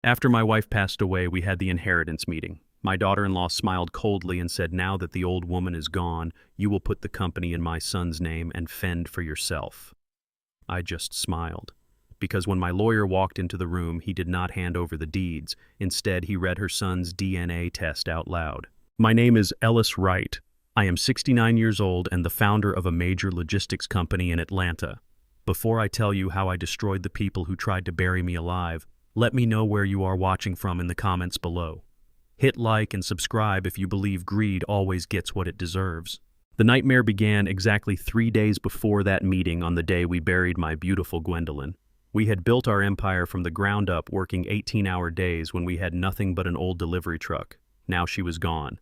After my wife passed away, we had the inheritance meeting. My daughter-in-law smiled coldly and said, "Now that the old woman is gone, you will put the company in my son's name and fend for yourself." I just smiled, because when my lawyer walked into the room, he did not hand over the deeds. Instead, he read her son's DNA test out loud. "My name is Ellis Wright. I am 69 years old and the founder of a major logistics company in Atlanta. Before I tell you how I destroyed the people who tried to bury me alive, let me know where you are watching from in the comments below. Hit like and subscribe if you believe greed always gets what it deserves." The nightmare began exactly 3 days before that meeting on the day we buried my beautiful Gwendolyn. We had built our empire from the ground up, working 18-hour days when we had nothing but an old delivery truck. Now she was gone.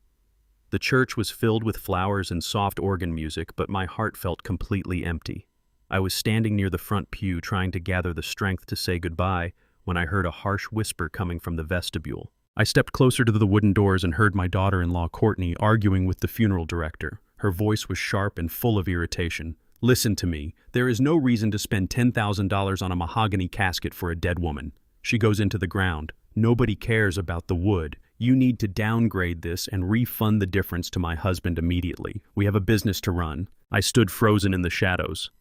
The church was filled with flowers and soft organ music, but my heart felt completely empty. I was standing near the front pew trying to gather the strength to say goodbye when I heard a harsh whisper coming from the vestibule. I stepped closer to the wooden doors and heard my daughter-in-law, Courtney, arguing with the funeral director. Her voice was sharp and full of irritation. "Listen to me. There is no reason to spend $10,000 on a mahogany casket for a dead woman. She goes into the ground. Nobody cares about the wood. You need to downgrade this and refund the difference to my husband immediately. We have a business to run." I stood frozen in the shadows.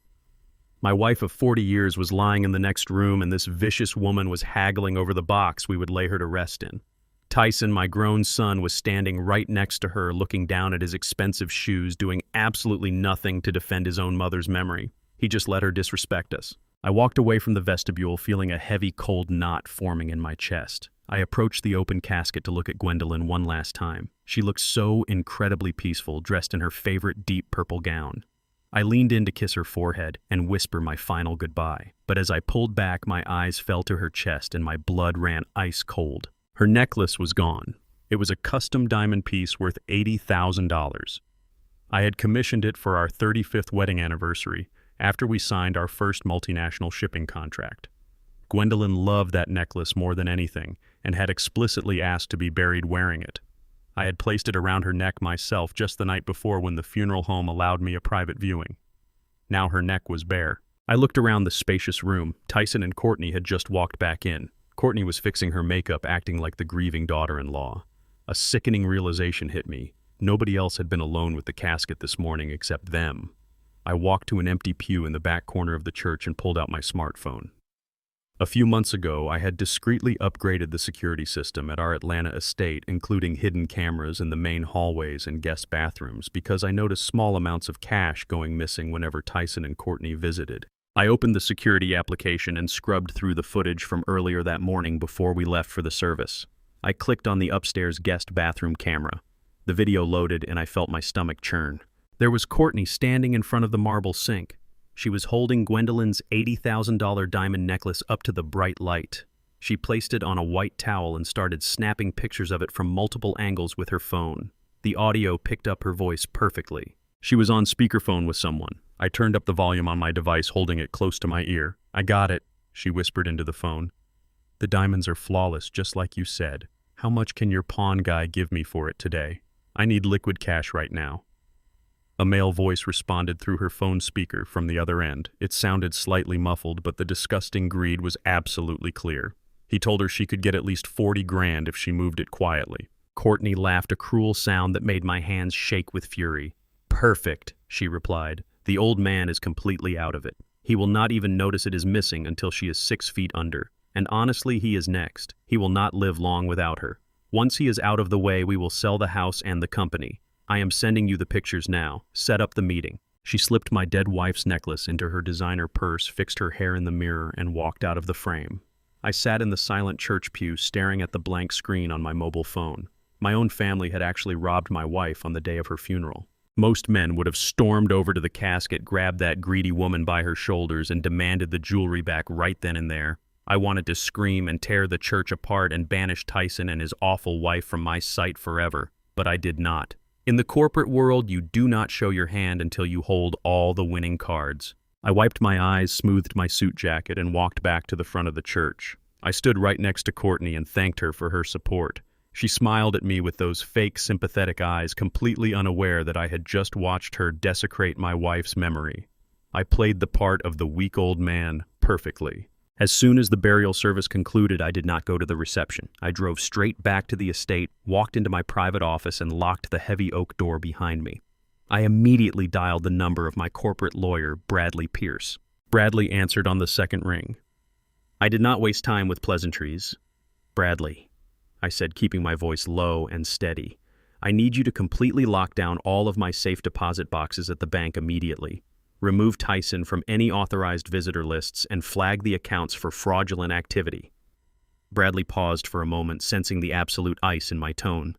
My wife of 40 years was lying in the next room, and this vicious woman was haggling over the box we would lay her to rest in. Tyson, my grown son, was standing right next to her, looking down at his expensive shoes, doing absolutely nothing to defend his own mother's memory. He just let her disrespect us. I walked away from the vestibule, feeling a heavy, cold knot forming in my chest. I approached the open casket to look at Gwendolyn one last time. She looked so incredibly peaceful, dressed in her favorite deep purple gown. I leaned in to kiss her forehead and whisper my final goodbye. But as I pulled back, my eyes fell to her chest and my blood ran ice cold. Her necklace was gone. It was a custom diamond piece worth $80,000. I had commissioned it for our 35th wedding anniversary after we signed our first multinational shipping contract. Gwendolyn loved that necklace more than anything and had explicitly asked to be buried wearing it. I had placed it around her neck myself just the night before when the funeral home allowed me a private viewing. Now her neck was bare. I looked around the spacious room. Tyson and Courtney had just walked back in. Courtney was fixing her makeup, acting like the grieving daughter-in-law. A sickening realization hit me. Nobody else had been alone with the casket this morning except them. I walked to an empty pew in the back corner of the church and pulled out my smartphone. A few months ago, I had discreetly upgraded the security system at our Atlanta estate, including hidden cameras in the main hallways and guest bathrooms, because I noticed small amounts of cash going missing whenever Tyson and Courtney visited. I opened the security application and scrubbed through the footage from earlier that morning before we left for the service. I clicked on the upstairs guest bathroom camera. The video loaded and I felt my stomach churn. There was Courtney standing in front of the marble sink. She was holding Gwendolyn's $80,000 diamond necklace up to the bright light. She placed it on a white towel and started snapping pictures of it from multiple angles with her phone. The audio picked up her voice perfectly. She was on speakerphone with someone. I turned up the volume on my device, holding it close to my ear. "I got it," she whispered into the phone. "The diamonds are flawless, just like you said. How much can your pawn guy give me for it today? I need liquid cash right now." A male voice responded through her phone speaker from the other end. It sounded slightly muffled, but the disgusting greed was absolutely clear. He told her she could get at least 40 grand if she moved it quietly. Courtney laughed, a cruel sound that made my hands shake with fury. "Perfect," she replied. "The old man is completely out of it. He will not even notice it is missing until she is 6 feet under. And honestly, he is next. He will not live long without her. Once he is out of the way, we will sell the house and the company. I am sending you the pictures now. Set up the meeting." She slipped my dead wife's necklace into her designer purse, fixed her hair in the mirror, and walked out of the frame. I sat in the silent church pew, staring at the blank screen on my mobile phone. My own family had actually robbed my wife on the day of her funeral. Most men would have stormed over to the casket, grabbed that greedy woman by her shoulders, and demanded the jewelry back right then and there. I wanted to scream and tear the church apart and banish Tyson and his awful wife from my sight forever, but I did not. In the corporate world, you do not show your hand until you hold all the winning cards. I wiped my eyes, smoothed my suit jacket, and walked back to the front of the church. I stood right next to Courtney and thanked her for her support. She smiled at me with those fake, sympathetic eyes, completely unaware that I had just watched her desecrate my wife's memory. I played the part of the weak old man perfectly. As soon as the burial service concluded, I did not go to the reception. I drove straight back to the estate, walked into my private office, and locked the heavy oak door behind me. I immediately dialed the number of my corporate lawyer, Bradley Pierce. Bradley answered on the second ring. I did not waste time with pleasantries. "Bradley," I said, keeping my voice low and steady, "I need you to completely lock down all of my safe deposit boxes at the bank immediately. Remove Tyson from any authorized visitor lists and flag the accounts for fraudulent activity." Bradley paused for a moment, sensing the absolute ice in my tone.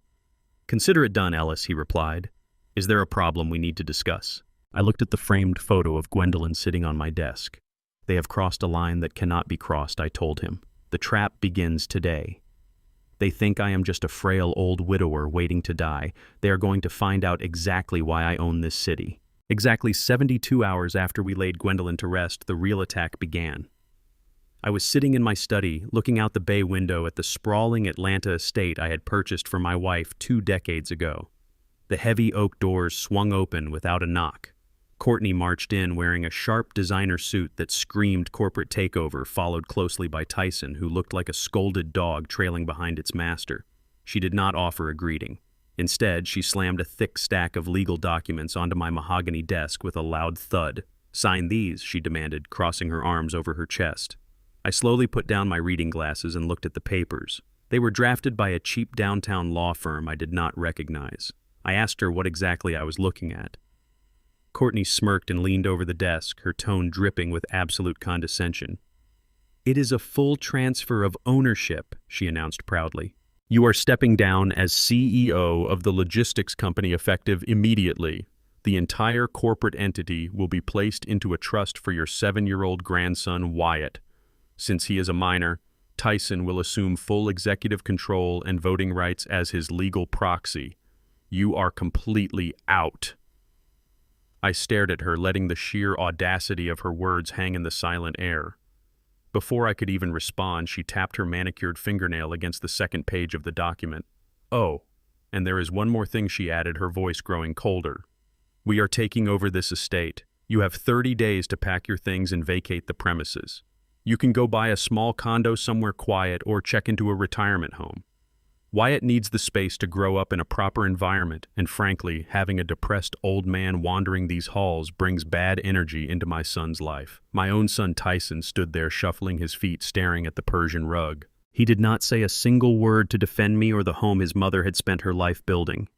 "Consider it done, Ellis," he replied. "Is there a problem we need to discuss?" I looked at the framed photo of Gwendolyn sitting on my desk. "They have crossed a line that cannot be crossed," I told him. "The trap begins today. They think I am just a frail old widower waiting to die. They are going to find out exactly why I own this city." Exactly 72 hours after we laid Gwendolyn to rest, the real attack began. I was sitting in my study, looking out the bay window at the sprawling Atlanta estate I had purchased for my wife 2 decades ago. The heavy oak doors swung open without a knock. Courtney marched in wearing a sharp designer suit that screamed corporate takeover, followed closely by Tyson, who looked like a scolded dog trailing behind its master. She did not offer a greeting. Instead, she slammed a thick stack of legal documents onto my mahogany desk with a loud thud. "Sign these," she demanded, crossing her arms over her chest. I slowly put down my reading glasses and looked at the papers. They were drafted by a cheap downtown law firm I did not recognize. I asked her what exactly I was looking at. Courtney smirked and leaned over the desk, her tone dripping with absolute condescension. "It is a full transfer of ownership," she announced proudly. "You are stepping down as CEO of the logistics company effective immediately. The entire corporate entity will be placed into a trust for your 7-year-old grandson, Wyatt. Since he is a minor, Tyson will assume full executive control and voting rights as his legal proxy. You are completely out." I stared at her, letting the sheer audacity of her words hang in the silent air. Before I could even respond, she tapped her manicured fingernail against the second page of the document. "Oh, and there is one more thing," she added, her voice growing colder. "We are taking over this estate. You have 30 days to pack your things and vacate the premises. You can go buy a small condo somewhere quiet or check into a retirement home. Wyatt needs the space to grow up in a proper environment, and frankly, having a depressed old man wandering these halls brings bad energy into my son's life." My own son Tyson stood there shuffling his feet, staring at the Persian rug. He did not say a single word to defend me or the home his mother had spent her life building.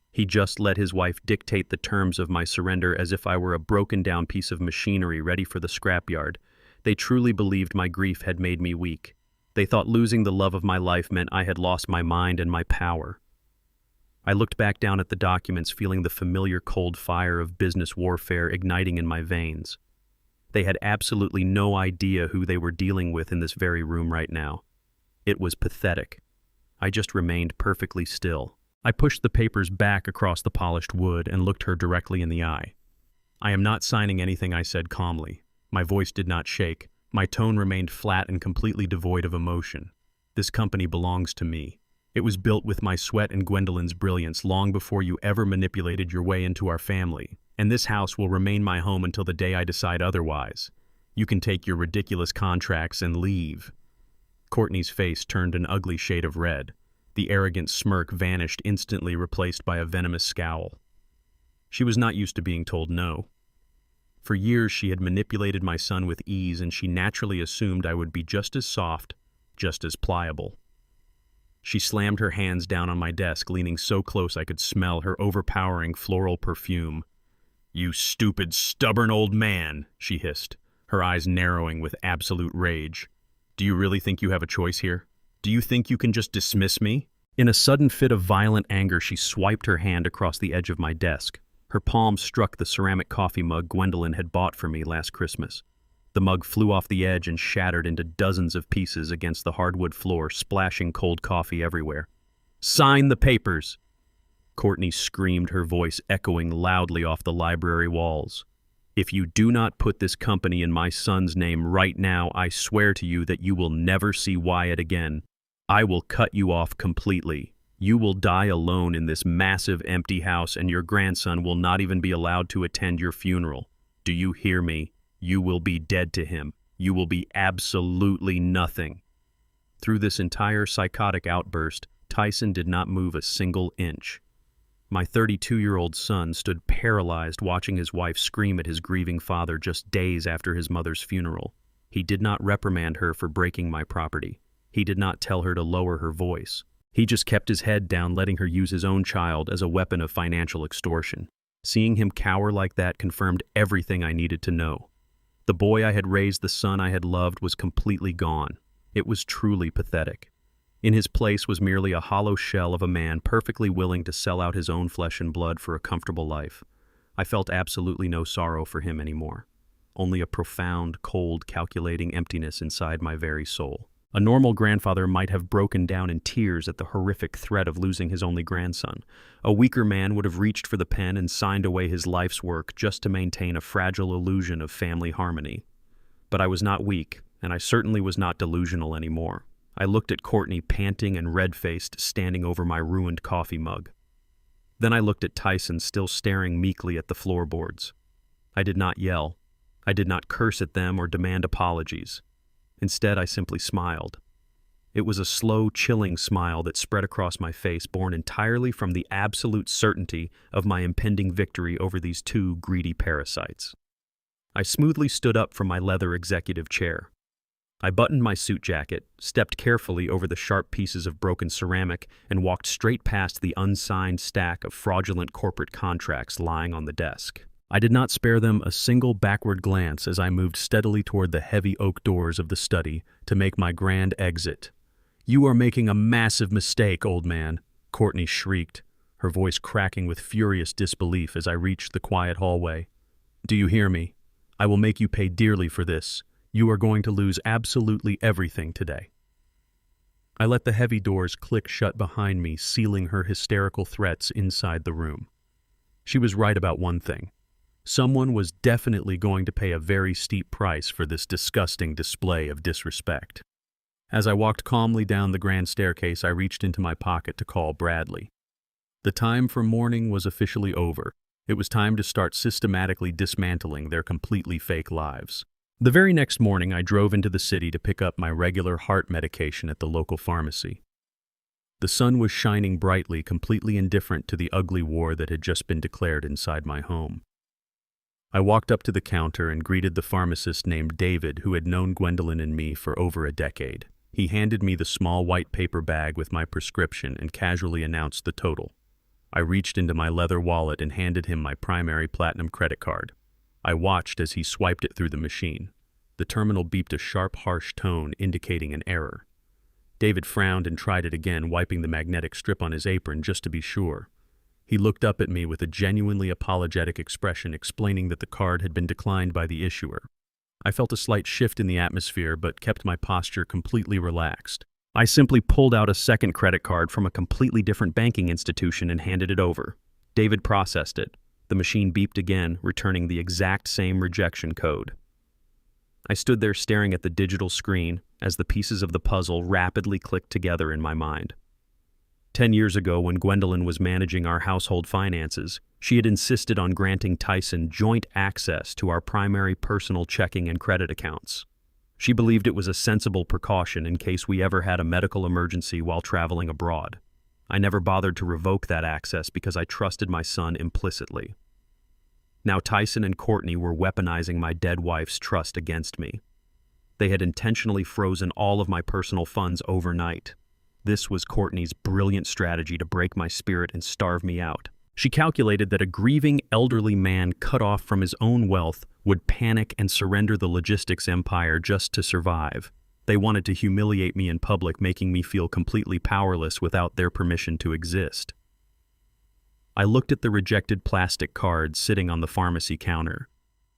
He just let his wife dictate the terms of my surrender as if I were a broken-down piece of machinery ready for the scrapyard. They truly believed my grief had made me weak. They thought losing the love of my life meant I had lost my mind and my power. I looked back down at the documents, feeling the familiar cold fire of business warfare igniting in my veins. They had absolutely no idea who they were dealing with in this very room right now. It was pathetic. I just remained perfectly still. I pushed the papers back across the polished wood and looked her directly in the eye. "I am not signing anything," I said calmly. My voice did not shake. My tone remained flat and completely devoid of emotion. "This company belongs to me. It was built with my sweat and Gwendolyn's brilliance long before you ever manipulated your way into our family. And this house will remain my home until the day I decide otherwise. You can take your ridiculous contracts and leave." Courtney's face turned an ugly shade of red. The arrogant smirk vanished instantly, replaced by a venomous scowl. She was not used to being told no. For years she had manipulated my son with ease, and she naturally assumed I would be just as soft, just as pliable. She slammed her hands down on my desk, leaning so close I could smell her overpowering floral perfume. "You stupid, stubborn old man," she hissed, her eyes narrowing with absolute rage. "Do you really think you have a choice here? Do you think you can just dismiss me?" In a sudden fit of violent anger, she swiped her hand across the edge of my desk. Her palm struck the ceramic coffee mug Gwendolyn had bought for me last Christmas. The mug flew off the edge and shattered into dozens of pieces against the hardwood floor, splashing cold coffee everywhere. "Sign the papers!" Courtney screamed, her voice echoing loudly off the library walls. "If you do not put this company in my son's name right now, I swear to you that you will never see Wyatt again. I will cut you off completely. You will die alone in this massive empty house, and your grandson will not even be allowed to attend your funeral. Do you hear me? You will be dead to him." You will be absolutely nothing." Through this entire psychotic outburst, Tyson did not move a single inch. My 32-year-old son stood paralyzed watching his wife scream at his grieving father just days after his mother's funeral. He did not reprimand her for breaking my property. He did not tell her to lower her voice. He just kept his head down, letting her use his own child as a weapon of financial extortion. Seeing him cower like that confirmed everything I needed to know. The boy I had raised, the son I had loved, was completely gone. It was truly pathetic. In his place was merely a hollow shell of a man perfectly willing to sell out his own flesh and blood for a comfortable life. I felt absolutely no sorrow for him anymore. Only a profound, cold, calculating emptiness inside my very soul. A normal grandfather might have broken down in tears at the horrific threat of losing his only grandson. A weaker man would have reached for the pen and signed away his life's work just to maintain a fragile illusion of family harmony. But I was not weak, and I certainly was not delusional anymore. I looked at Courtney, panting and red-faced, standing over my ruined coffee mug. Then I looked at Tyson, still staring meekly at the floorboards. I did not yell. I did not curse at them or demand apologies. Instead, I simply smiled. It was a slow, chilling smile that spread across my face, born entirely from the absolute certainty of my impending victory over these two greedy parasites. I smoothly stood up from my leather executive chair. I buttoned my suit jacket, stepped carefully over the sharp pieces of broken ceramic, and walked straight past the unsigned stack of fraudulent corporate contracts lying on the desk. I did not spare them a single backward glance as I moved steadily toward the heavy oak doors of the study to make my grand exit. "You are making a massive mistake, old man," Courtney shrieked, her voice cracking with furious disbelief as I reached the quiet hallway. "Do you hear me? I will make you pay dearly for this. You are going to lose absolutely everything today." I let the heavy doors click shut behind me, sealing her hysterical threats inside the room. She was right about one thing. Someone was definitely going to pay a very steep price for this disgusting display of disrespect. As I walked calmly down the grand staircase, I reached into my pocket to call Bradley. The time for mourning was officially over. It was time to start systematically dismantling their completely fake lives. The very next morning, I drove into the city to pick up my regular heart medication at the local pharmacy. The sun was shining brightly, completely indifferent to the ugly war that had just been declared inside my home. I walked up to the counter and greeted the pharmacist named David, who had known Gwendolyn and me for over a decade. He handed me the small white paper bag with my prescription and casually announced the total. I reached into my leather wallet and handed him my primary platinum credit card. I watched as he swiped it through the machine. The terminal beeped a sharp, harsh tone indicating an error. David frowned and tried it again, wiping the magnetic strip on his apron just to be sure. He looked up at me with a genuinely apologetic expression, explaining that the card had been declined by the issuer. I felt a slight shift in the atmosphere, but kept my posture completely relaxed. I simply pulled out a second credit card from a completely different banking institution and handed it over. David processed it. The machine beeped again, returning the exact same rejection code. I stood there staring at the digital screen as the pieces of the puzzle rapidly clicked together in my mind. 10 years ago, when Gwendolyn was managing our household finances, she had insisted on granting Tyson joint access to our primary personal checking and credit accounts. She believed it was a sensible precaution in case we ever had a medical emergency while traveling abroad. I never bothered to revoke that access because I trusted my son implicitly. Now Tyson and Courtney were weaponizing my dead wife's trust against me. They had intentionally frozen all of my personal funds overnight. This was Courtney's brilliant strategy to break my spirit and starve me out. She calculated that a grieving elderly man cut off from his own wealth would panic and surrender the logistics empire just to survive. They wanted to humiliate me in public, making me feel completely powerless without their permission to exist. I looked at the rejected plastic cards sitting on the pharmacy counter.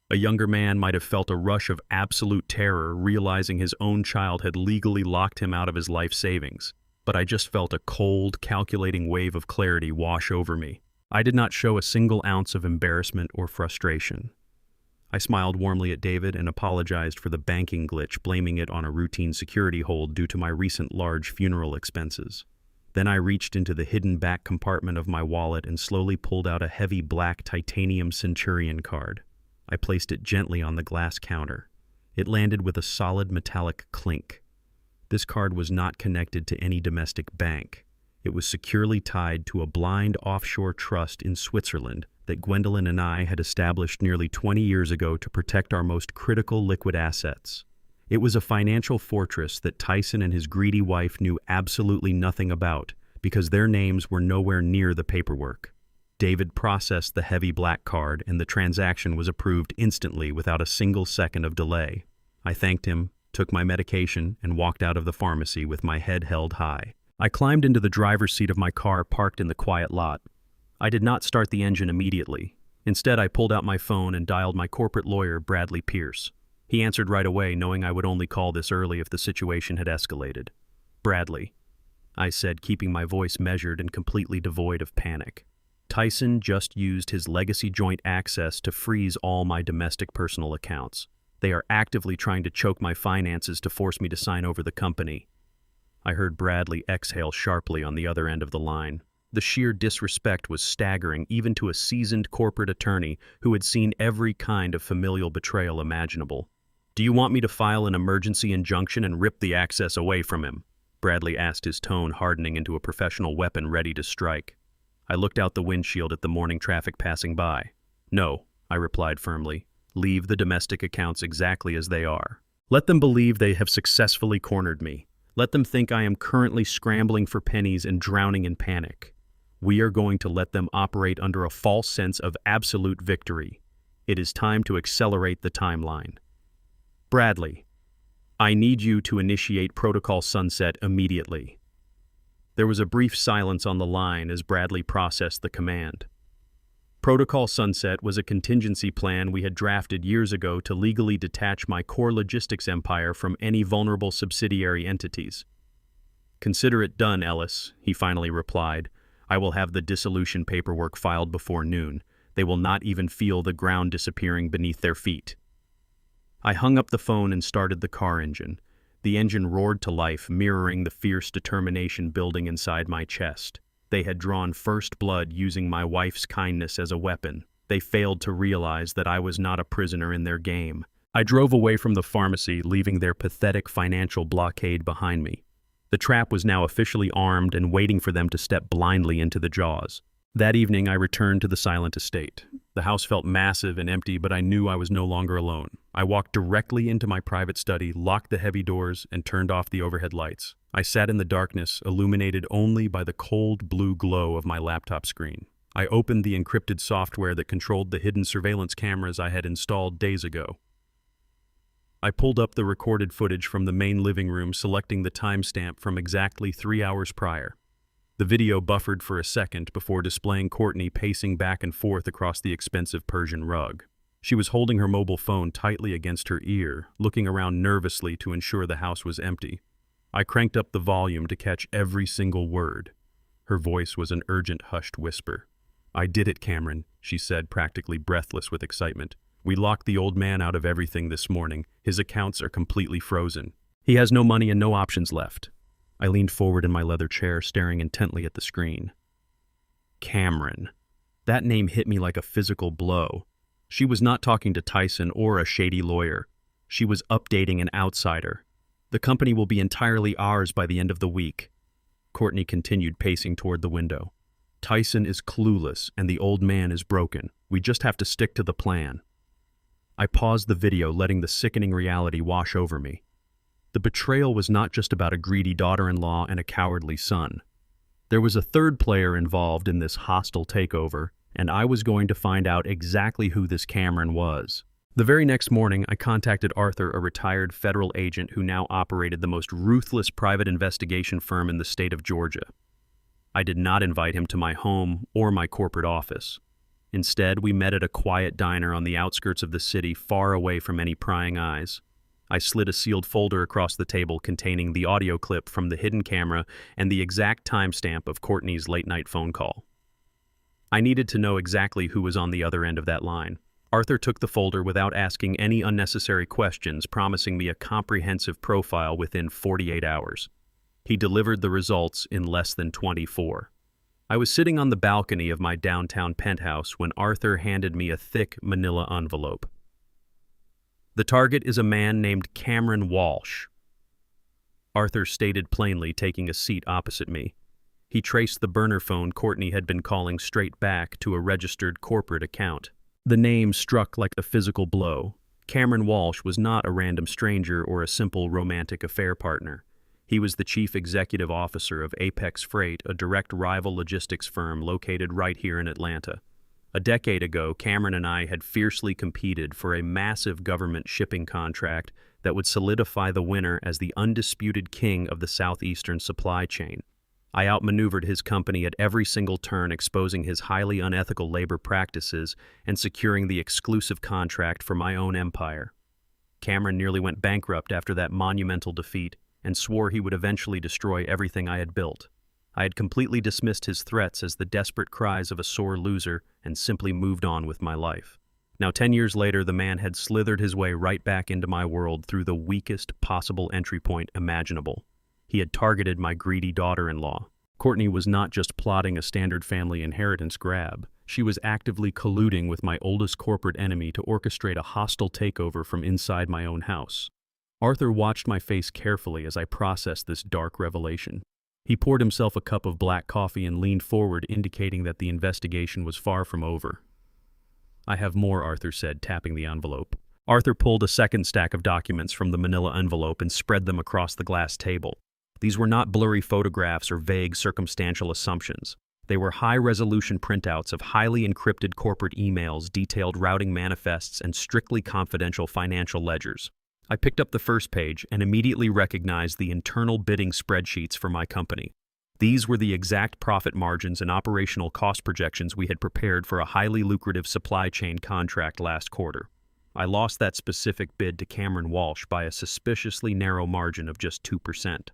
A younger man might have felt a rush of absolute terror, realizing his own child had legally locked him out of his life savings. But I just felt a cold, calculating wave of clarity wash over me. I did not show a single ounce of embarrassment or frustration. I smiled warmly at David and apologized for the banking glitch, blaming it on a routine security hold due to my recent large funeral expenses. Then I reached into the hidden back compartment of my wallet and slowly pulled out a heavy black titanium Centurion card. I placed it gently on the glass counter. It landed with a solid metallic clink. This card was not connected to any domestic bank. It was securely tied to a blind offshore trust in Switzerland that Gwendolyn and I had established nearly 20 years ago to protect our most critical liquid assets. It was a financial fortress that Tyson and his greedy wife knew absolutely nothing about because their names were nowhere near the paperwork. David processed the heavy black card and the transaction was approved instantly without a single second of delay. I thanked him, took my medication, and walked out of the pharmacy with my head held high. I climbed into the driver's seat of my car parked in the quiet lot. I did not start the engine immediately. Instead, I pulled out my phone and dialed my corporate lawyer, Bradley Pierce. He answered right away, knowing I would only call this early if the situation had escalated. "Bradley," I said, keeping my voice measured and completely devoid of panic. "Tyson just used his legacy joint access to freeze all my domestic personal accounts. They are actively trying to choke my finances to force me to sign over the company." I heard Bradley exhale sharply on the other end of the line. The sheer disrespect was staggering even to a seasoned corporate attorney who had seen every kind of familial betrayal imaginable. "Do you want me to file an emergency injunction and rip the access away from him?" Bradley asked, his tone hardening into a professional weapon ready to strike. I looked out the windshield at the morning traffic passing by. "No," I replied firmly. "Leave the domestic accounts exactly as they are. Let them believe they have successfully cornered me. Let them think I am currently scrambling for pennies and drowning in panic. We are going to let them operate under a false sense of absolute victory. It is time to accelerate the timeline. Bradley, I need you to initiate Protocol Sunset immediately." There was a brief silence on the line as Bradley processed the command. Protocol Sunset was a contingency plan we had drafted years ago to legally detach my core logistics empire from any vulnerable subsidiary entities. "Consider it done, Ellis," he finally replied. "I will have the dissolution paperwork filed before noon. They will not even feel the ground disappearing beneath their feet." I hung up the phone and started the car engine. The engine roared to life, mirroring the fierce determination building inside my chest. They had drawn first blood using my wife's kindness as a weapon. They failed to realize that I was not a prisoner in their game. I drove away from the pharmacy, leaving their pathetic financial blockade behind me. The trap was now officially armed and waiting for them to step blindly into the jaws. That evening, I returned to the silent estate. The house felt massive and empty, but I knew I was no longer alone. I walked directly into my private study, locked the heavy doors, and turned off the overhead lights. I sat in the darkness, illuminated only by the cold blue glow of my laptop screen. I opened the encrypted software that controlled the hidden surveillance cameras I had installed days ago. I pulled up the recorded footage from the main living room, selecting the timestamp from exactly 3 hours prior. The video buffered for a second before displaying Courtney pacing back and forth across the expensive Persian rug. She was holding her mobile phone tightly against her ear, looking around nervously to ensure the house was empty. I cranked up the volume to catch every single word. Her voice was an urgent, hushed whisper. "I did it, Cameron," she said, practically breathless with excitement. "We locked the old man out of everything this morning. His accounts are completely frozen. He has no money and no options left." I leaned forward in my leather chair, staring intently at the screen. Cameron. That name hit me like a physical blow. She was not talking to Tyson or a shady lawyer. She was updating an outsider. "The company will be entirely ours by the end of the week." Courtney continued pacing toward the window. "Tyson is clueless and the old man is broken. We just have to stick to the plan." I paused the video, letting the sickening reality wash over me. The betrayal was not just about a greedy daughter-in-law and a cowardly son. There was a third player involved in this hostile takeover, and I was going to find out exactly who this Cameron was. The very next morning, I contacted Arthur, a retired federal agent who now operated the most ruthless private investigation firm in the state of Georgia. I did not invite him to my home or my corporate office. Instead, we met at a quiet diner on the outskirts of the city, far away from any prying eyes. I slid a sealed folder across the table containing the audio clip from the hidden camera and the exact timestamp of Courtney's late-night phone call. I needed to know exactly who was on the other end of that line. Arthur took the folder without asking any unnecessary questions, promising me a comprehensive profile within 48 hours. He delivered the results in less than 24. I was sitting on the balcony of my downtown penthouse when Arthur handed me a thick manila envelope. The target is a man named Cameron Walsh. Arthur stated plainly, taking a seat opposite me. He traced the burner phone Courtney had been calling straight back to a registered corporate account. The name struck like a physical blow. Cameron Walsh was not a random stranger or a simple romantic affair partner. He was the chief executive officer of Apex Freight, a direct rival logistics firm located right here in Atlanta. A decade ago, Cameron and I had fiercely competed for a massive government shipping contract that would solidify the winner as the undisputed king of the southeastern supply chain. I outmaneuvered his company at every single turn, exposing his highly unethical labor practices and securing the exclusive contract for my own empire. Cameron nearly went bankrupt after that monumental defeat and swore he would eventually destroy everything I had built. I had completely dismissed his threats as the desperate cries of a sore loser and simply moved on with my life. Now, 10 years later, the man had slithered his way right back into my world through the weakest possible entry point imaginable. He had targeted my greedy daughter-in-law. Courtney was not just plotting a standard family inheritance grab. She was actively colluding with my oldest corporate enemy to orchestrate a hostile takeover from inside my own house. Arthur watched my face carefully as I processed this dark revelation. He poured himself a cup of black coffee and leaned forward, indicating that the investigation was far from over. "I have more," Arthur said, tapping the envelope. Arthur pulled a second stack of documents from the manila envelope and spread them across the glass table. These were not blurry photographs or vague circumstantial assumptions. They were high-resolution printouts of highly encrypted corporate emails, detailed routing manifests, and strictly confidential financial ledgers. I picked up the first page and immediately recognized the internal bidding spreadsheets for my company. These were the exact profit margins and operational cost projections we had prepared for a highly lucrative supply chain contract last quarter. I lost that specific bid to Cameron Walsh by a suspiciously narrow margin of just 2%.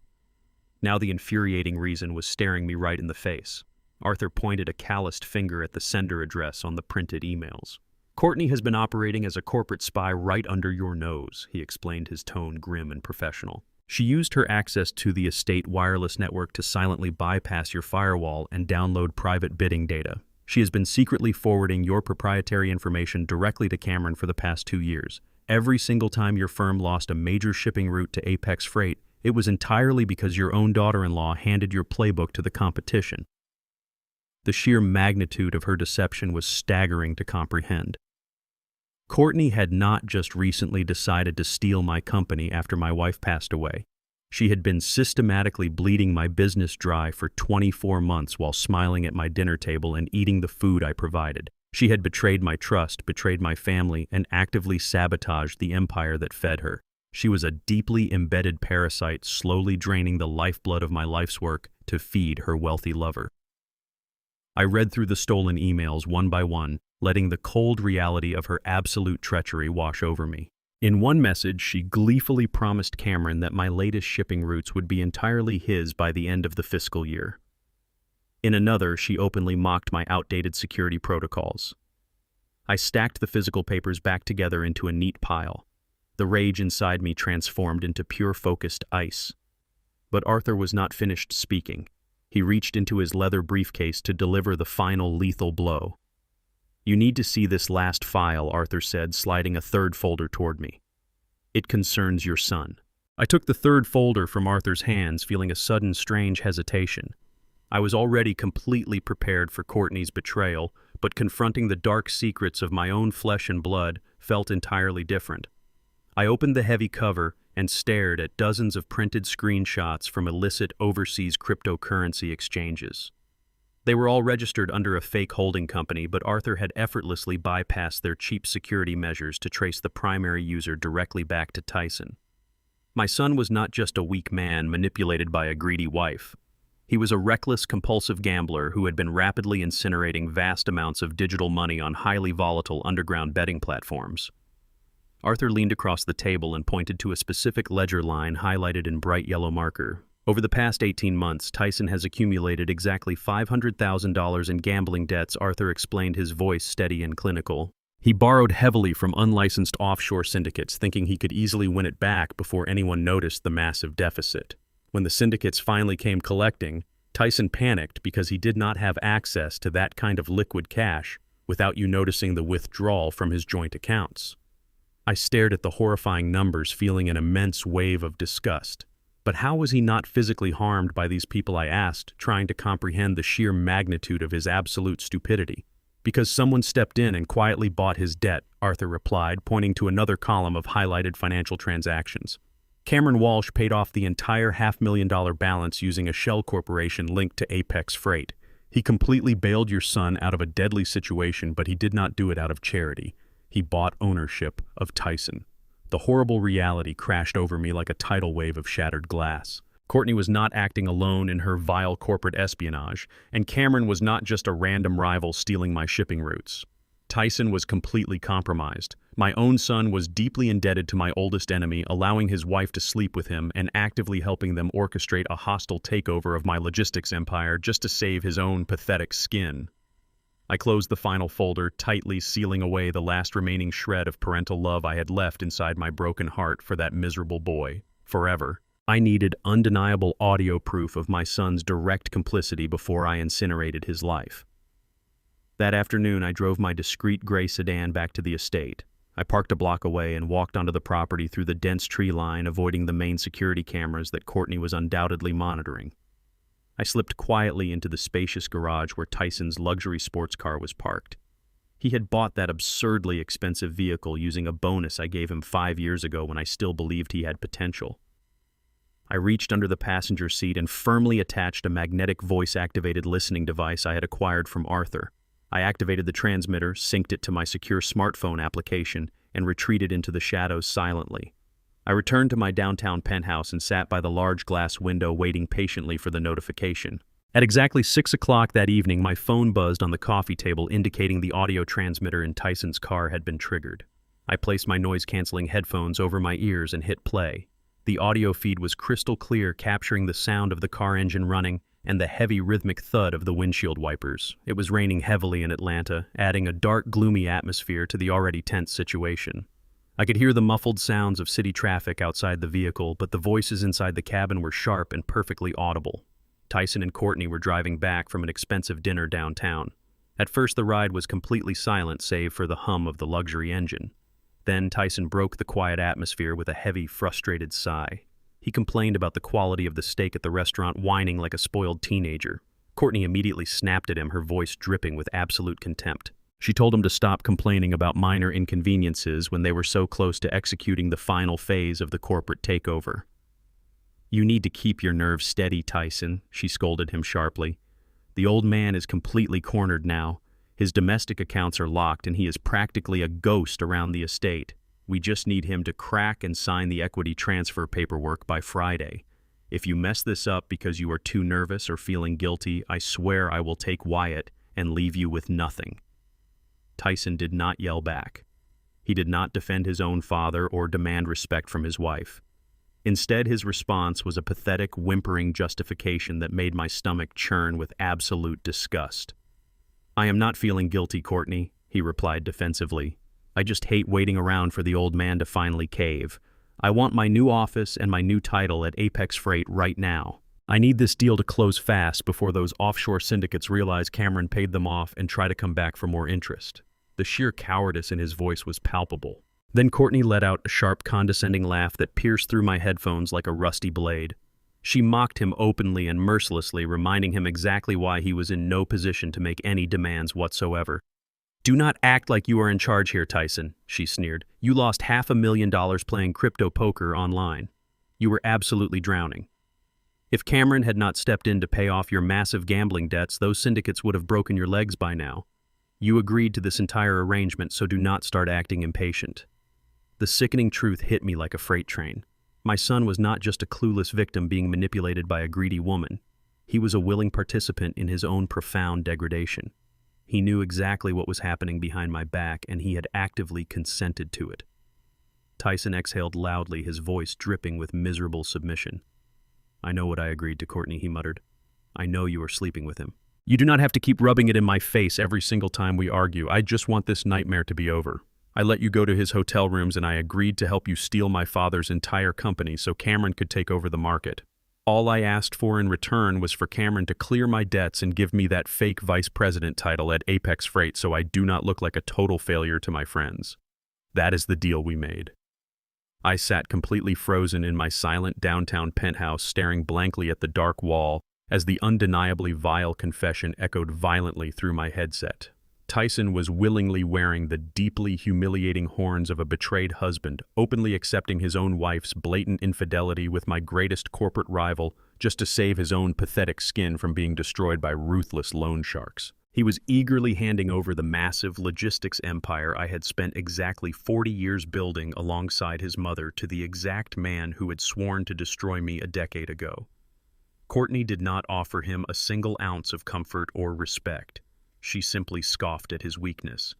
Now the infuriating reason was staring me right in the face. Arthur pointed a calloused finger at the sender address on the printed emails. "Courtney has been operating as a corporate spy right under your nose," he explained, his tone grim and professional. "She used her access to the estate wireless network to silently bypass your firewall and download private bidding data. She has been secretly forwarding your proprietary information directly to Cameron for the past 2 years. Every single time your firm lost a major shipping route to Apex Freight, it was entirely because your own daughter-in-law handed your playbook to the competition." The sheer magnitude of her deception was staggering to comprehend. Courtney had not just recently decided to steal my company after my wife passed away. She had been systematically bleeding my business dry for 24 months while smiling at my dinner table and eating the food I provided. She had betrayed my trust, betrayed my family, and actively sabotaged the empire that fed her. She was a deeply embedded parasite, slowly draining the lifeblood of my life's work to feed her wealthy lover. I read through the stolen emails one by one, letting the cold reality of her absolute treachery wash over me. In one message, she gleefully promised Cameron that my latest shipping routes would be entirely his by the end of the fiscal year. In another, she openly mocked my outdated security protocols. I stacked the physical papers back together into a neat pile. The rage inside me transformed into pure focused ice. But Arthur was not finished speaking. He reached into his leather briefcase to deliver the final lethal blow. "You need to see this last file," Arthur said, sliding a third folder toward me. "It concerns your son." I took the third folder from Arthur's hands, feeling a sudden strange hesitation. I was already completely prepared for Courtney's betrayal, but confronting the dark secrets of my own flesh and blood felt entirely different. I opened the heavy cover and stared at dozens of printed screenshots from illicit overseas cryptocurrency exchanges. They were all registered under a fake holding company, but Arthur had effortlessly bypassed their cheap security measures to trace the primary user directly back to Tyson. My son was not just a weak man manipulated by a greedy wife. He was a reckless, compulsive gambler who had been rapidly incinerating vast amounts of digital money on highly volatile underground betting platforms. Arthur leaned across the table and pointed to a specific ledger line highlighted in bright yellow marker. "Over the past 18 months, Tyson has accumulated exactly $500,000 in gambling debts," Arthur explained, his voice steady and clinical. "He borrowed heavily from unlicensed offshore syndicates, thinking he could easily win it back before anyone noticed the massive deficit. When the syndicates finally came collecting, Tyson panicked because he did not have access to that kind of liquid cash without you noticing the withdrawal from his joint accounts. I stared at the horrifying numbers, feeling an immense wave of disgust. But how was he not physically harmed by these people, I asked, trying to comprehend the sheer magnitude of his absolute stupidity. Because someone stepped in and quietly bought his debt, Arthur replied, pointing to another column of highlighted financial transactions. Cameron Walsh paid off the entire $500,000 balance using a shell corporation linked to Apex Freight. He completely bailed your son out of a deadly situation, but he did not do it out of charity. He bought ownership of Tyson. The horrible reality crashed over me like a tidal wave of shattered glass. Courtney was not acting alone in her vile corporate espionage, and Cameron was not just a random rival stealing my shipping routes. Tyson was completely compromised. My own son was deeply indebted to my oldest enemy, allowing his wife to sleep with him and actively helping them orchestrate a hostile takeover of my logistics empire just to save his own pathetic skin. I closed the final folder, tightly sealing away the last remaining shred of parental love I had left inside my broken heart for that miserable boy, forever. I needed undeniable audio proof of my son's direct complicity before I incinerated his life. That afternoon, I drove my discreet gray sedan back to the estate. I parked a block away and walked onto the property through the dense tree line, avoiding the main security cameras that Courtney was undoubtedly monitoring. I slipped quietly into the spacious garage where Tyson's luxury sports car was parked. He had bought that absurdly expensive vehicle using a bonus I gave him 5 years ago when I still believed he had potential. I reached under the passenger seat and firmly attached a magnetic voice-activated listening device I had acquired from Arthur. I activated the transmitter, synced it to my secure smartphone application, and retreated into the shadows silently. I returned to my downtown penthouse and sat by the large glass window waiting patiently for the notification. At exactly 6 o'clock that evening, my phone buzzed on the coffee table, indicating the audio transmitter in Tyson's car had been triggered. I placed my noise-canceling headphones over my ears and hit play. The audio feed was crystal clear, capturing the sound of the car engine running and the heavy rhythmic thud of the windshield wipers. It was raining heavily in Atlanta, adding a dark, gloomy atmosphere to the already tense situation. I could hear the muffled sounds of city traffic outside the vehicle, but the voices inside the cabin were sharp and perfectly audible. Tyson and Courtney were driving back from an expensive dinner downtown. At first, the ride was completely silent, save for the hum of the luxury engine. Then Tyson broke the quiet atmosphere with a heavy, frustrated sigh. He complained about the quality of the steak at the restaurant, whining like a spoiled teenager. Courtney immediately snapped at him, her voice dripping with absolute contempt. She told him to stop complaining about minor inconveniences when they were so close to executing the final phase of the corporate takeover. "You need to keep your nerves steady, Tyson," she scolded him sharply. "The old man is completely cornered now. His domestic accounts are locked and he is practically a ghost around the estate. We just need him to crack and sign the equity transfer paperwork by Friday. If you mess this up because you are too nervous or feeling guilty, I swear I will take Wyatt and leave you with nothing." Tyson did not yell back. He did not defend his own father or demand respect from his wife. Instead, his response was a pathetic, whimpering justification that made my stomach churn with absolute disgust. "I am not feeling guilty, Courtney," he replied defensively. "I just hate waiting around for the old man to finally cave. I want my new office and my new title at Apex Freight right now. I need this deal to close fast before those offshore syndicates realize Cameron paid them off and try to come back for more interest." The sheer cowardice in his voice was palpable. Then Courtney let out a sharp, condescending laugh that pierced through my headphones like a rusty blade. She mocked him openly and mercilessly, reminding him exactly why he was in no position to make any demands whatsoever. "Do not act like you are in charge here, Tyson," she sneered. "You lost $500,000 playing crypto poker online. You were absolutely drowning. If Cameron had not stepped in to pay off your massive gambling debts, those syndicates would have broken your legs by now. You agreed to this entire arrangement, so do not start acting impatient." The sickening truth hit me like a freight train. My son was not just a clueless victim being manipulated by a greedy woman. He was a willing participant in his own profound degradation. He knew exactly what was happening behind my back, and he had actively consented to it. Tyson exhaled loudly, his voice dripping with miserable submission. "I know what I agreed to, Courtney," he muttered. "I know you are sleeping with him. You do not have to keep rubbing it in my face every single time we argue. I just want this nightmare to be over. I let you go to his hotel rooms and I agreed to help you steal my father's entire company so Cameron could take over the market. All I asked for in return was for Cameron to clear my debts and give me that fake vice president title at Apex Freight so I do not look like a total failure to my friends." That is the deal we made. I sat completely frozen in my silent downtown penthouse, staring blankly at the dark wall as the undeniably vile confession echoed violently through my headset. Tyson was willingly wearing the deeply humiliating horns of a betrayed husband, openly accepting his own wife's blatant infidelity with my greatest corporate rival just to save his own pathetic skin from being destroyed by ruthless loan sharks. He was eagerly handing over the massive logistics empire I had spent exactly 40 years building alongside his mother to the exact man who had sworn to destroy me a decade ago. Courtney did not offer him a single ounce of comfort or respect. She simply scoffed at his weakness.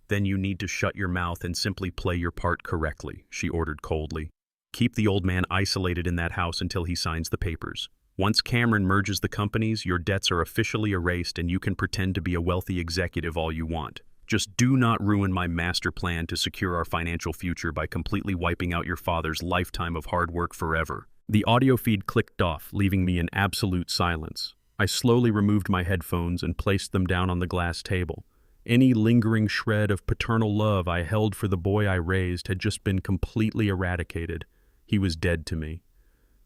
"Then you need to shut your mouth and simply play your part correctly," she ordered coldly. "Keep the old man isolated in that house until he signs the papers. Once Cameron merges the companies, your debts are officially erased and you can pretend to be a wealthy executive all you want. Just do not ruin my master plan to secure our financial future by completely wiping out your father's lifetime of hard work forever." The audio feed clicked off, leaving me in absolute silence. I slowly removed my headphones and placed them down on the glass table. Any lingering shred of paternal love I held for the boy I raised had just been completely eradicated. He was dead to me.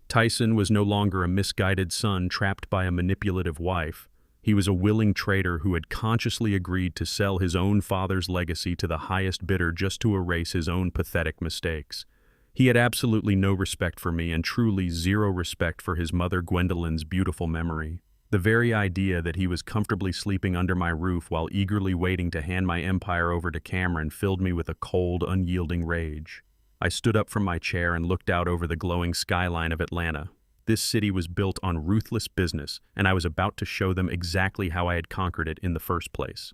Tyson was no longer a misguided son trapped by a manipulative wife. He was a willing traitor who had consciously agreed to sell his own father's legacy to the highest bidder just to erase his own pathetic mistakes. He had absolutely no respect for me and truly zero respect for his mother Gwendolyn's beautiful memory. The very idea that he was comfortably sleeping under my roof while eagerly waiting to hand my empire over to Cameron filled me with a cold, unyielding rage. I stood up from my chair and looked out over the glowing skyline of Atlanta. This city was built on ruthless business, and I was about to show them exactly how I had conquered it in the first place.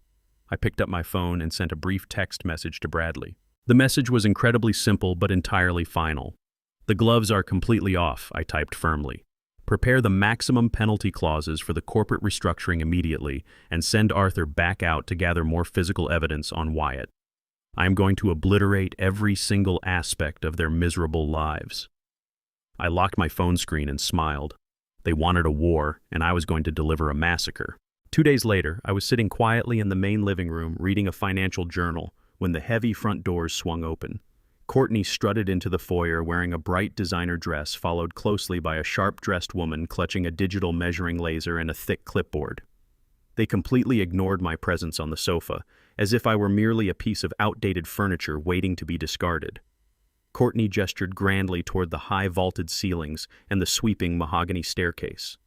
I picked up my phone and sent a brief text message to Bradley. The message was incredibly simple but entirely final. "The gloves are completely off," I typed firmly. "Prepare the maximum penalty clauses for the corporate restructuring immediately and send Arthur back out to gather more physical evidence on Wyatt. I am going to obliterate every single aspect of their miserable lives." I locked my phone screen and smiled. They wanted a war, and I was going to deliver a massacre. 2 days later, I was sitting quietly in the main living room reading a financial journal when the heavy front doors swung open. Courtney strutted into the foyer wearing a bright designer dress, followed closely by a sharp-dressed woman clutching a digital measuring laser and a thick clipboard. They completely ignored my presence on the sofa, as if I were merely a piece of outdated furniture waiting to be discarded. Courtney gestured grandly toward the high vaulted ceilings and the sweeping mahogany staircase.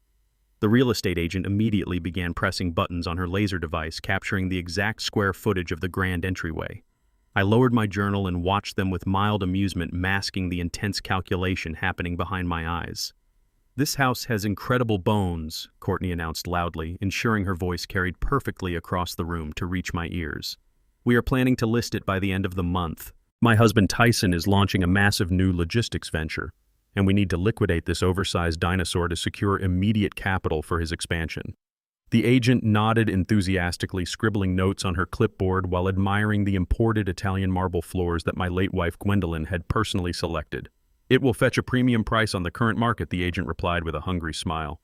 The real estate agent immediately began pressing buttons on her laser device, capturing the exact square footage of the grand entryway. I lowered my journal and watched them with mild amusement, masking the intense calculation happening behind my eyes. "This house has incredible bones," Courtney announced loudly, ensuring her voice carried perfectly across the room to reach my ears. "We are planning to list it by the end of the month. My husband Tyson is launching a massive new logistics venture, and we need to liquidate this oversized dinosaur to secure immediate capital for his expansion." The agent nodded enthusiastically, scribbling notes on her clipboard while admiring the imported Italian marble floors that my late wife Gwendolyn had personally selected. "It will fetch a premium price on the current market," the agent replied with a hungry smile.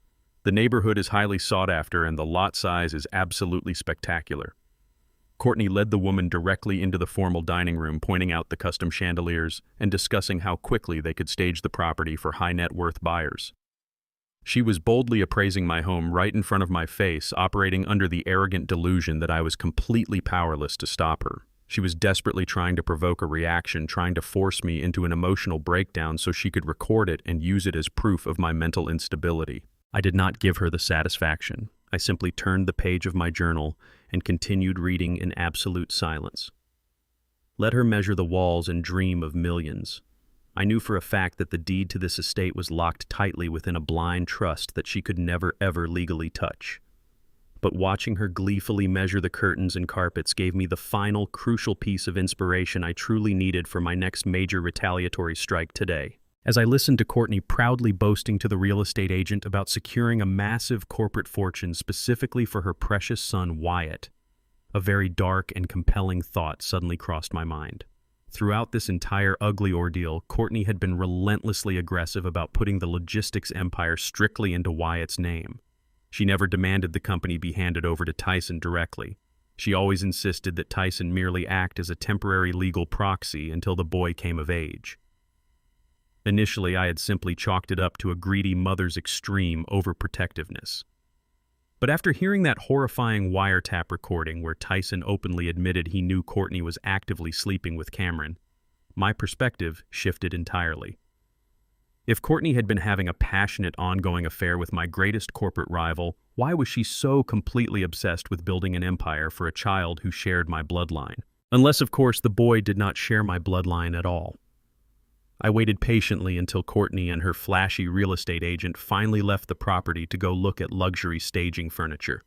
"The neighborhood is highly sought after and the lot size is absolutely spectacular." Courtney led the woman directly into the formal dining room, pointing out the custom chandeliers and discussing how quickly they could stage the property for high net worth buyers. She was boldly appraising my home right in front of my face, operating under the arrogant delusion that I was completely powerless to stop her. She was desperately trying to provoke a reaction, trying to force me into an emotional breakdown so she could record it and use it as proof of my mental instability. I did not give her the satisfaction. I simply turned the page of my journal and continued reading in absolute silence. Let her measure the walls and dream of millions. I knew for a fact that the deed to this estate was locked tightly within a blind trust that she could never ever legally touch. But watching her gleefully measure the curtains and carpets gave me the final crucial piece of inspiration I truly needed for my next major retaliatory strike today. As I listened to Courtney proudly boasting to the real estate agent about securing a massive corporate fortune specifically for her precious son Wyatt, a very dark and compelling thought suddenly crossed my mind. Throughout this entire ugly ordeal, Courtney had been relentlessly aggressive about putting the logistics empire strictly into Wyatt's name. She never demanded the company be handed over to Tyson directly. She always insisted that Tyson merely act as a temporary legal proxy until the boy came of age. Initially, I had simply chalked it up to a greedy mother's extreme overprotectiveness. But after hearing that horrifying wiretap recording where Tyson openly admitted he knew Courtney was actively sleeping with Cameron, my perspective shifted entirely. If Courtney had been having a passionate ongoing affair with my greatest corporate rival, why was she so completely obsessed with building an empire for a child who shared my bloodline? Unless, of course, the boy did not share my bloodline at all. I waited patiently until Courtney and her flashy real estate agent finally left the property to go look at luxury staging furniture.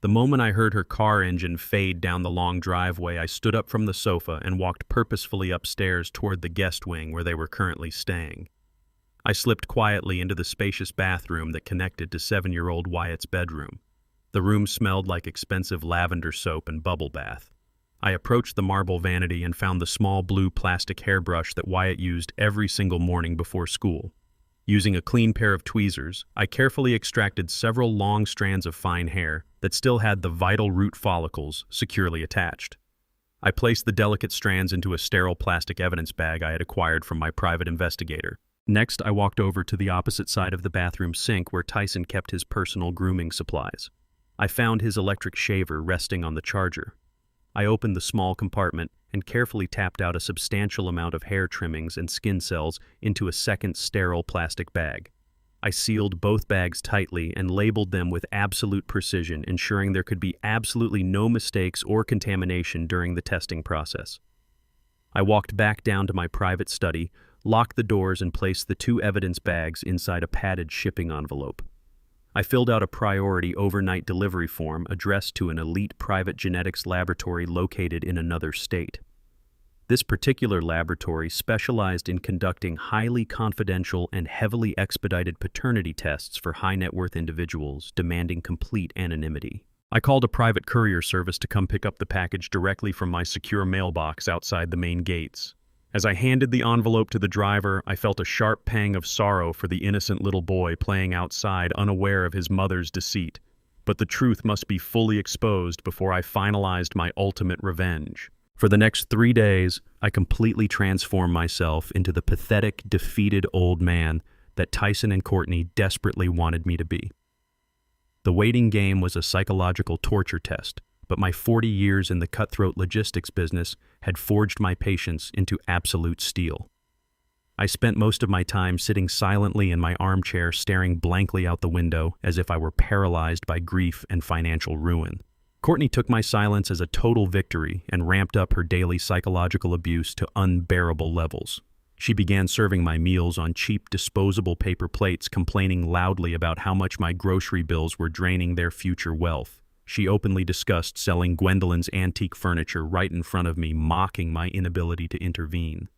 The moment I heard her car engine fade down the long driveway, I stood up from the sofa and walked purposefully upstairs toward the guest wing where they were currently staying. I slipped quietly into the spacious bathroom that connected to 7-year-old Wyatt's bedroom. The room smelled like expensive lavender soap and bubble bath. I approached the marble vanity and found the small blue plastic hairbrush that Wyatt used every single morning before school. Using a clean pair of tweezers, I carefully extracted several long strands of fine hair that still had the vital root follicles securely attached. I placed the delicate strands into a sterile plastic evidence bag I had acquired from my private investigator. Next, I walked over to the opposite side of the bathroom sink where Tyson kept his personal grooming supplies. I found his electric shaver resting on the charger. I opened the small compartment and carefully tapped out a substantial amount of hair trimmings and skin cells into a second sterile plastic bag. I sealed both bags tightly and labeled them with absolute precision, ensuring there could be absolutely no mistakes or contamination during the testing process. I walked back down to my private study, locked the doors, and placed the 2 evidence bags inside a padded shipping envelope. I filled out a priority overnight delivery form addressed to an elite private genetics laboratory located in another state. This particular laboratory specialized in conducting highly confidential and heavily expedited paternity tests for high-net-worth individuals demanding complete anonymity. I called a private courier service to come pick up the package directly from my secure mailbox outside the main gates. As I handed the envelope to the driver, I felt a sharp pang of sorrow for the innocent little boy playing outside, unaware of his mother's deceit. But the truth must be fully exposed before I finalized my ultimate revenge. For the next 3 days, I completely transformed myself into the pathetic, defeated old man that Tyson and Courtney desperately wanted me to be. The waiting game was a psychological torture test, but my 40 years in the cutthroat logistics business had forged my patience into absolute steel. I spent most of my time sitting silently in my armchair, staring blankly out the window as if I were paralyzed by grief and financial ruin. Courtney took my silence as a total victory and ramped up her daily psychological abuse to unbearable levels. She began serving my meals on cheap disposable paper plates, complaining loudly about how much my grocery bills were draining their future wealth. She openly discussed selling Gwendolyn's antique furniture right in front of me, mocking my inability to intervene.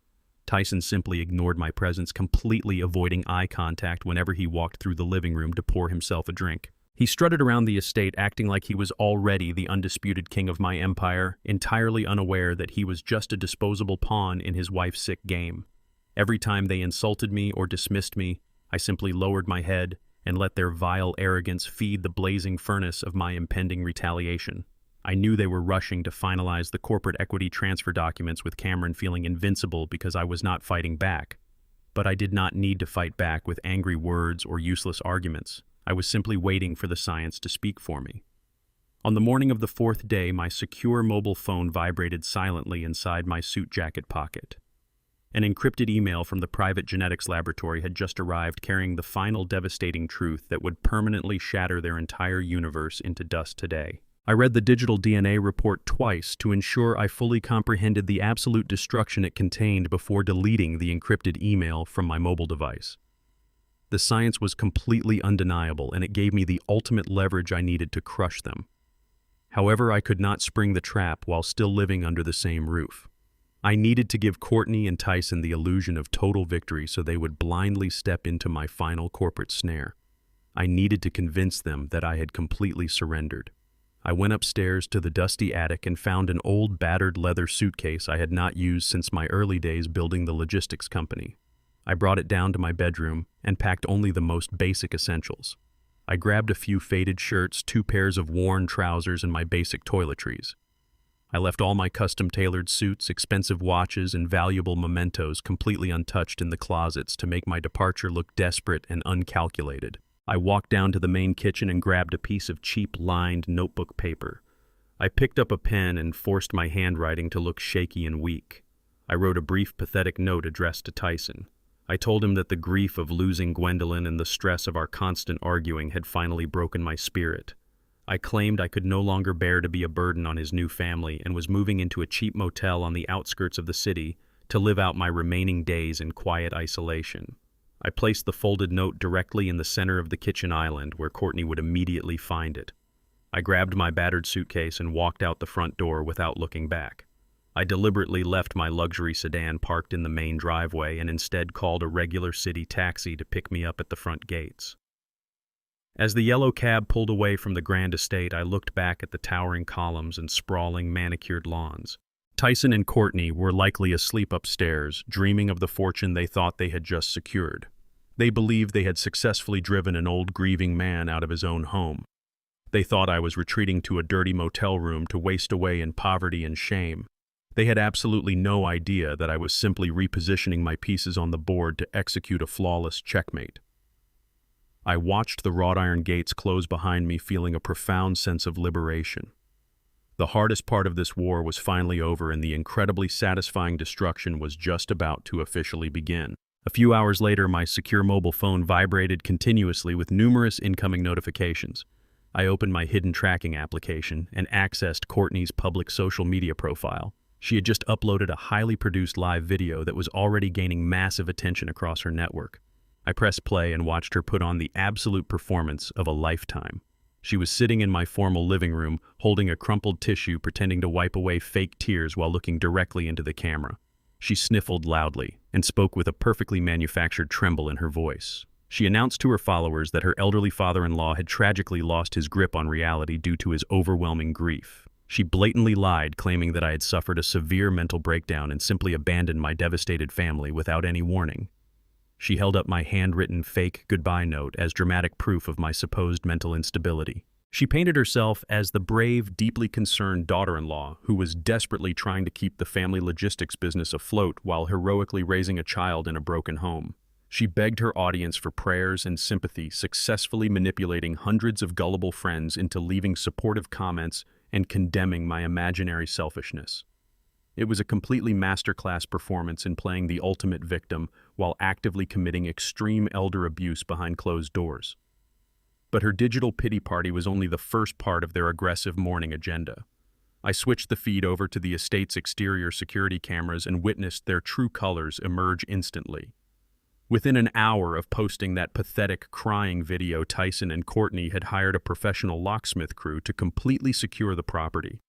Tyson simply ignored my presence, completely avoiding eye contact whenever he walked through the living room to pour himself a drink. He strutted around the estate, acting like he was already the undisputed king of my empire, entirely unaware that he was just a disposable pawn in his wife's sick game. Every time they insulted me or dismissed me, I simply lowered my head and let their vile arrogance feed the blazing furnace of my impending retaliation. I knew they were rushing to finalize the corporate equity transfer documents, with Cameron feeling invincible because I was not fighting back. But I did not need to fight back with angry words or useless arguments. I was simply waiting for the science to speak for me. On the morning of the 4th day, my secure mobile phone vibrated silently inside my suit jacket pocket. An encrypted email from the private genetics laboratory had just arrived, carrying the final devastating truth that would permanently shatter their entire universe into dust today. I read the digital DNA report twice to ensure I fully comprehended the absolute destruction it contained before deleting the encrypted email from my mobile device. The science was completely undeniable, and it gave me the ultimate leverage I needed to crush them. However, I could not spring the trap while still living under the same roof. I needed to give Courtney and Tyson the illusion of total victory so they would blindly step into my final corporate snare. I needed to convince them that I had completely surrendered. I went upstairs to the dusty attic and found an old battered leather suitcase I had not used since my early days building the logistics company. I brought it down to my bedroom and packed only the most basic essentials. I grabbed a few faded shirts, 2 pairs of worn trousers, and my basic toiletries. I left all my custom-tailored suits, expensive watches, and valuable mementos completely untouched in the closets to make my departure look desperate and uncalculated. I walked down to the main kitchen and grabbed a piece of cheap lined notebook paper. I picked up a pen and forced my handwriting to look shaky and weak. I wrote a brief, pathetic note addressed to Tyson. I told him that the grief of losing Gwendolyn and the stress of our constant arguing had finally broken my spirit. I claimed I could no longer bear to be a burden on his new family and was moving into a cheap motel on the outskirts of the city to live out my remaining days in quiet isolation. I placed the folded note directly in the center of the kitchen island where Courtney would immediately find it. I grabbed my battered suitcase and walked out the front door without looking back. I deliberately left my luxury sedan parked in the main driveway and instead called a regular city taxi to pick me up at the front gates. As the yellow cab pulled away from the grand estate, I looked back at the towering columns and sprawling manicured lawns. Tyson and Courtney were likely asleep upstairs, dreaming of the fortune they thought they had just secured. They believed they had successfully driven an old grieving man out of his own home. They thought I was retreating to a dirty motel room to waste away in poverty and shame. They had absolutely no idea that I was simply repositioning my pieces on the board to execute a flawless checkmate. I watched the wrought iron gates close behind me, feeling a profound sense of liberation. The hardest part of this war was finally over, and the incredibly satisfying destruction was just about to officially begin. A few hours later, my secure mobile phone vibrated continuously with numerous incoming notifications. I opened my hidden tracking application and accessed Courtney's public social media profile. She had just uploaded a highly produced live video that was already gaining massive attention across her network. I pressed play and watched her put on the absolute performance of a lifetime. She was sitting in my formal living room, holding a crumpled tissue, pretending to wipe away fake tears while looking directly into the camera. She sniffled loudly and spoke with a perfectly manufactured tremble in her voice. She announced to her followers that her elderly father-in-law had tragically lost his grip on reality due to his overwhelming grief. She blatantly lied, claiming that I had suffered a severe mental breakdown and simply abandoned my devastated family without any warning. She held up my handwritten fake goodbye note as dramatic proof of my supposed mental instability. She painted herself as the brave, deeply concerned daughter-in-law who was desperately trying to keep the family logistics business afloat while heroically raising a child in a broken home. She begged her audience for prayers and sympathy, successfully manipulating hundreds of gullible friends into leaving supportive comments and condemning my imaginary selfishness. It was a completely masterclass performance in playing the ultimate victim while actively committing extreme elder abuse behind closed doors. But her digital pity party was only the first part of their aggressive morning agenda. I switched the feed over to the estate's exterior security cameras and witnessed their true colors emerge instantly. Within an hour of posting that pathetic crying video, Tyson and Courtney had hired a professional locksmith crew to completely secure the property.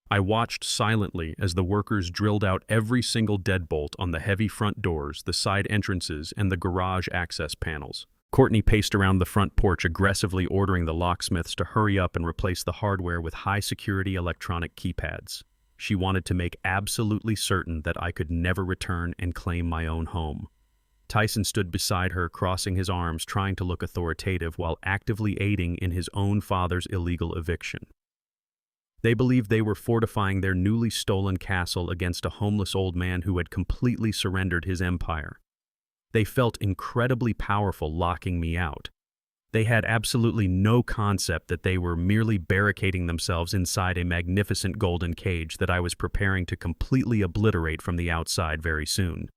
I watched silently as the workers drilled out every single deadbolt on the heavy front doors, the side entrances, and the garage access panels. Courtney paced around the front porch, aggressively ordering the locksmiths to hurry up and replace the hardware with high-security electronic keypads. She wanted to make absolutely certain that I could never return and claim my own home. Tyson stood beside her, crossing his arms, trying to look authoritative while actively aiding in his own father's illegal eviction. They believed they were fortifying their newly stolen castle against a homeless old man who had completely surrendered his empire. They felt incredibly powerful locking me out. They had absolutely no concept that they were merely barricading themselves inside a magnificent golden cage that I was preparing to completely obliterate from the outside very soon.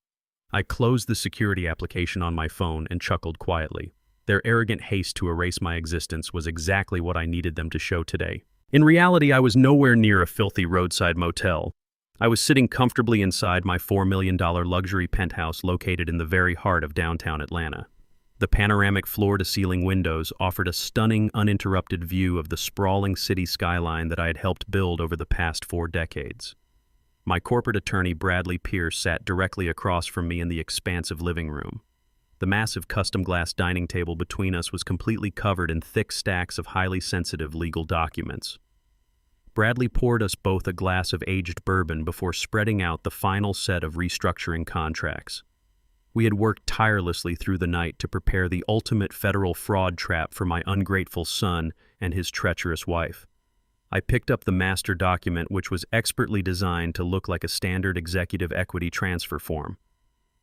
I closed the security application on my phone and chuckled quietly. Their arrogant haste to erase my existence was exactly what I needed them to show today. In reality, I was nowhere near a filthy roadside motel. I was sitting comfortably inside my $4 million luxury penthouse located in the very heart of downtown Atlanta. The panoramic floor-to-ceiling windows offered a stunning, uninterrupted view of the sprawling city skyline that I had helped build over the past 4 decades. My corporate attorney, Bradley Pierce, sat directly across from me in the expansive living room. The massive custom glass dining table between us was completely covered in thick stacks of highly sensitive legal documents. Bradley poured us both a glass of aged bourbon before spreading out the final set of restructuring contracts. We had worked tirelessly through the night to prepare the ultimate federal fraud trap for my ungrateful son and his treacherous wife. I picked up the master document, which was expertly designed to look like a standard executive equity transfer form.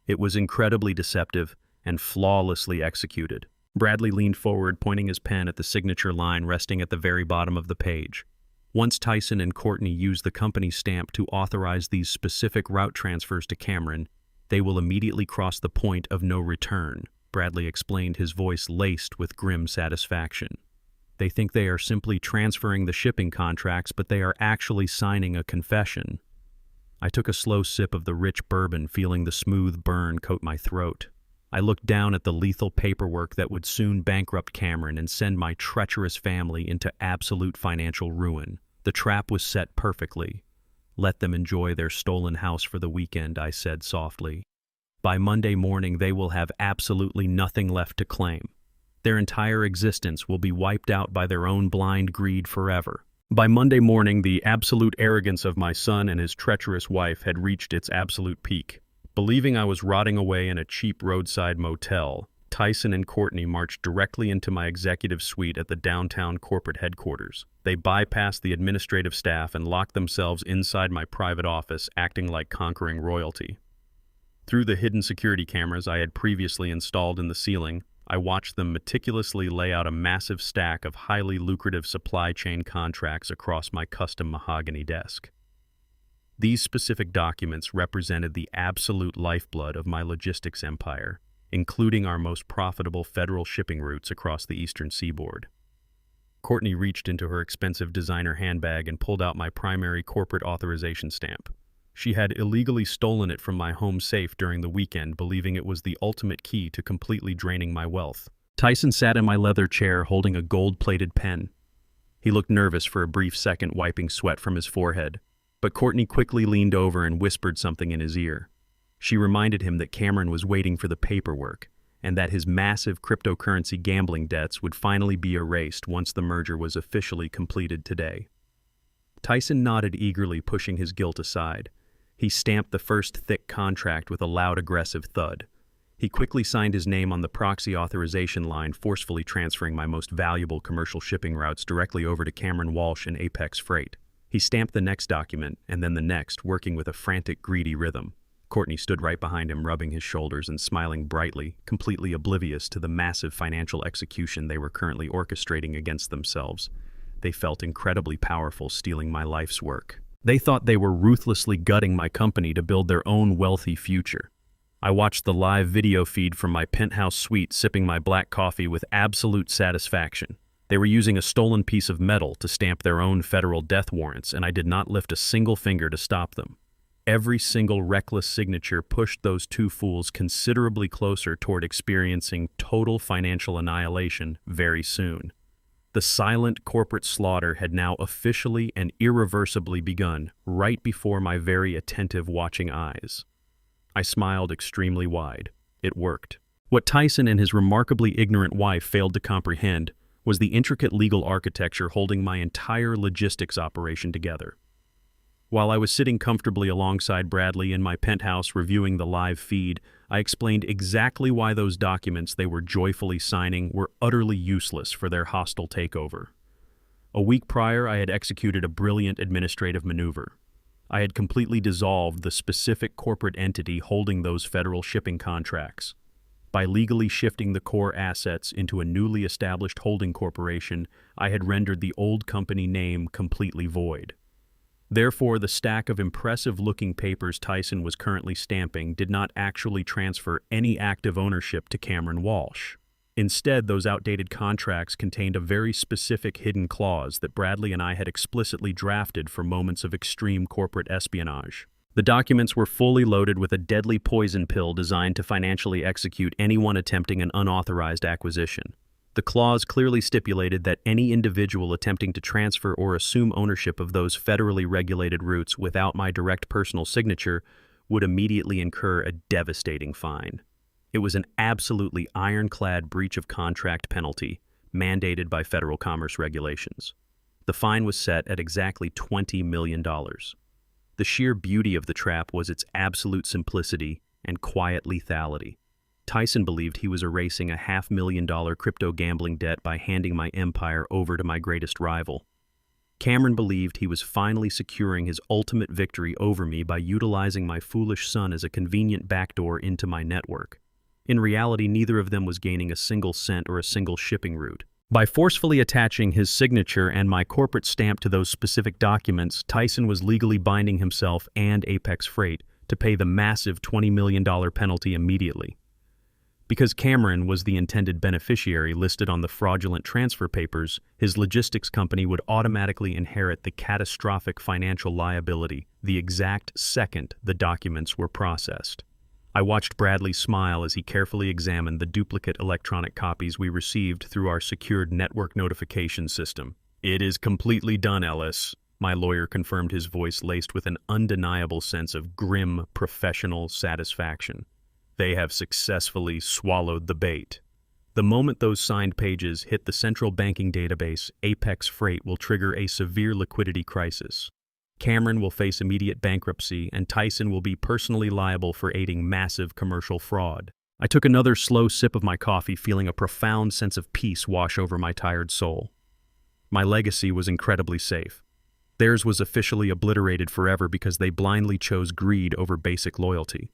It was incredibly deceptive and flawlessly executed. Bradley leaned forward, pointing his pen at the signature line resting at the very bottom of the page. Once Tyson and Courtney use the company stamp to authorize these specific route transfers to Cameron, they will immediately cross the point of no return, Bradley explained, his voice laced with grim satisfaction. They think they are simply transferring the shipping contracts, but they are actually signing a confession. I took a slow sip of the rich bourbon, feeling the smooth burn coat my throat. I looked down at the lethal paperwork that would soon bankrupt Cameron and send my treacherous family into absolute financial ruin. The trap was set perfectly. Let them enjoy their stolen house for the weekend, I said softly. By Monday morning, they will have absolutely nothing left to claim. Their entire existence will be wiped out by their own blind greed forever. By Monday morning, the absolute arrogance of my son and his treacherous wife had reached its absolute peak. Believing I was rotting away in a cheap roadside motel, Tyson and Courtney marched directly into my executive suite at the downtown corporate headquarters. They bypassed the administrative staff and locked themselves inside my private office, acting like conquering royalty. Through the hidden security cameras I had previously installed in the ceiling, I watched them meticulously lay out a massive stack of highly lucrative supply chain contracts across my custom mahogany desk. These specific documents represented the absolute lifeblood of my logistics empire, including our most profitable federal shipping routes across the eastern seaboard. Courtney reached into her expensive designer handbag and pulled out my primary corporate authorization stamp. She had illegally stolen it from my home safe during the weekend, believing it was the ultimate key to completely draining my wealth. Tyson sat in my leather chair holding a gold-plated pen. He looked nervous for a brief second, wiping sweat from his forehead, but Courtney quickly leaned over and whispered something in his ear. She reminded him that Cameron was waiting for the paperwork, and that his massive cryptocurrency gambling debts would finally be erased once the merger was officially completed today. Tyson nodded eagerly, pushing his guilt aside. He stamped the first thick contract with a loud, aggressive thud. He quickly signed his name on the proxy authorization line, forcefully transferring my most valuable commercial shipping routes directly over to Cameron Walsh and Apex Freight. He stamped the next document, and then the next, working with a frantic, greedy rhythm. Courtney stood right behind him, rubbing his shoulders and smiling brightly, completely oblivious to the massive financial execution they were currently orchestrating against themselves. They felt incredibly powerful, stealing my life's work. They thought they were ruthlessly gutting my company to build their own wealthy future. I watched the live video feed from my penthouse suite, sipping my black coffee with absolute satisfaction. They were using a stolen piece of metal to stamp their own federal death warrants, and I did not lift a single finger to stop them. Every single reckless signature pushed those two fools considerably closer toward experiencing total financial annihilation very soon. The silent corporate slaughter had now officially and irreversibly begun, right before my very attentive watching eyes. I smiled extremely wide. It worked. What Tyson and his remarkably ignorant wife failed to comprehend was the intricate legal architecture holding my entire logistics operation together. While I was sitting comfortably alongside Bradley in my penthouse reviewing the live feed, I explained exactly why those documents they were joyfully signing were utterly useless for their hostile takeover. A week prior, I had executed a brilliant administrative maneuver. I had completely dissolved the specific corporate entity holding those federal shipping contracts. By legally shifting the core assets into a newly established holding corporation, I had rendered the old company name completely void. Therefore, the stack of impressive-looking papers Tyson was currently stamping did not actually transfer any active ownership to Cameron Walsh. Instead, those outdated contracts contained a very specific hidden clause that Bradley and I had explicitly drafted for moments of extreme corporate espionage. The documents were fully loaded with a deadly poison pill designed to financially execute anyone attempting an unauthorized acquisition. The clause clearly stipulated that any individual attempting to transfer or assume ownership of those federally regulated routes without my direct personal signature would immediately incur a devastating fine. It was an absolutely ironclad breach of contract penalty, mandated by federal commerce regulations. The fine was set at exactly $20 million. The sheer beauty of the trap was its absolute simplicity and quiet lethality. Tyson believed he was erasing a $500,000 crypto gambling debt by handing my empire over to my greatest rival. Cameron believed he was finally securing his ultimate victory over me by utilizing my foolish son as a convenient backdoor into my network. In reality, neither of them was gaining a single cent or a single shipping route. By forcefully attaching his signature and my corporate stamp to those specific documents, Tyson was legally binding himself and Apex Freight to pay the massive $20 million penalty immediately. Because Cameron was the intended beneficiary listed on the fraudulent transfer papers, his logistics company would automatically inherit the catastrophic financial liability the exact second the documents were processed. I watched Bradley smile as he carefully examined the duplicate electronic copies we received through our secured network notification system. "It is completely done, Ellis," my lawyer confirmed, his voice laced with an undeniable sense of grim professional satisfaction. "They have successfully swallowed the bait. The moment those signed pages hit the central banking database, Apex Freight will trigger a severe liquidity crisis. Cameron will face immediate bankruptcy, and Tyson will be personally liable for aiding massive commercial fraud." I took another slow sip of my coffee, feeling a profound sense of peace wash over my tired soul. My legacy was incredibly safe. Theirs was officially obliterated forever because they blindly chose greed over basic loyalty.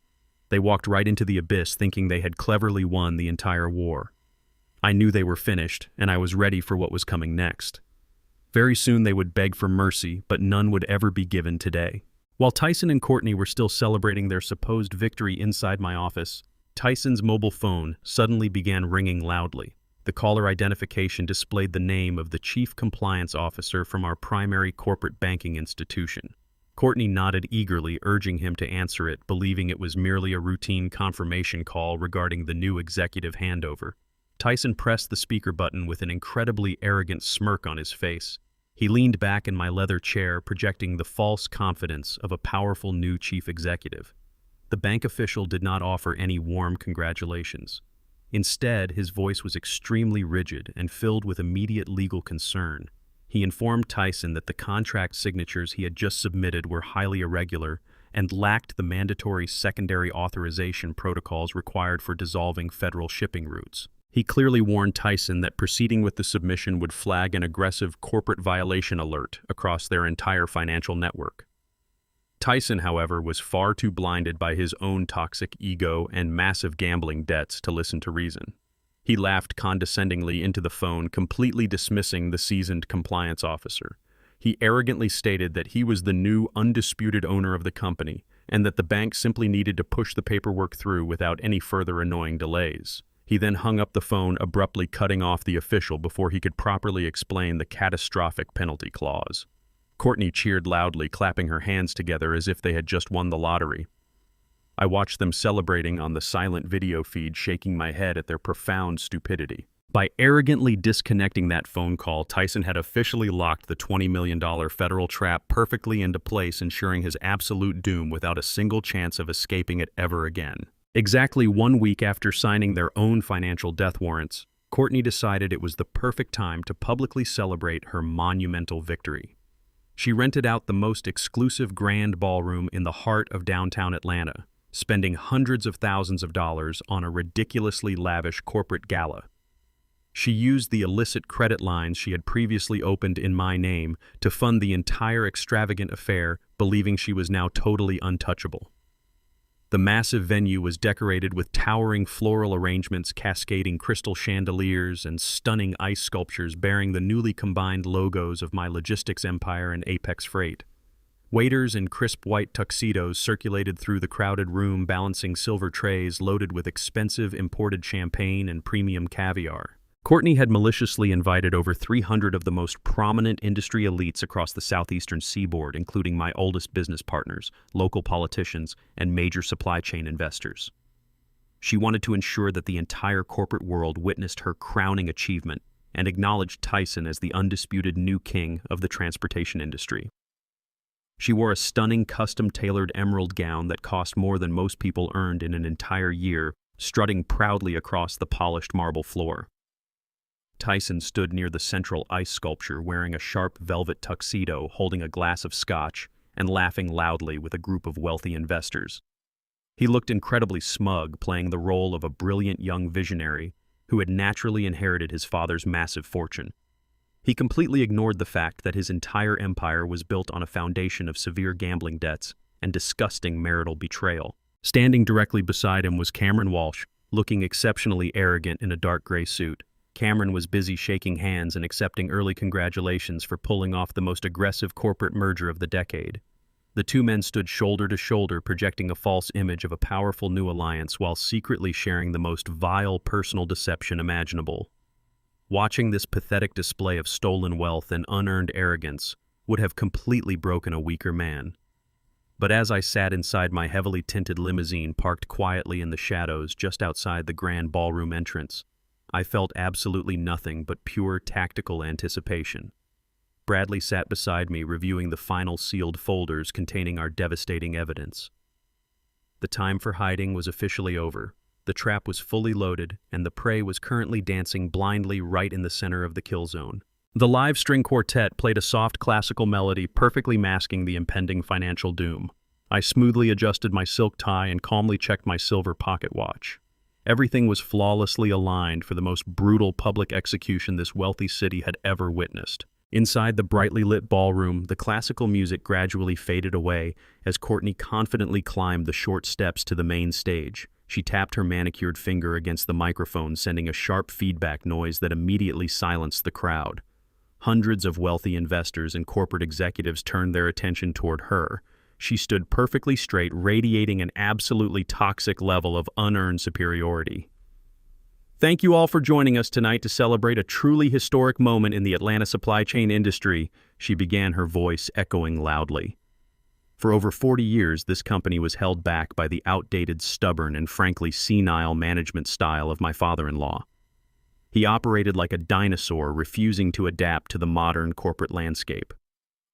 They walked right into the abyss thinking they had cleverly won the entire war. I knew they were finished, and I was ready for what was coming next. Very soon they would beg for mercy, but none would ever be given today. While Tyson and Courtney were still celebrating their supposed victory inside my office, Tyson's mobile phone suddenly began ringing loudly. The caller identification displayed the name of the chief compliance officer from our primary corporate banking institution. Courtney nodded eagerly, urging him to answer it, believing it was merely a routine confirmation call regarding the new executive handover. Tyson pressed the speaker button with an incredibly arrogant smirk on his face. He leaned back in my leather chair, projecting the false confidence of a powerful new chief executive. The bank official did not offer any warm congratulations. Instead, his voice was extremely rigid and filled with immediate legal concern. He informed Tyson that the contract signatures he had just submitted were highly irregular and lacked the mandatory secondary authorization protocols required for dissolving federal shipping routes. He clearly warned Tyson that proceeding with the submission would flag an aggressive corporate violation alert across their entire financial network. Tyson, however, was far too blinded by his own toxic ego and massive gambling debts to listen to reason. He laughed condescendingly into the phone, completely dismissing the seasoned compliance officer. He arrogantly stated that he was the new, undisputed owner of the company, and that the bank simply needed to push the paperwork through without any further annoying delays. He then hung up the phone, abruptly cutting off the official before he could properly explain the catastrophic penalty clause. Courtney cheered loudly, clapping her hands together as if they had just won the lottery. I watched them celebrating on the silent video feed, shaking my head at their profound stupidity. By arrogantly disconnecting that phone call, Tyson had officially locked the $20 million federal trap perfectly into place, ensuring his absolute doom without a single chance of escaping it ever again. Exactly 1 week after signing their own financial death warrants, Courtney decided it was the perfect time to publicly celebrate her monumental victory. She rented out the most exclusive grand ballroom in the heart of downtown Atlanta, spending hundreds of thousands of dollars on a ridiculously lavish corporate gala. She used the illicit credit lines she had previously opened in my name to fund the entire extravagant affair, believing she was now totally untouchable. The massive venue was decorated with towering floral arrangements, cascading crystal chandeliers, and stunning ice sculptures bearing the newly combined logos of my logistics empire and Apex Freight. Waiters in crisp white tuxedos circulated through the crowded room, balancing silver trays loaded with expensive imported champagne and premium caviar. Courtney had maliciously invited over 300 of the most prominent industry elites across the southeastern seaboard, including my oldest business partners, local politicians, and major supply chain investors. She wanted to ensure that the entire corporate world witnessed her crowning achievement and acknowledged Tyson as the undisputed new king of the transportation industry. She wore a stunning custom-tailored emerald gown that cost more than most people earned in an entire year, strutting proudly across the polished marble floor. Tyson stood near the central ice sculpture wearing a sharp velvet tuxedo, holding a glass of scotch, and laughing loudly with a group of wealthy investors. He looked incredibly smug, playing the role of a brilliant young visionary who had naturally inherited his father's massive fortune. He completely ignored the fact that his entire empire was built on a foundation of severe gambling debts and disgusting marital betrayal. Standing directly beside him was Cameron Walsh, looking exceptionally arrogant in a dark gray suit. Cameron was busy shaking hands and accepting early congratulations for pulling off the most aggressive corporate merger of the decade. The two men stood shoulder to shoulder, projecting a false image of a powerful new alliance while secretly sharing the most vile personal deception imaginable. Watching this pathetic display of stolen wealth and unearned arrogance would have completely broken a weaker man. But as I sat inside my heavily tinted limousine parked quietly in the shadows just outside the grand ballroom entrance, I felt absolutely nothing but pure tactical anticipation. Bradley sat beside me, reviewing the final sealed folders containing our devastating evidence. The time for hiding was officially over. The trap was fully loaded, and the prey was currently dancing blindly right in the center of the kill zone. The live string quartet played a soft classical melody, perfectly masking the impending financial doom. I smoothly adjusted my silk tie and calmly checked my silver pocket watch. Everything was flawlessly aligned for the most brutal public execution this wealthy city had ever witnessed. Inside the brightly lit ballroom, the classical music gradually faded away as Courtney confidently climbed the short steps to the main stage. She tapped her manicured finger against the microphone, sending a sharp feedback noise that immediately silenced the crowd. Hundreds of wealthy investors and corporate executives turned their attention toward her. She stood perfectly straight, radiating an absolutely toxic level of unearned superiority. Thank you all for joining us tonight to celebrate a truly historic moment in the Atlanta supply chain industry, she began, her voice echoing loudly. For over 40 years, this company was held back by the outdated, stubborn, and frankly senile management style of my father-in-law. He operated like a dinosaur, refusing to adapt to the modern corporate landscape.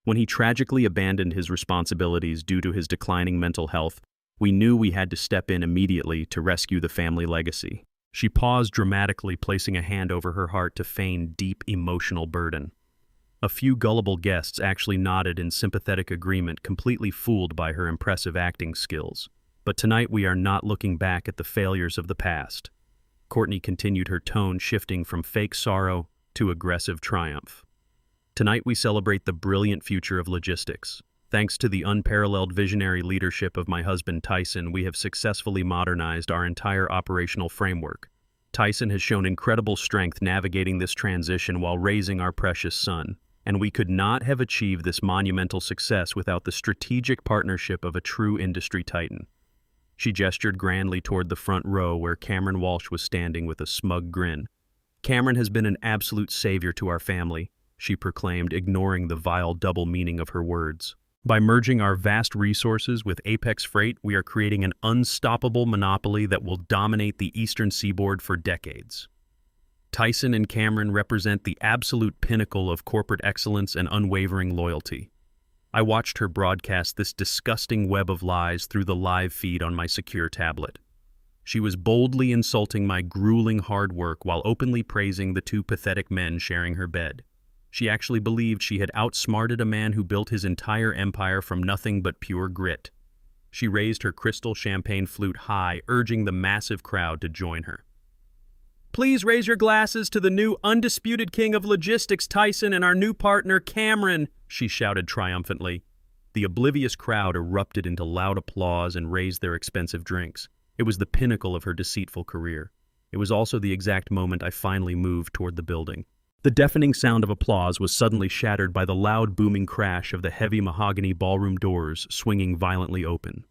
When he tragically abandoned his responsibilities due to his declining mental health, we knew we had to step in immediately to rescue the family legacy. She paused dramatically, placing a hand over her heart to feign deep emotional burden. A few gullible guests actually nodded in sympathetic agreement, completely fooled by her impressive acting skills. But tonight we are not looking back at the failures of the past. Courtney continued, her tone shifting from fake sorrow to aggressive triumph. Tonight we celebrate the brilliant future of logistics. Thanks to the unparalleled visionary leadership of my husband Tyson, we have successfully modernized our entire operational framework. Tyson has shown incredible strength navigating this transition while raising our precious son, and we could not have achieved this monumental success without the strategic partnership of a true industry titan. She gestured grandly toward the front row where Cameron Walsh was standing with a smug grin. Cameron has been an absolute savior to our family, she proclaimed, ignoring the vile double meaning of her words. By merging our vast resources with Apex Freight, we are creating an unstoppable monopoly that will dominate the eastern seaboard for decades. Tyson and Cameron represent the absolute pinnacle of corporate excellence and unwavering loyalty. I watched her broadcast this disgusting web of lies through the live feed on my secure tablet. She was boldly insulting my grueling hard work while openly praising the two pathetic men sharing her bed. She actually believed she had outsmarted a man who built his entire empire from nothing but pure grit. She raised her crystal champagne flute high, urging the massive crowd to join her. Please raise your glasses to the new undisputed king of logistics, Tyson, and our new partner, Cameron, she shouted triumphantly. The oblivious crowd erupted into loud applause and raised their expensive drinks. It was the pinnacle of her deceitful career. It was also the exact moment I finally moved toward the building. The deafening sound of applause was suddenly shattered by the loud booming crash of the heavy mahogany ballroom doors swinging violently open.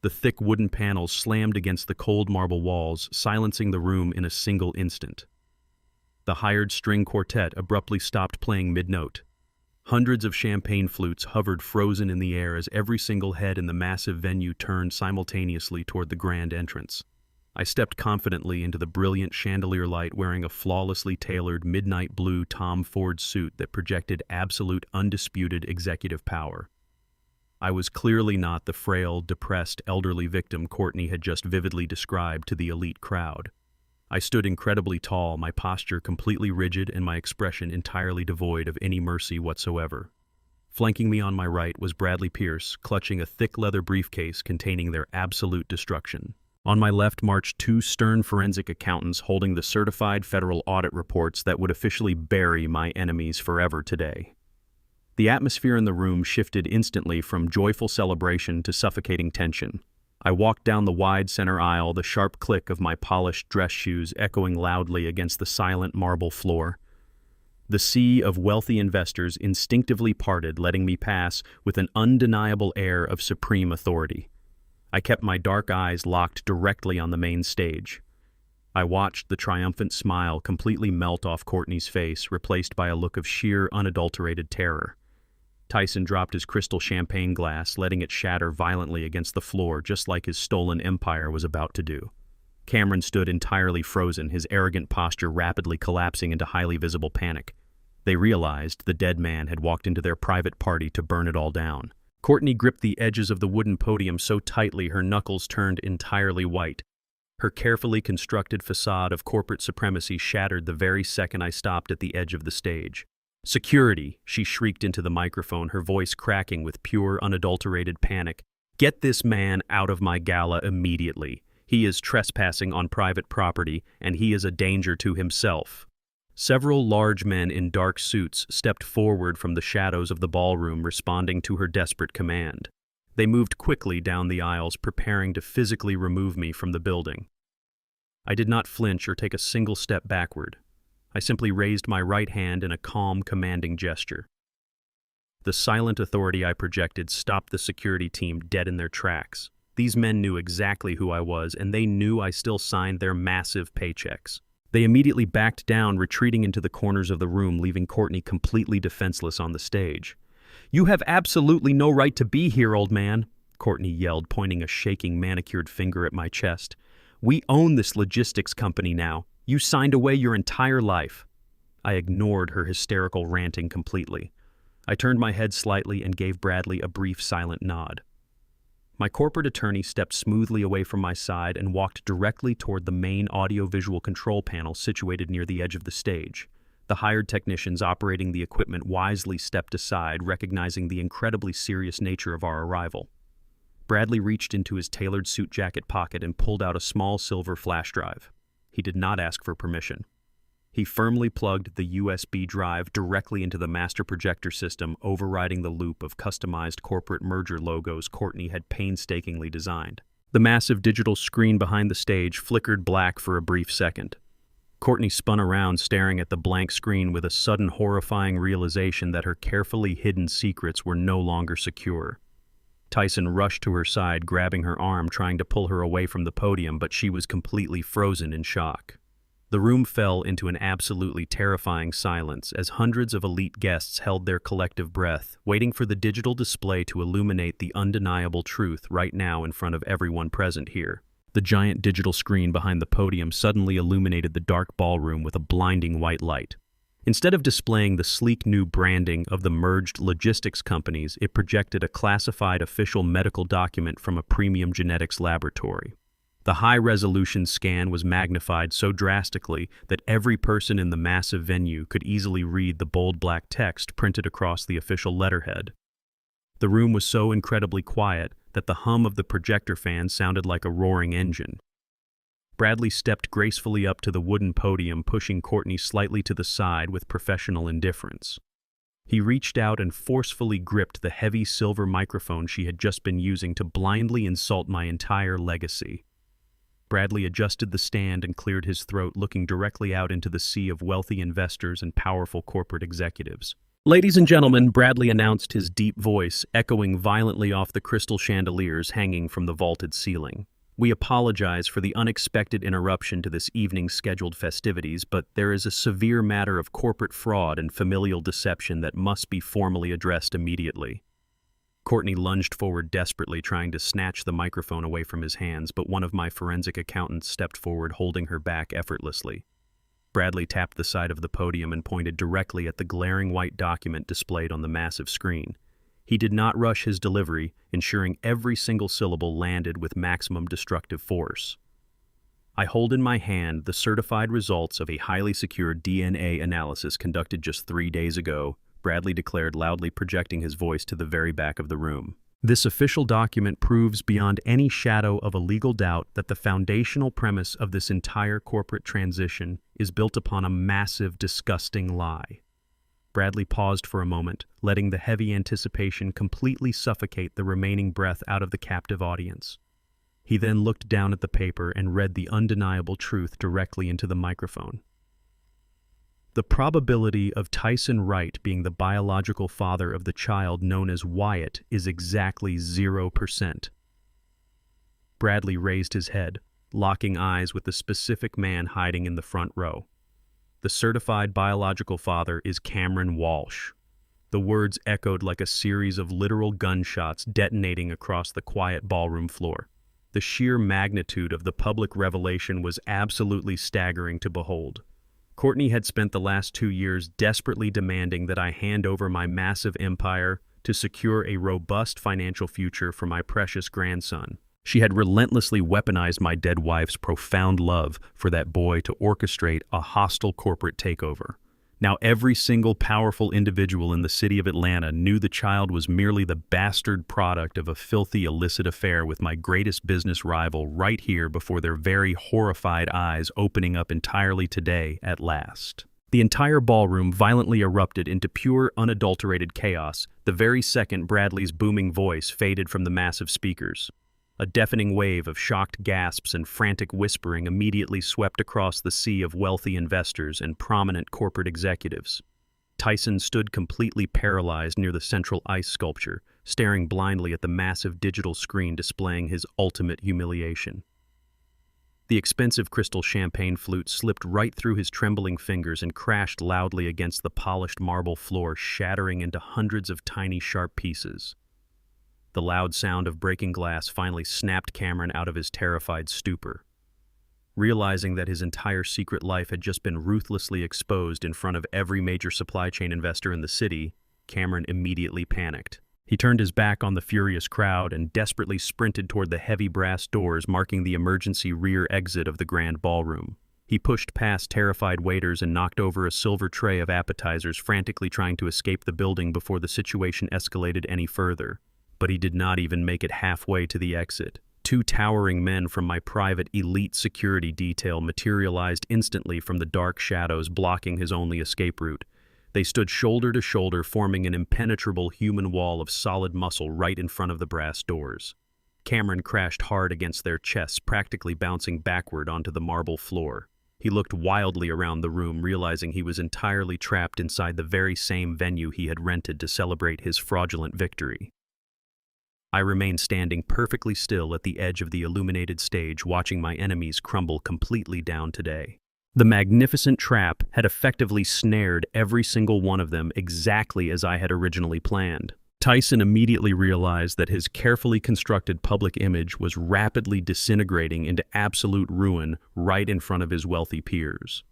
The thick wooden panels slammed against the cold marble walls, silencing the room in a single instant. The hired string quartet abruptly stopped playing mid-note. Hundreds of champagne flutes hovered frozen in the air as every single head in the massive venue turned simultaneously toward the grand entrance. I stepped confidently into the brilliant chandelier light, wearing a flawlessly tailored midnight blue Tom Ford suit that projected absolute undisputed executive power. I was clearly not the frail, depressed, elderly victim Courtney had just vividly described to the elite crowd. I stood incredibly tall, my posture completely rigid and my expression entirely devoid of any mercy whatsoever. Flanking me on my right was Bradley Pierce, clutching a thick leather briefcase containing their absolute destruction. On my left marched two stern forensic accountants holding the certified federal audit reports that would officially bury my enemies forever today. The atmosphere in the room shifted instantly from joyful celebration to suffocating tension. I walked down the wide center aisle, the sharp click of my polished dress shoes echoing loudly against the silent marble floor. The sea of wealthy investors instinctively parted, letting me pass with an undeniable air of supreme authority. I kept my dark eyes locked directly on the main stage. I watched the triumphant smile completely melt off Courtney's face, replaced by a look of sheer, unadulterated terror. Tyson dropped his crystal champagne glass, letting it shatter violently against the floor, just like his stolen empire was about to do. Cameron stood entirely frozen, his arrogant posture rapidly collapsing into highly visible panic. They realized the dead man had walked into their private party to burn it all down. Courtney gripped the edges of the wooden podium so tightly her knuckles turned entirely white. Her carefully constructed facade of corporate supremacy shattered the very second I stopped at the edge of the stage. "Security!" she shrieked into the microphone, her voice cracking with pure, unadulterated panic. "Get this man out of my gala immediately. He is trespassing on private property, and he is a danger to himself." Several large men in dark suits stepped forward from the shadows of the ballroom, responding to her desperate command. They moved quickly down the aisles, preparing to physically remove me from the building. I did not flinch or take a single step backward. I simply raised my right hand in a calm, commanding gesture. The silent authority I projected stopped the security team dead in their tracks. These men knew exactly who I was, and they knew I still signed their massive paychecks. They immediately backed down, retreating into the corners of the room, leaving Courtney completely defenseless on the stage. "You have absolutely no right to be here, old man," Courtney yelled, pointing a shaking, manicured finger at my chest. "We own this logistics company now. You signed away your entire life." I ignored her hysterical ranting completely. I turned my head slightly and gave Bradley a brief silent nod. My corporate attorney stepped smoothly away from my side and walked directly toward the main audio-visual control panel situated near the edge of the stage. The hired technicians operating the equipment wisely stepped aside, recognizing the incredibly serious nature of our arrival. Bradley reached into his tailored suit jacket pocket and pulled out a small silver flash drive. He did not ask for permission. He firmly plugged the USB drive directly into the master projector system, overriding the loop of customized corporate merger logos Courtney had painstakingly designed. The massive digital screen behind the stage flickered black for a brief second. Courtney spun around, staring at the blank screen with a sudden horrifying realization that her carefully hidden secrets were no longer secure. Tyson rushed to her side, grabbing her arm, trying to pull her away from the podium, but she was completely frozen in shock. The room fell into an absolutely terrifying silence as hundreds of elite guests held their collective breath, waiting for the digital display to illuminate the undeniable truth right now in front of everyone present here. The giant digital screen behind the podium suddenly illuminated the dark ballroom with a blinding white light. Instead of displaying the sleek new branding of the merged logistics companies, it projected a classified official medical document from a premium genetics laboratory. The high-resolution scan was magnified so drastically that every person in the massive venue could easily read the bold black text printed across the official letterhead. The room was so incredibly quiet that the hum of the projector fan sounded like a roaring engine. Bradley stepped gracefully up to the wooden podium, pushing Courtney slightly to the side with professional indifference. He reached out and forcefully gripped the heavy silver microphone she had just been using to blindly insult my entire legacy. Bradley adjusted the stand and cleared his throat, looking directly out into the sea of wealthy investors and powerful corporate executives. "Ladies and gentlemen," Bradley announced, his deep voice echoing violently off the crystal chandeliers hanging from the vaulted ceiling. "We apologize for the unexpected interruption to this evening's scheduled festivities, but there is a severe matter of corporate fraud and familial deception that must be formally addressed immediately." Courtney lunged forward desperately, trying to snatch the microphone away from his hands, but one of my forensic accountants stepped forward, holding her back effortlessly. Bradley tapped the side of the podium and pointed directly at the glaring white document displayed on the massive screen. He did not rush his delivery, ensuring every single syllable landed with maximum destructive force. "I hold in my hand the certified results of a highly secured DNA analysis conducted just 3 days ago," Bradley declared, loudly projecting his voice to the very back of the room. This official document proves beyond any shadow of a legal doubt that the foundational premise of this entire corporate transition is built upon a massive, disgusting lie. Bradley paused for a moment, letting the heavy anticipation completely suffocate the remaining breath out of the captive audience. He then looked down at the paper and read the undeniable truth directly into the microphone. The probability of Tyson Wright being the biological father of the child known as Wyatt is exactly 0%. Bradley raised his head, locking eyes with the specific man hiding in the front row. The certified biological father is Cameron Walsh. The words echoed like a series of literal gunshots detonating across the quiet ballroom floor. The sheer magnitude of the public revelation was absolutely staggering to behold. Courtney had spent the last 2 years desperately demanding that I hand over my massive empire to secure a robust financial future for my precious grandson. She had relentlessly weaponized my dead wife's profound love for that boy to orchestrate a hostile corporate takeover. Now every single powerful individual in the city of Atlanta knew the child was merely the bastard product of a filthy, illicit affair with my greatest business rival right here before their very horrified eyes, opening up entirely today at last. The entire ballroom violently erupted into pure, unadulterated chaos the very second Bradley's booming voice faded from the massive speakers. A deafening wave of shocked gasps and frantic whispering immediately swept across the sea of wealthy investors and prominent corporate executives. Tyson stood completely paralyzed near the central ice sculpture, staring blindly at the massive digital screen displaying his ultimate humiliation. The expensive crystal champagne flute slipped right through his trembling fingers and crashed loudly against the polished marble floor, shattering into hundreds of tiny, sharp pieces. The loud sound of breaking glass finally snapped Cameron out of his terrified stupor. Realizing that his entire secret life had just been ruthlessly exposed in front of every major supply chain investor in the city, Cameron immediately panicked. He turned his back on the furious crowd and desperately sprinted toward the heavy brass doors marking the emergency rear exit of the grand ballroom. He pushed past terrified waiters and knocked over a silver tray of appetizers, frantically trying to escape the building before the situation escalated any further. But he did not even make it halfway to the exit. 2 towering men from my private elite security detail materialized instantly from the dark shadows, blocking his only escape route. They stood shoulder to shoulder, forming an impenetrable human wall of solid muscle right in front of the brass doors. Cameron crashed hard against their chests, practically bouncing backward onto the marble floor. He looked wildly around the room, realizing he was entirely trapped inside the very same venue he had rented to celebrate his fraudulent victory. I remained standing perfectly still at the edge of the illuminated stage, watching my enemies crumble completely down today. The magnificent trap had effectively snared every single one of them exactly as I had originally planned. Tyson immediately realized that his carefully constructed public image was rapidly disintegrating into absolute ruin right in front of his wealthy peers.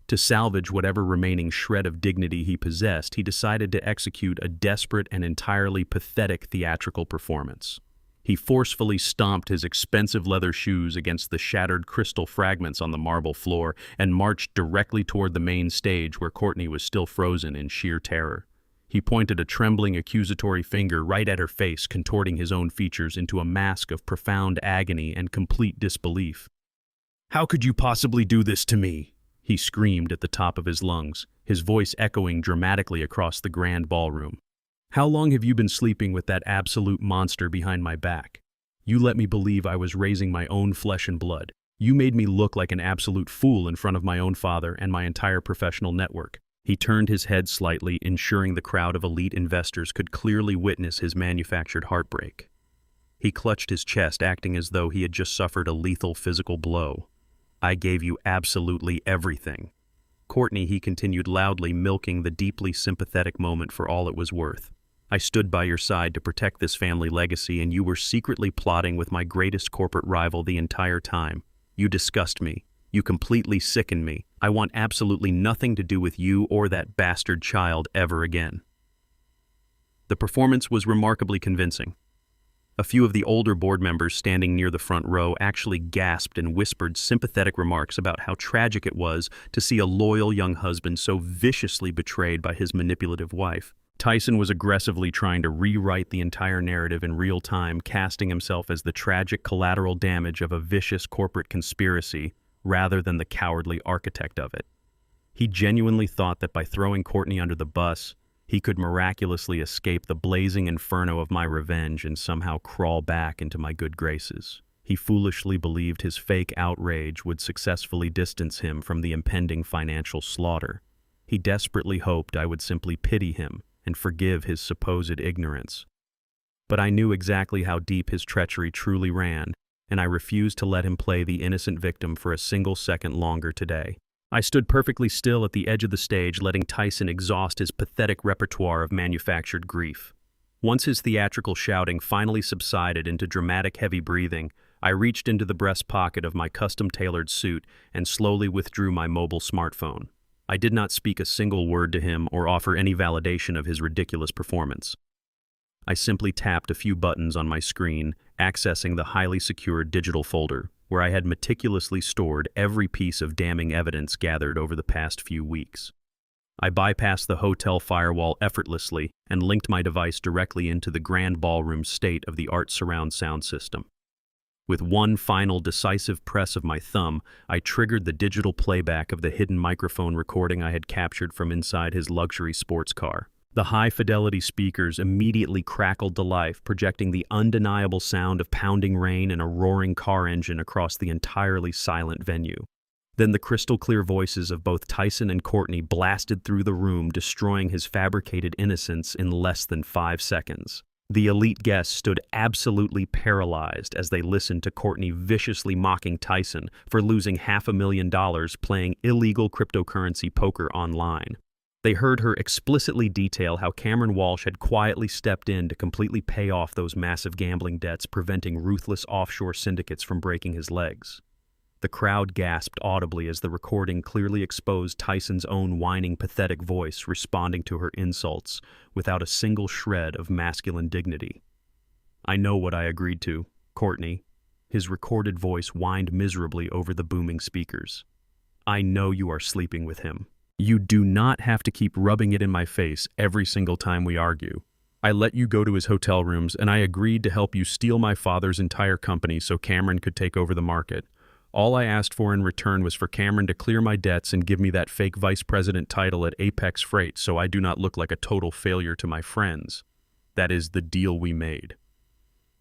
To salvage whatever remaining shred of dignity he possessed, he decided to execute a desperate and entirely pathetic theatrical performance. He forcefully stomped his expensive leather shoes against the shattered crystal fragments on the marble floor and marched directly toward the main stage where Courtney was still frozen in sheer terror. He pointed a trembling, accusatory finger right at her face, contorting his own features into a mask of profound agony and complete disbelief. "How could you possibly do this to me?" he screamed at the top of his lungs, his voice echoing dramatically across the grand ballroom. "How long have you been sleeping with that absolute monster behind my back? You let me believe I was raising my own flesh and blood. You made me look like an absolute fool in front of my own father and my entire professional network." He turned his head slightly, ensuring the crowd of elite investors could clearly witness his manufactured heartbreak. He clutched his chest, acting as though he had just suffered a lethal physical blow. "I gave you absolutely everything. Courtney," he continued loudly, milking the deeply sympathetic moment for all it was worth. "I stood by your side to protect this family legacy, and you were secretly plotting with my greatest corporate rival the entire time. You disgust me. You completely sicken me. I want absolutely nothing to do with you or that bastard child ever again." The performance was remarkably convincing. A few of the older board members standing near the front row actually gasped and whispered sympathetic remarks about how tragic it was to see a loyal young husband so viciously betrayed by his manipulative wife. Tyson was aggressively trying to rewrite the entire narrative in real time, casting himself as the tragic collateral damage of a vicious corporate conspiracy rather than the cowardly architect of it. He genuinely thought that by throwing Courtney under the bus, he could miraculously escape the blazing inferno of my revenge and somehow crawl back into my good graces. He foolishly believed his fake outrage would successfully distance him from the impending financial slaughter. He desperately hoped I would simply pity him and forgive his supposed ignorance. But I knew exactly how deep his treachery truly ran, and I refused to let him play the innocent victim for a single second longer today. I stood perfectly still at the edge of the stage, letting Tyson exhaust his pathetic repertoire of manufactured grief. Once his theatrical shouting finally subsided into dramatic heavy breathing, I reached into the breast pocket of my custom-tailored suit and slowly withdrew my mobile smartphone. I did not speak a single word to him or offer any validation of his ridiculous performance. I simply tapped a few buttons on my screen, accessing the highly secured digital folder, where I had meticulously stored every piece of damning evidence gathered over the past few weeks. I bypassed the hotel firewall effortlessly and linked my device directly into the grand ballroom state-of-the-art surround sound system. With one final decisive press of my thumb, I triggered the digital playback of the hidden microphone recording I had captured from inside his luxury sports car. The high-fidelity speakers immediately crackled to life, projecting the undeniable sound of pounding rain and a roaring car engine across the entirely silent venue. Then the crystal-clear voices of both Tyson and Courtney blasted through the room, destroying his fabricated innocence in less than 5 seconds. The elite guests stood absolutely paralyzed as they listened to Courtney viciously mocking Tyson for losing $500,000 playing illegal cryptocurrency poker online. They heard her explicitly detail how Cameron Walsh had quietly stepped in to completely pay off those massive gambling debts, preventing ruthless offshore syndicates from breaking his legs. The crowd gasped audibly as the recording clearly exposed Tyson's own whining, pathetic voice responding to her insults without a single shred of masculine dignity. "I know what I agreed to, Courtney." His recorded voice whined miserably over the booming speakers. "I know you are sleeping with him. You do not have to keep rubbing it in my face every single time we argue. I let you go to his hotel rooms, and I agreed to help you steal my father's entire company so Cameron could take over the market. All I asked for in return was for Cameron to clear my debts and give me that fake vice president title at Apex Freight so I do not look like a total failure to my friends. That is the deal we made."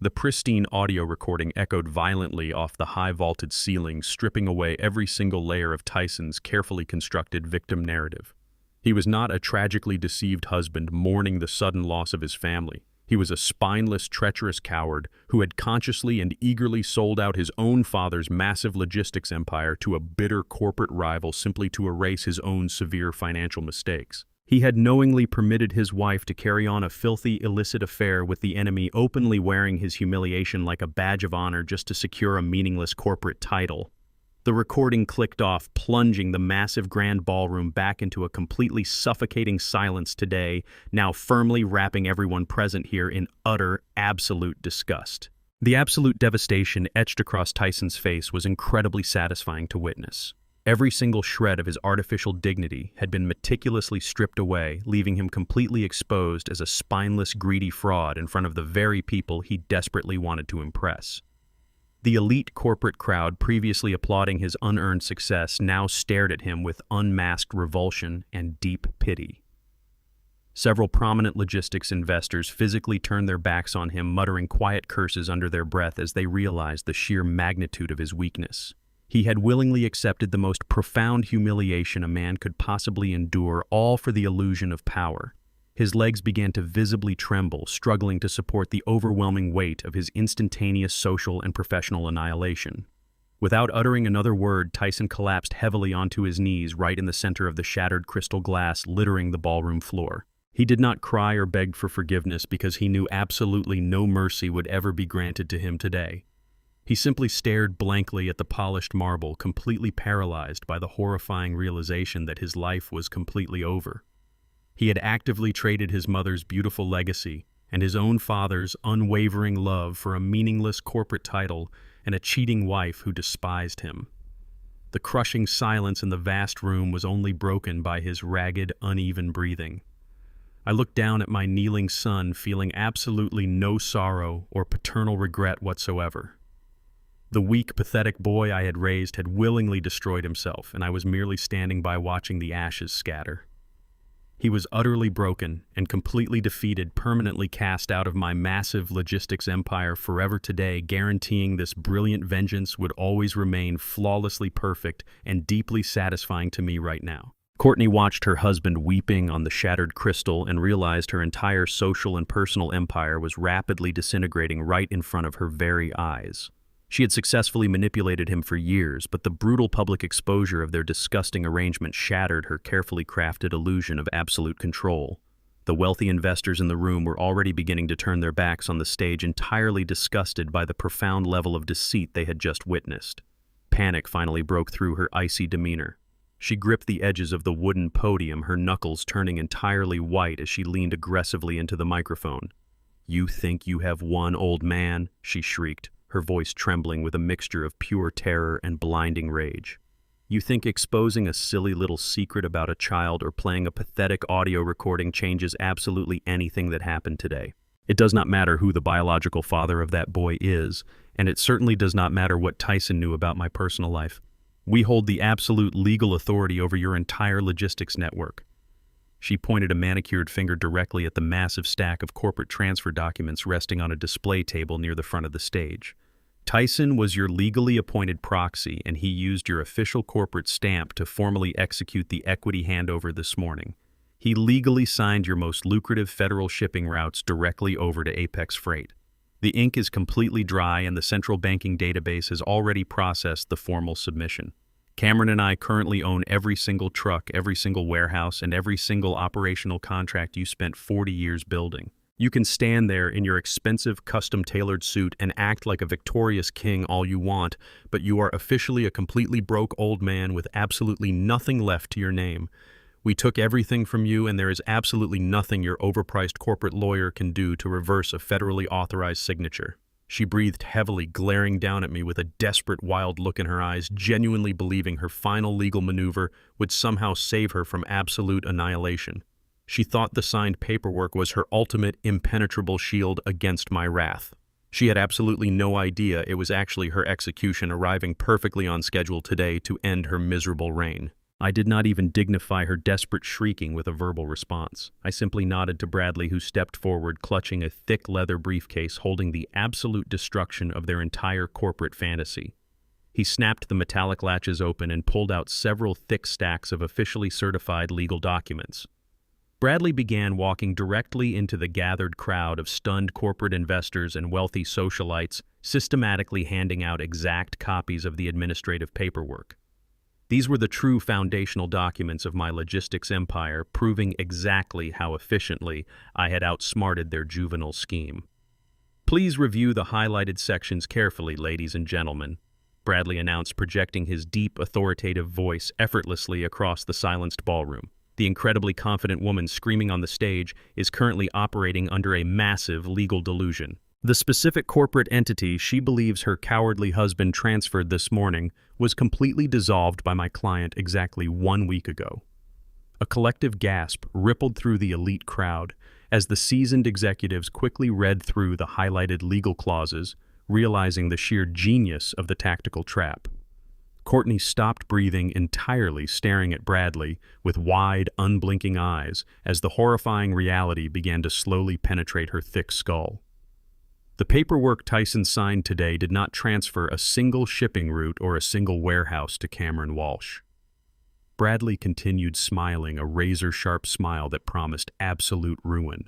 The pristine audio recording echoed violently off the high-vaulted ceiling, stripping away every single layer of Tyson's carefully constructed victim narrative. He was not a tragically deceived husband mourning the sudden loss of his family. He was a spineless, treacherous coward who had consciously and eagerly sold out his own father's massive logistics empire to a bitter corporate rival simply to erase his own severe financial mistakes. He had knowingly permitted his wife to carry on a filthy, illicit affair with the enemy, openly wearing his humiliation like a badge of honor just to secure a meaningless corporate title. The recording clicked off, plunging the massive grand ballroom back into a completely suffocating silence today, now firmly wrapping everyone present here in utter, absolute disgust. The absolute devastation etched across Tyson's face was incredibly satisfying to witness. Every single shred of his artificial dignity had been meticulously stripped away, leaving him completely exposed as a spineless, greedy fraud in front of the very people he desperately wanted to impress. The elite corporate crowd, previously applauding his unearned success, now stared at him with unmasked revulsion and deep pity. Several prominent logistics investors physically turned their backs on him, muttering quiet curses under their breath as they realized the sheer magnitude of his weakness. He had willingly accepted the most profound humiliation a man could possibly endure, all for the illusion of power. His legs began to visibly tremble, struggling to support the overwhelming weight of his instantaneous social and professional annihilation. Without uttering another word, Tyson collapsed heavily onto his knees right in the center of the shattered crystal glass littering the ballroom floor. He did not cry or beg for forgiveness because he knew absolutely no mercy would ever be granted to him today. He simply stared blankly at the polished marble, completely paralyzed by the horrifying realization that his life was completely over. He had actively traded his mother's beautiful legacy and his own father's unwavering love for a meaningless corporate title and a cheating wife who despised him. The crushing silence in the vast room was only broken by his ragged, uneven breathing. I looked down at my kneeling son, feeling absolutely no sorrow or paternal regret whatsoever. The weak, pathetic boy I had raised had willingly destroyed himself, and I was merely standing by watching the ashes scatter. He was utterly broken and completely defeated, permanently cast out of my massive logistics empire forever today, guaranteeing this brilliant vengeance would always remain flawlessly perfect and deeply satisfying to me right now. Courtney watched her husband weeping on the shattered crystal and realized her entire social and personal empire was rapidly disintegrating right in front of her very eyes. She had successfully manipulated him for years, but the brutal public exposure of their disgusting arrangement shattered her carefully crafted illusion of absolute control. The wealthy investors in the room were already beginning to turn their backs on the stage, entirely disgusted by the profound level of deceit they had just witnessed. Panic finally broke through her icy demeanor. She gripped the edges of the wooden podium, her knuckles turning entirely white as she leaned aggressively into the microphone. "You think you have won, old man?" she shrieked, her voice trembling with a mixture of pure terror and blinding rage. "You think exposing a silly little secret about a child or playing a pathetic audio recording changes absolutely anything that happened today? It does not matter who the biological father of that boy is, and it certainly does not matter what Tyson knew about my personal life. We hold the absolute legal authority over your entire logistics network." She pointed a manicured finger directly at the massive stack of corporate transfer documents resting on a display table near the front of the stage. "Tyson was your legally appointed proxy, and he used your official corporate stamp to formally execute the equity handover this morning. He legally signed your most lucrative federal shipping routes directly over to Apex Freight. The ink is completely dry, and the central banking database has already processed the formal submission. Cameron and I currently own every single truck, every single warehouse, and every single operational contract you spent 40 years building. You can stand there in your expensive, custom-tailored suit and act like a victorious king all you want, but you are officially a completely broke old man with absolutely nothing left to your name. We took everything from you, and there is absolutely nothing your overpriced corporate lawyer can do to reverse a federally authorized signature." She breathed heavily, glaring down at me with a desperate, wild look in her eyes, genuinely believing her final legal maneuver would somehow save her from absolute annihilation. She thought the signed paperwork was her ultimate, impenetrable shield against my wrath. She had absolutely no idea it was actually her execution arriving perfectly on schedule today to end her miserable reign. I did not even dignify her desperate shrieking with a verbal response. I simply nodded to Bradley, who stepped forward, clutching a thick leather briefcase holding the absolute destruction of their entire corporate fantasy. He snapped the metallic latches open and pulled out several thick stacks of officially certified legal documents. Bradley began walking directly into the gathered crowd of stunned corporate investors and wealthy socialites, systematically handing out exact copies of the administrative paperwork. These were the true foundational documents of my logistics empire, proving exactly how efficiently I had outsmarted their juvenile scheme. "Please review the highlighted sections carefully, ladies and gentlemen," Bradley announced, projecting his deep, authoritative voice effortlessly across the silenced ballroom. The incredibly confident woman screaming on the stage is currently operating under a massive legal delusion. The specific corporate entity she believes her cowardly husband transferred this morning was completely dissolved by my client exactly 1 week ago. A collective gasp rippled through the elite crowd as the seasoned executives quickly read through the highlighted legal clauses, realizing the sheer genius of the tactical trap. Courtney stopped breathing entirely, staring at Bradley with wide, unblinking eyes as the horrifying reality began to slowly penetrate her thick skull. The paperwork Tyson signed today did not transfer a single shipping route or a single warehouse to Cameron Walsh. Bradley continued smiling, a razor-sharp smile that promised absolute ruin.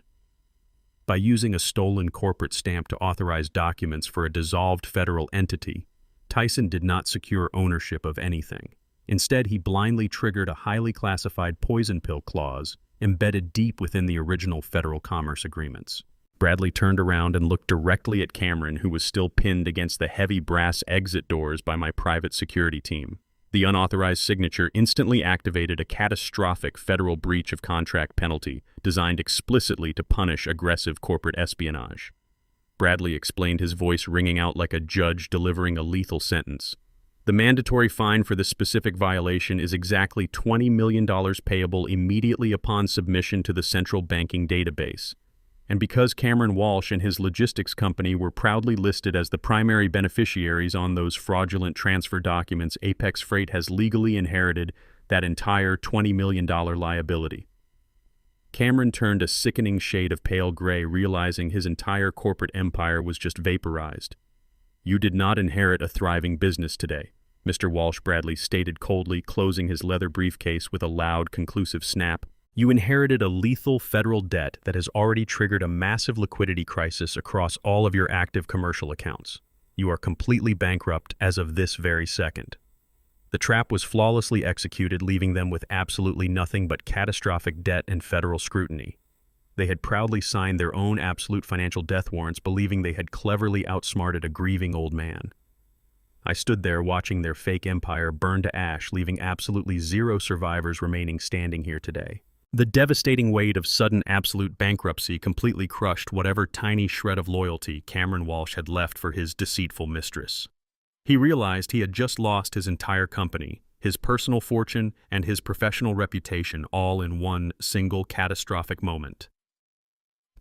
By using a stolen corporate stamp to authorize documents for a dissolved federal entity, Tyson did not secure ownership of anything. Instead, he blindly triggered a highly classified poison pill clause embedded deep within the original federal commerce agreements. Bradley turned around and looked directly at Cameron, who was still pinned against the heavy brass exit doors by my private security team. The unauthorized signature instantly activated a catastrophic federal breach of contract penalty designed explicitly to punish aggressive corporate espionage. Bradley explained, his voice ringing out like a judge delivering a lethal sentence. The mandatory fine for this specific violation is exactly $20 million payable immediately upon submission to the central banking database. And because Cameron Walsh and his logistics company were proudly listed as the primary beneficiaries on those fraudulent transfer documents, Apex Freight has legally inherited that entire $20 million liability. Cameron turned a sickening shade of pale gray, realizing his entire corporate empire was just vaporized. "You did not inherit a thriving business today," Mr. Walsh, Bradley stated coldly, closing his leather briefcase with a loud, conclusive snap. "You inherited a lethal federal debt that has already triggered a massive liquidity crisis across all of your active commercial accounts. You are completely bankrupt as of this very second." The trap was flawlessly executed, leaving them with absolutely nothing but catastrophic debt and federal scrutiny. They had proudly signed their own absolute financial death warrants, believing they had cleverly outsmarted a grieving old man. I stood there watching their fake empire burn to ash, leaving absolutely zero survivors remaining standing here today. The devastating weight of sudden absolute bankruptcy completely crushed whatever tiny shred of loyalty Cameron Walsh had left for his deceitful mistress. He realized he had just lost his entire company, his personal fortune, and his professional reputation, all in one single catastrophic moment.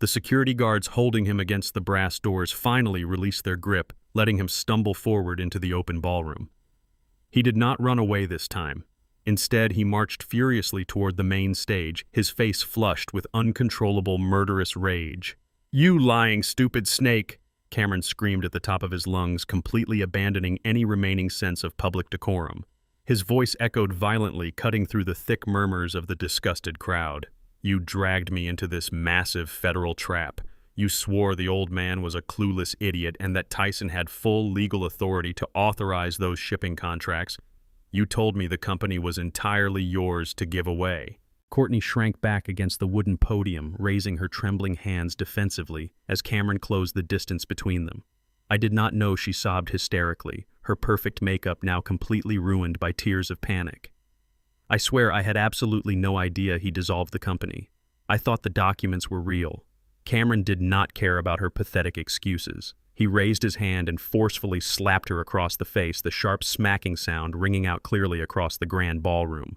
The security guards holding him against the brass doors finally released their grip, letting him stumble forward into the open ballroom. He did not run away this time. Instead, he marched furiously toward the main stage, his face flushed with uncontrollable murderous rage. "You lying, stupid snake!" Cameron screamed at the top of his lungs, completely abandoning any remaining sense of public decorum. His voice echoed violently, cutting through the thick murmurs of the disgusted crowd. "You dragged me into this massive federal trap. You swore the old man was a clueless idiot and that Tyson had full legal authority to authorize those shipping contracts. You told me the company was entirely yours to give away." Courtney shrank back against the wooden podium, raising her trembling hands defensively as Cameron closed the distance between them. "I did not know," she sobbed hysterically, her perfect makeup now completely ruined by tears of panic. "I swear I had absolutely no idea he dissolved the company. I thought the documents were real." Cameron did not care about her pathetic excuses. He raised his hand and forcefully slapped her across the face, the sharp smacking sound ringing out clearly across the grand ballroom.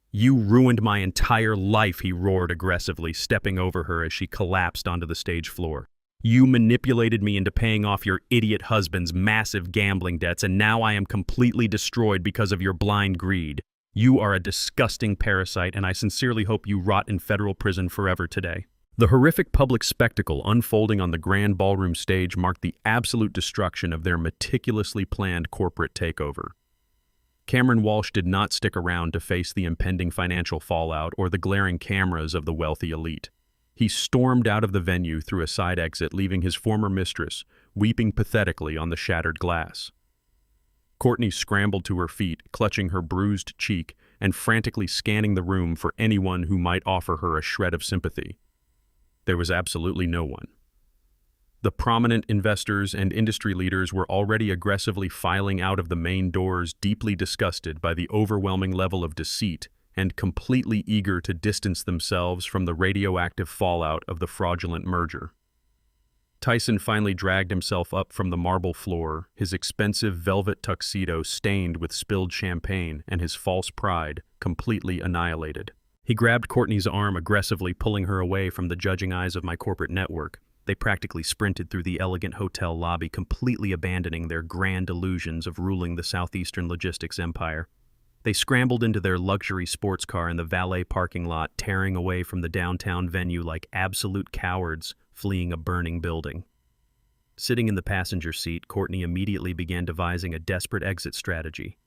"You ruined my entire life," he roared aggressively, stepping over her as she collapsed onto the stage floor. "You manipulated me into paying off your idiot husband's massive gambling debts, and now I am completely destroyed because of your blind greed. You are a disgusting parasite, and I sincerely hope you rot in federal prison forever today." The horrific public spectacle unfolding on the grand ballroom stage marked the absolute destruction of their meticulously planned corporate takeover. Cameron Walsh did not stick around to face the impending financial fallout or the glaring cameras of the wealthy elite. He stormed out of the venue through a side exit, leaving his former mistress weeping pathetically on the shattered glass. Courtney scrambled to her feet, clutching her bruised cheek and frantically scanning the room for anyone who might offer her a shred of sympathy. There was absolutely no one. The prominent investors and industry leaders were already aggressively filing out of the main doors, deeply disgusted by the overwhelming level of deceit and completely eager to distance themselves from the radioactive fallout of the fraudulent merger. Tyson finally dragged himself up from the marble floor, his expensive velvet tuxedo stained with spilled champagne and his false pride completely annihilated. He grabbed Courtney's arm aggressively, pulling her away from the judging eyes of my corporate network. They practically sprinted through the elegant hotel lobby, completely abandoning their grand illusions of ruling the southeastern logistics empire. They scrambled into their luxury sports car in the valet parking lot, tearing away from the downtown venue like absolute cowards fleeing a burning building. Sitting in the passenger seat, Courtney immediately began devising a desperate exit strategy.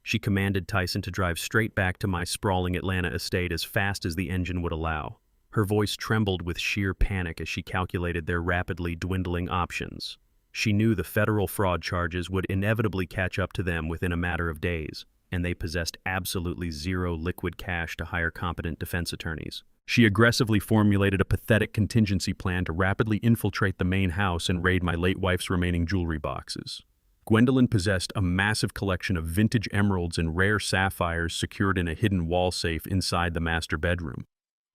She commanded Tyson to drive straight back to my sprawling Atlanta estate as fast as the engine would allow. Her voice trembled with sheer panic as she calculated their rapidly dwindling options. She knew the federal fraud charges would inevitably catch up to them within a matter of days, and they possessed absolutely zero liquid cash to hire competent defense attorneys. She aggressively formulated a pathetic contingency plan to rapidly infiltrate the main house and raid my late wife's remaining jewelry boxes. Gwendolyn possessed a massive collection of vintage emeralds and rare sapphires secured in a hidden wall safe inside the master bedroom.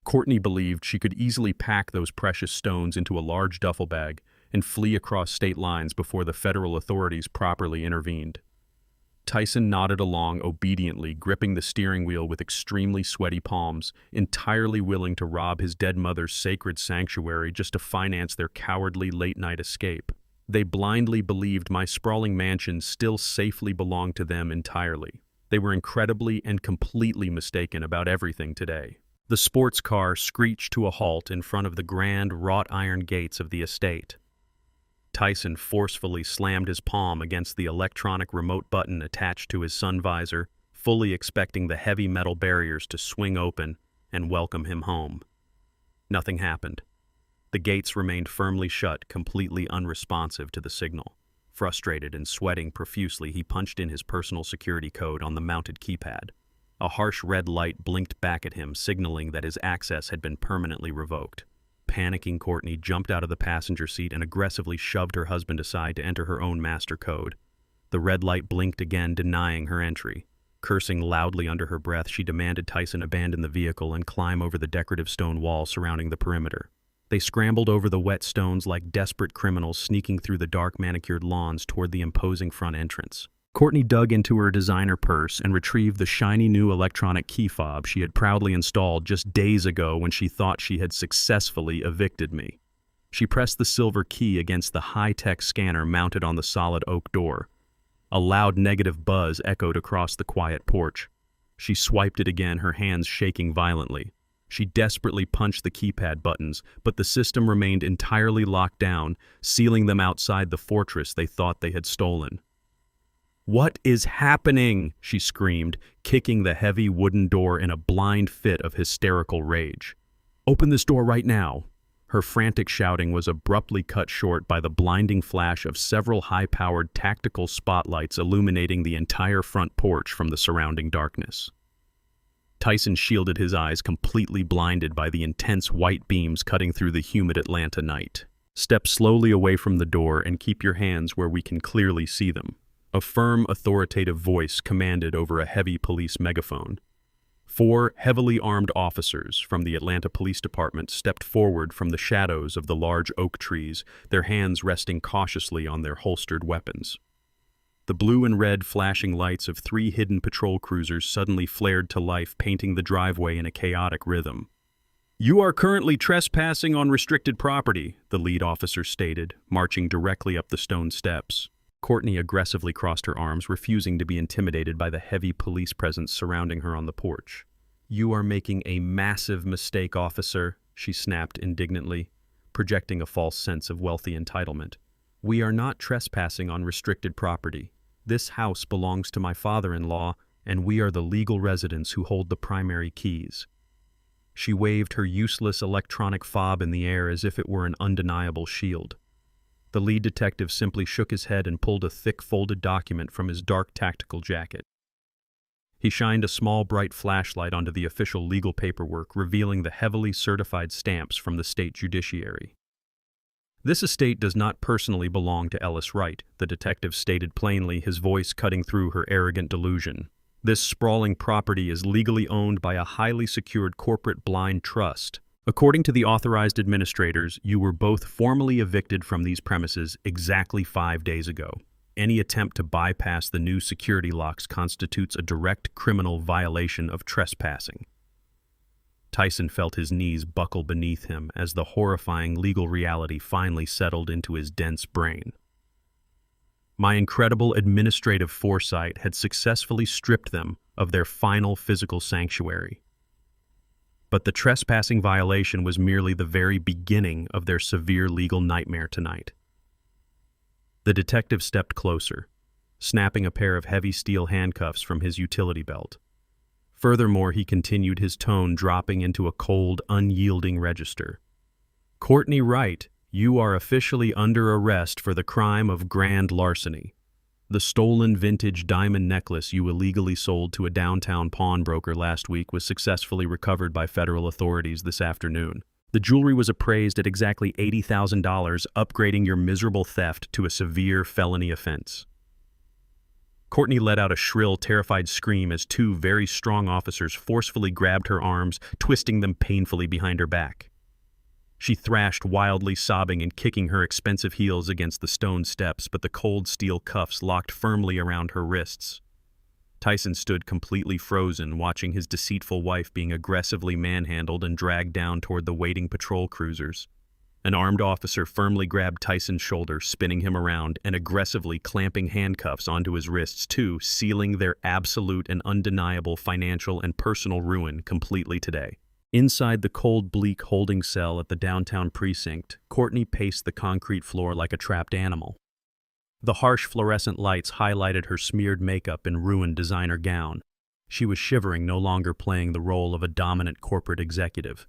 Courtney believed she could easily pack those precious stones into a large duffel bag and flee across state lines before the federal authorities properly intervened. Tyson nodded along obediently, gripping the steering wheel with extremely sweaty palms, entirely willing to rob his dead mother's sacred sanctuary just to finance their cowardly late-night escape. They blindly believed my sprawling mansion still safely belonged to them entirely. They were incredibly and completely mistaken about everything today. The sports car screeched to a halt in front of the grand wrought-iron gates of the estate. Tyson forcefully slammed his palm against the electronic remote button attached to his sun visor, fully expecting the heavy metal barriers to swing open and welcome him home. Nothing happened. The gates remained firmly shut, completely unresponsive to the signal. Frustrated and sweating profusely, he punched in his personal security code on the mounted keypad. A harsh red light blinked back at him, signaling that his access had been permanently revoked. Panicking Courtney jumped out of the passenger seat and aggressively shoved her husband aside to enter her own master code. The red light blinked again, denying her entry. Cursing loudly under her breath, she demanded Tyson abandon the vehicle and climb over the decorative stone wall surrounding the perimeter. They scrambled over the wet stones like desperate criminals sneaking through the dark manicured lawns toward the imposing front entrance. Courtney dug into her designer purse and retrieved the shiny new electronic key fob she had proudly installed just days ago when she thought she had successfully evicted me. She pressed the silver key against the high-tech scanner mounted on the solid oak door. A loud negative buzz echoed across the quiet porch. She swiped it again, her hands shaking violently. She desperately punched the keypad buttons, but the system remained entirely locked down, sealing them outside the fortress they thought they had stolen. "What is happening?" she screamed, kicking the heavy wooden door in a blind fit of hysterical rage. "Open this door right now." Her frantic shouting was abruptly cut short by the blinding flash of several high-powered tactical spotlights illuminating the entire front porch from the surrounding darkness. Tyson shielded his eyes, completely blinded by the intense white beams cutting through the humid Atlanta night. "Step slowly away from the door and keep your hands where we can clearly see them." A firm, authoritative voice commanded over a heavy police megaphone. 4 heavily armed officers from the Atlanta Police Department stepped forward from the shadows of the large oak trees, their hands resting cautiously on their holstered weapons. The blue and red flashing lights of 3 hidden patrol cruisers suddenly flared to life, painting the driveway in a chaotic rhythm. "You are currently trespassing on restricted property," the lead officer stated, marching directly up the stone steps. Courtney aggressively crossed her arms, refusing to be intimidated by the heavy police presence surrounding her on the porch. "You are making a massive mistake, officer," she snapped indignantly, projecting a false sense of wealthy entitlement. "We are not trespassing on restricted property. This house belongs to my father-in-law, and we are the legal residents who hold the primary keys." She waved her useless electronic fob in the air as if it were an undeniable shield. The lead detective simply shook his head and pulled a thick folded document from his dark tactical jacket. He shined a small bright flashlight onto the official legal paperwork, revealing the heavily certified stamps from the state judiciary. "This estate does not personally belong to Ellis Wright," the detective stated plainly, his voice cutting through her arrogant delusion. "This sprawling property is legally owned by a highly secured corporate blind trust. According to the authorized administrators, you were both formally evicted from these premises exactly 5 days ago. Any attempt to bypass the new security locks constitutes a direct criminal violation of trespassing." Tyson felt his knees buckle beneath him as the horrifying legal reality finally settled into his dense brain. My incredible administrative foresight had successfully stripped them of their final physical sanctuary. But the trespassing violation was merely the very beginning of their severe legal nightmare tonight. The detective stepped closer, snapping a pair of heavy steel handcuffs from his utility belt. Furthermore, he continued, his tone dropping into a cold, unyielding register. "Courtney Wright, you are officially under arrest for the crime of grand larceny. The stolen vintage diamond necklace you illegally sold to a downtown pawnbroker last week was successfully recovered by federal authorities this afternoon. The jewelry was appraised at exactly $80,000, upgrading your miserable theft to a severe felony offense. Courtney let out a shrill, terrified scream as two very strong officers forcefully grabbed her arms, twisting them painfully behind her back. She thrashed wildly, sobbing and kicking her expensive heels against the stone steps, but the cold steel cuffs locked firmly around her wrists. Tyson stood completely frozen, watching his deceitful wife being aggressively manhandled and dragged down toward the waiting patrol cruisers. An armed officer firmly grabbed Tyson's shoulder, spinning him around and aggressively clamping handcuffs onto his wrists too, sealing their absolute and undeniable financial and personal ruin completely today. Inside the cold, bleak holding cell at the downtown precinct, Courtney paced the concrete floor like a trapped animal. The harsh fluorescent lights highlighted her smeared makeup and ruined designer gown. She was shivering, no longer playing the role of a dominant corporate executive.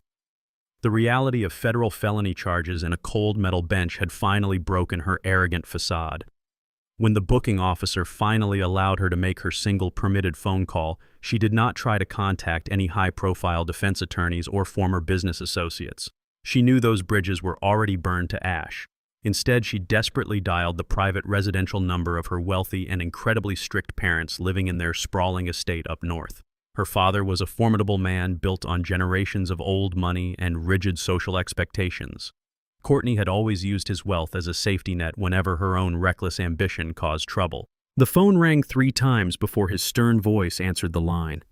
The reality of federal felony charges and a cold metal bench had finally broken her arrogant facade. When the booking officer finally allowed her to make her single permitted phone call, she did not try to contact any high-profile defense attorneys or former business associates. She knew those bridges were already burned to ash. Instead, she desperately dialed the private residential number of her wealthy and incredibly strict parents living in their sprawling estate up north. Her father was a formidable man built on generations of old money and rigid social expectations. Courtney had always used his wealth as a safety net whenever her own reckless ambition caused trouble. The phone rang 3 times before his stern voice answered the line.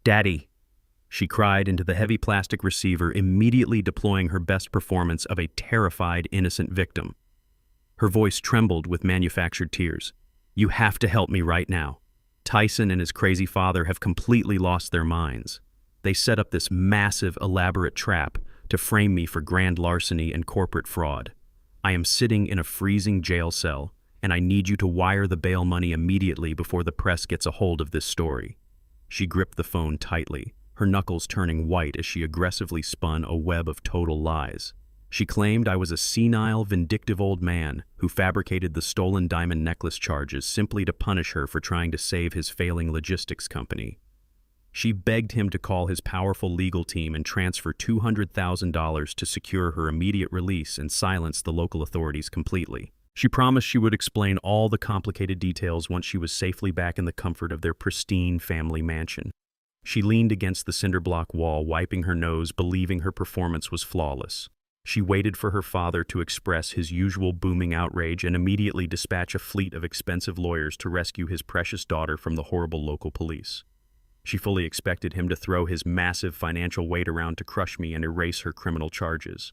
"Daddy," she cried into the heavy plastic receiver, immediately deploying her best performance of a terrified, innocent victim. Her voice trembled with manufactured tears. "You have to help me right now. Tyson and his crazy father have completely lost their minds. They set up this massive, elaborate trap to frame me for grand larceny and corporate fraud. I am sitting in a freezing jail cell, and I need you to wire the bail money immediately before the press gets a hold of this story." She gripped the phone tightly, her knuckles turning white as she aggressively spun a web of total lies. She claimed I was a senile, vindictive old man who fabricated the stolen diamond necklace charges simply to punish her for trying to save his failing logistics company. She begged him to call his powerful legal team and transfer $200,000 to secure her immediate release and silence the local authorities completely. She promised she would explain all the complicated details once she was safely back in the comfort of their pristine family mansion. She leaned against the cinder block wall, wiping her nose, believing her performance was flawless. She waited for her father to express his usual booming outrage and immediately dispatch a fleet of expensive lawyers to rescue his precious daughter from the horrible local police. She fully expected him to throw his massive financial weight around to crush me and erase her criminal charges.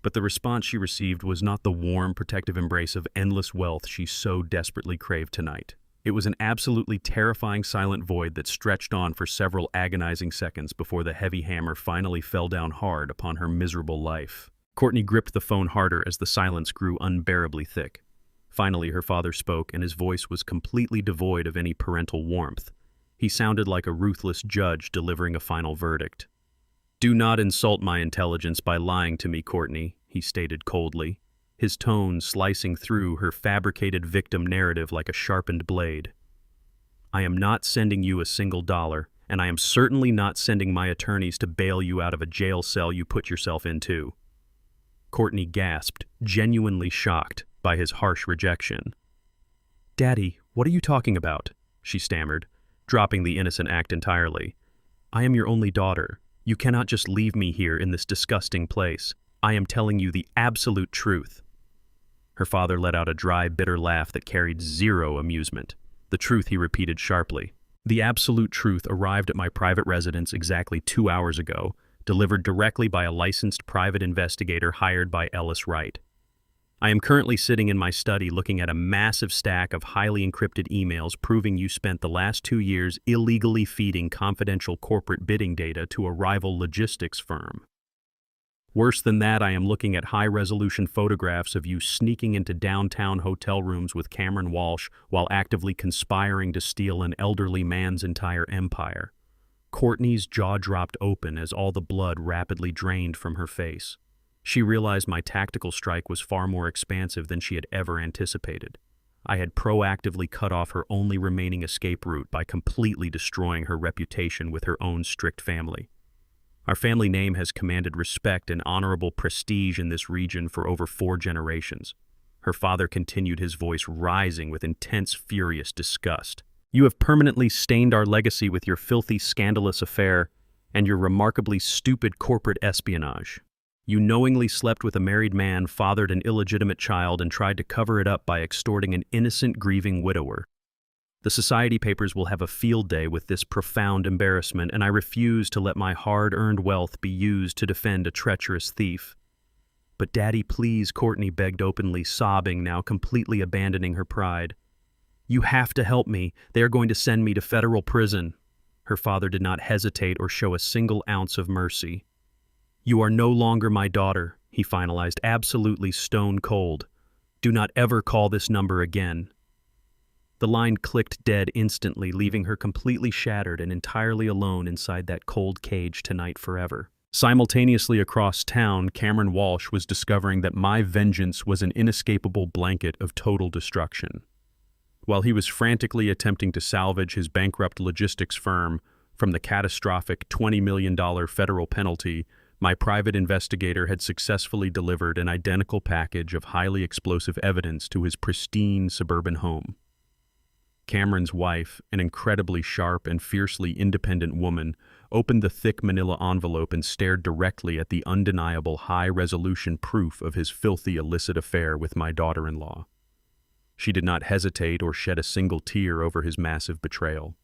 But the response she received was not the warm, protective embrace of endless wealth she so desperately craved tonight. It was an absolutely terrifying silent void that stretched on for several agonizing seconds before the heavy hammer finally fell down hard upon her miserable life. Courtney gripped the phone harder as the silence grew unbearably thick. Finally, her father spoke, and his voice was completely devoid of any parental warmth. He sounded like a ruthless judge delivering a final verdict. "Do not insult my intelligence by lying to me, Courtney," he stated coldly, his tone slicing through her fabricated victim narrative like a sharpened blade. "I am not sending you a single dollar, and I am certainly not sending my attorneys to bail you out of a jail cell you put yourself into." Courtney gasped, genuinely shocked by his harsh rejection. "Daddy, what are you talking about?" she stammered, dropping the innocent act entirely. "I am your only daughter. You cannot just leave me here in this disgusting place. I am telling you the absolute truth." Her father let out a dry, bitter laugh that carried zero amusement. "The truth," he repeated sharply. "The absolute truth arrived at my private residence exactly 2 hours ago, delivered directly by a licensed private investigator hired by Ellis Wright. I am currently sitting in my study looking at a massive stack of highly encrypted emails proving you spent the last 2 years illegally feeding confidential corporate bidding data to a rival logistics firm. Worse than that, I am looking at high-resolution photographs of you sneaking into downtown hotel rooms with Cameron Walsh while actively conspiring to steal an elderly man's entire empire." Courtney's jaw dropped open as all the blood rapidly drained from her face. She realized my tactical strike was far more expansive than she had ever anticipated. I had proactively cut off her only remaining escape route by completely destroying her reputation with her own strict family. Our family name has commanded respect and honorable prestige in this region for over 4 generations. Her father continued, his voice rising with intense, furious disgust. "You have permanently stained our legacy with your filthy, scandalous affair and your remarkably stupid corporate espionage. You knowingly slept with a married man, fathered an illegitimate child, and tried to cover it up by extorting an innocent, grieving widower. The society papers will have a field day with this profound embarrassment, and I refuse to let my hard-earned wealth be used to defend a treacherous thief." "But Daddy, please," Courtney begged openly, sobbing, now completely abandoning her pride. "You have to help me. They are going to send me to federal prison." Her father did not hesitate or show a single ounce of mercy. "You are no longer my daughter," he finalized, absolutely stone cold. "Do not ever call this number again." The line clicked dead instantly, leaving her completely shattered and entirely alone inside that cold cage tonight forever. Simultaneously across town, Cameron Walsh was discovering that my vengeance was an inescapable blanket of total destruction. While he was frantically attempting to salvage his bankrupt logistics firm from the catastrophic $20 million federal penalty, my private investigator had successfully delivered an identical package of highly explosive evidence to his pristine suburban home. Cameron's wife, an incredibly sharp and fiercely independent woman, opened the thick manila envelope and stared directly at the undeniable high-resolution proof of his filthy illicit affair with my daughter-in-law. She did not hesitate or shed a single tear over his massive betrayal.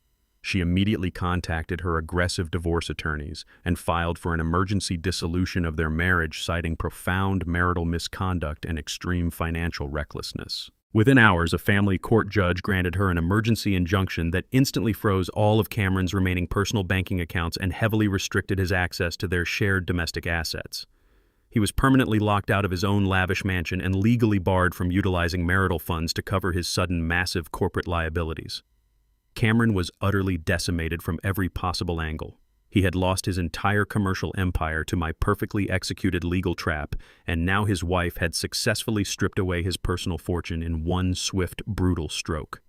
She immediately contacted her aggressive divorce attorneys and filed for an emergency dissolution of their marriage, citing profound marital misconduct and extreme financial recklessness. Within hours, a family court judge granted her an emergency injunction that instantly froze all of Cameron's remaining personal banking accounts and heavily restricted his access to their shared domestic assets. He was permanently locked out of his own lavish mansion and legally barred from utilizing marital funds to cover his sudden massive corporate liabilities. Cameron was utterly decimated from every possible angle. He had lost his entire commercial empire to my perfectly executed legal trap, and now his wife had successfully stripped away his personal fortune in one swift, brutal stroke.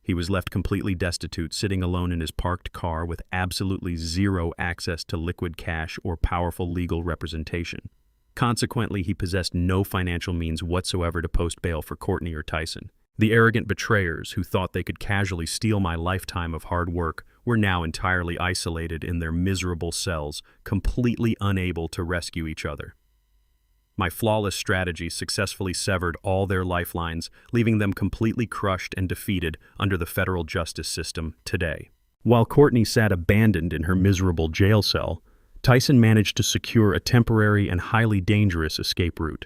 He was left completely destitute, sitting alone in his parked car with absolutely zero access to liquid cash or powerful legal representation. Consequently, he possessed no financial means whatsoever to post bail for Courtney or Tyson. The arrogant betrayers who thought they could casually steal my lifetime of hard work were now entirely isolated in their miserable cells, completely unable to rescue each other. My flawless strategy successfully severed all their lifelines, leaving them completely crushed and defeated under the federal justice system today. While Courtney sat abandoned in her miserable jail cell, Tyson managed to secure a temporary and highly dangerous escape route.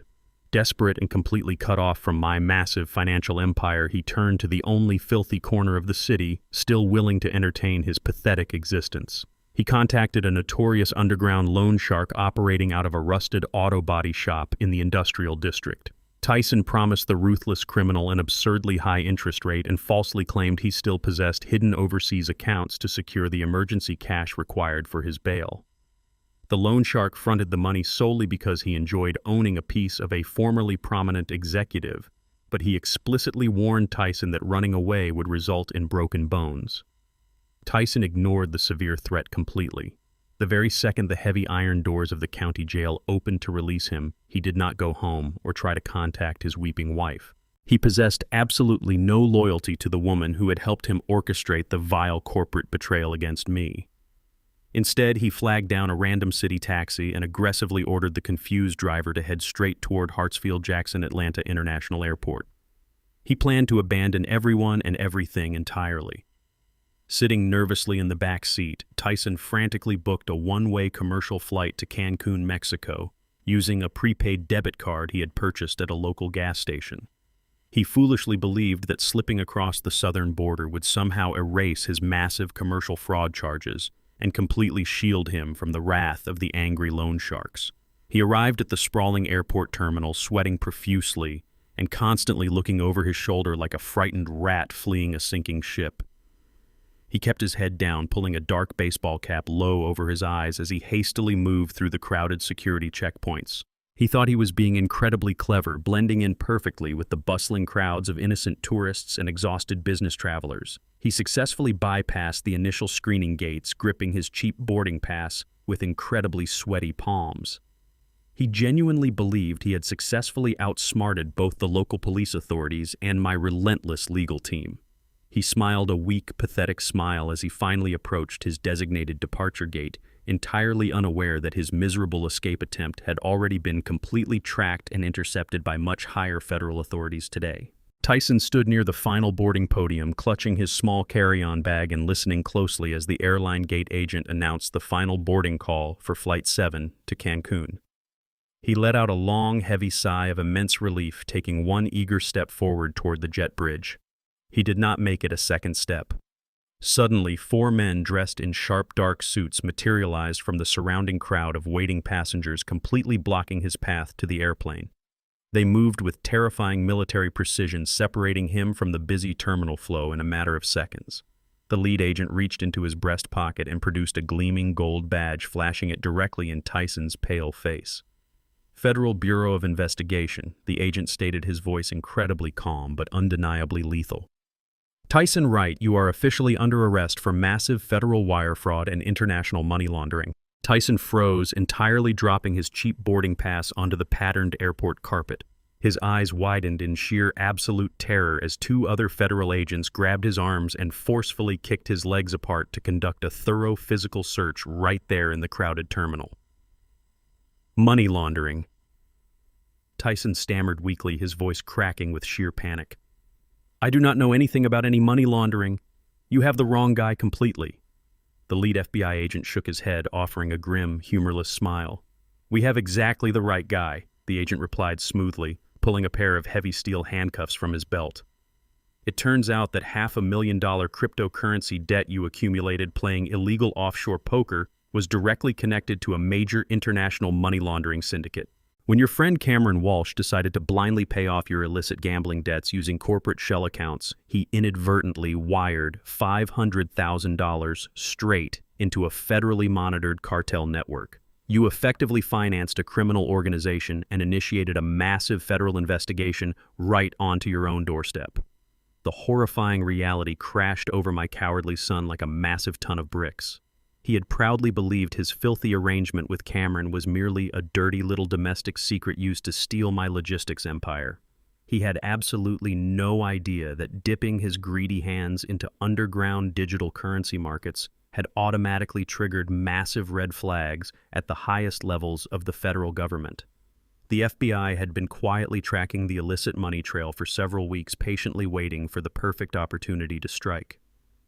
Desperate and completely cut off from my massive financial empire, he turned to the only filthy corner of the city, still willing to entertain his pathetic existence. He contacted a notorious underground loan shark operating out of a rusted auto body shop in the industrial district. Tyson promised the ruthless criminal an absurdly high interest rate and falsely claimed he still possessed hidden overseas accounts to secure the emergency cash required for his bail. The loan shark fronted the money solely because he enjoyed owning a piece of a formerly prominent executive, but he explicitly warned Tyson that running away would result in broken bones. Tyson ignored the severe threat completely. The very second the heavy iron doors of the county jail opened to release him, he did not go home or try to contact his weeping wife. He possessed absolutely no loyalty to the woman who had helped him orchestrate the vile corporate betrayal against me. Instead, he flagged down a random city taxi and aggressively ordered the confused driver to head straight toward Hartsfield-Jackson Atlanta International Airport. He planned to abandon everyone and everything entirely. Sitting nervously in the back seat, Tyson frantically booked a one-way commercial flight to Cancun, Mexico, using a prepaid debit card he had purchased at a local gas station. He foolishly believed that slipping across the southern border would somehow erase his massive commercial fraud charges and completely shield him from the wrath of the angry loan sharks. He arrived at the sprawling airport terminal, sweating profusely and constantly looking over his shoulder like a frightened rat fleeing a sinking ship. He kept his head down, pulling a dark baseball cap low over his eyes as he hastily moved through the crowded security checkpoints. He thought he was being incredibly clever, blending in perfectly with the bustling crowds of innocent tourists and exhausted business travelers. He successfully bypassed the initial screening gates, gripping his cheap boarding pass with incredibly sweaty palms. He genuinely believed he had successfully outsmarted both the local police authorities and my relentless legal team. He smiled a weak, pathetic smile as he finally approached his designated departure gate, entirely unaware that his miserable escape attempt had already been completely tracked and intercepted by much higher federal authorities today. Tyson stood near the final boarding podium, clutching his small carry-on bag and listening closely as the airline gate agent announced the final boarding call for Flight 7 to Cancun. He let out a long, heavy sigh of immense relief, taking one eager step forward toward the jet bridge. He did not make it a second step. Suddenly, 4 men dressed in sharp, dark suits materialized from the surrounding crowd of waiting passengers, completely blocking his path to the airplane. They moved with terrifying military precision, separating him from the busy terminal flow in a matter of seconds. The lead agent reached into his breast pocket and produced a gleaming gold badge, flashing it directly in Tyson's pale face. Federal Bureau of Investigation, the agent stated, his voice incredibly calm but undeniably lethal. Tyson Wright, you are officially under arrest for massive federal wire fraud and international money laundering. Tyson froze, entirely dropping his cheap boarding pass onto the patterned airport carpet. His eyes widened in sheer absolute terror as 2 other federal agents grabbed his arms and forcefully kicked his legs apart to conduct a thorough physical search right there in the crowded terminal. Money laundering. Tyson stammered weakly, his voice cracking with sheer panic. I do not know anything about any money laundering. You have the wrong guy completely. The lead FBI agent shook his head, offering a grim, humorless smile. We have exactly the right guy, the agent replied smoothly, pulling a pair of heavy steel handcuffs from his belt. It turns out that $500,000 cryptocurrency debt you accumulated playing illegal offshore poker was directly connected to a major international money laundering syndicate. When your friend Cameron Walsh decided to blindly pay off your illicit gambling debts using corporate shell accounts, he inadvertently wired $500,000 straight into a federally monitored cartel network. You effectively financed a criminal organization and initiated a massive federal investigation right onto your own doorstep. The horrifying reality crashed over my cowardly son like a massive ton of bricks. He had proudly believed his filthy arrangement with Cameron was merely a dirty little domestic secret used to steal my logistics empire. He had absolutely no idea that dipping his greedy hands into underground digital currency markets had automatically triggered massive red flags at the highest levels of the federal government. The FBI had been quietly tracking the illicit money trail for several weeks, patiently waiting for the perfect opportunity to strike.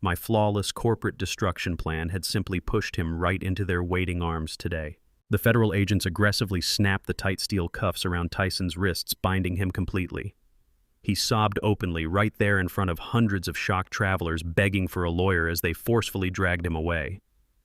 My flawless corporate destruction plan had simply pushed him right into their waiting arms today. The federal agents aggressively snapped the tight steel cuffs around Tyson's wrists, binding him completely. He sobbed openly right there in front of hundreds of shocked travelers, begging for a lawyer as they forcefully dragged him away.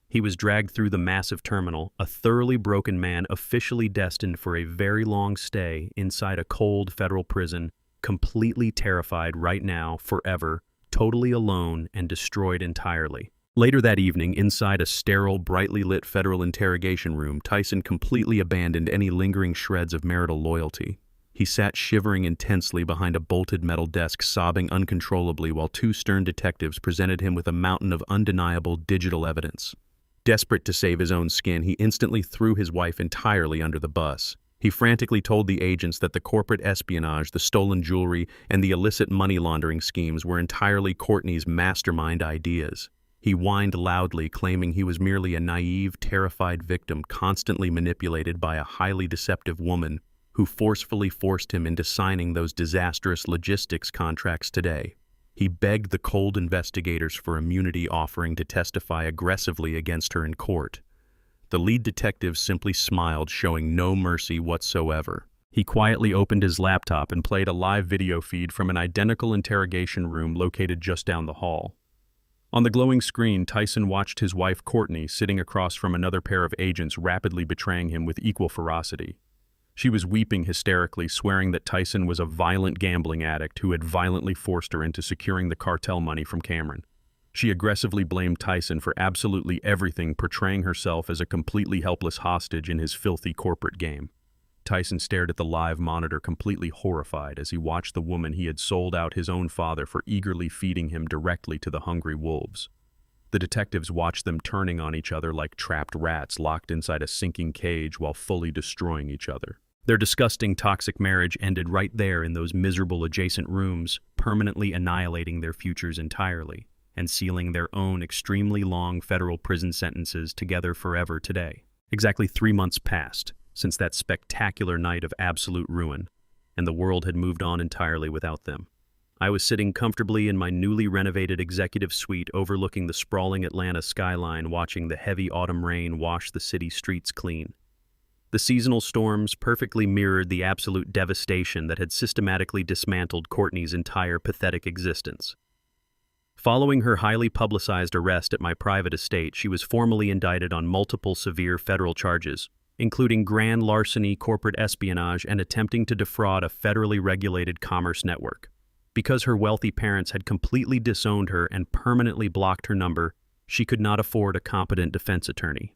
He was dragged through the massive terminal, a thoroughly broken man officially destined for a very long stay inside a cold federal prison, completely terrified right now, forever, totally alone and destroyed entirely. Later that evening, inside a sterile, brightly lit federal interrogation room, Tyson completely abandoned any lingering shreds of marital loyalty. He sat shivering intensely behind a bolted metal desk, sobbing uncontrollably while 2 stern detectives presented him with a mountain of undeniable digital evidence. Desperate to save his own skin, he instantly threw his wife entirely under the bus. He frantically told the agents that the corporate espionage, the stolen jewelry, and the illicit money laundering schemes were entirely Courtney's mastermind ideas. He whined loudly, claiming he was merely a naive, terrified victim constantly manipulated by a highly deceptive woman who forcefully forced him into signing those disastrous logistics contracts today. He begged the cold investigators for immunity, offering to testify aggressively against her in court. The lead detective simply smiled, showing no mercy whatsoever. He quietly opened his laptop and played a live video feed from an identical interrogation room located just down the hall. On the glowing screen, Tyson watched his wife Courtney sitting across from another pair of agents, rapidly betraying him with equal ferocity. She was weeping hysterically, swearing that Tyson was a violent gambling addict who had violently forced her into securing the cartel money from Cameron. She aggressively blamed Tyson for absolutely everything, portraying herself as a completely helpless hostage in his filthy corporate game. Tyson stared at the live monitor, completely horrified as he watched the woman he had sold out his own father for eagerly feeding him directly to the hungry wolves. The detectives watched them turning on each other like trapped rats locked inside a sinking cage while fully destroying each other. Their disgusting, toxic marriage ended right there in those miserable adjacent rooms, permanently annihilating their futures entirely and sealing their own extremely long federal prison sentences together forever today. Exactly 3 months passed since that spectacular night of absolute ruin, and the world had moved on entirely without them. I was sitting comfortably in my newly renovated executive suite overlooking the sprawling Atlanta skyline, watching the heavy autumn rain wash the city streets clean. The seasonal storms perfectly mirrored the absolute devastation that had systematically dismantled Courtney's entire pathetic existence. Following her highly publicized arrest at my private estate, she was formally indicted on multiple severe federal charges, including grand larceny, corporate espionage, and attempting to defraud a federally regulated commerce network. Because her wealthy parents had completely disowned her and permanently blocked her number, she could not afford a competent defense attorney.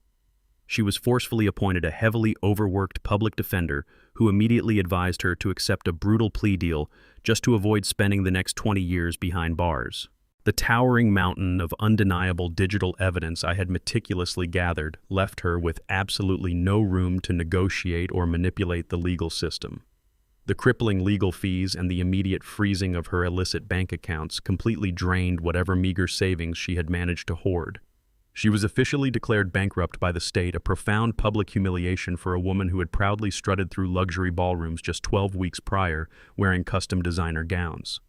She was forcefully appointed a heavily overworked public defender who immediately advised her to accept a brutal plea deal just to avoid spending the next 20 years behind bars. The towering mountain of undeniable digital evidence I had meticulously gathered left her with absolutely no room to negotiate or manipulate the legal system. The crippling legal fees and the immediate freezing of her illicit bank accounts completely drained whatever meager savings she had managed to hoard. She was officially declared bankrupt by the state, a profound public humiliation for a woman who had proudly strutted through luxury ballrooms just 12 weeks prior, wearing custom designer gowns.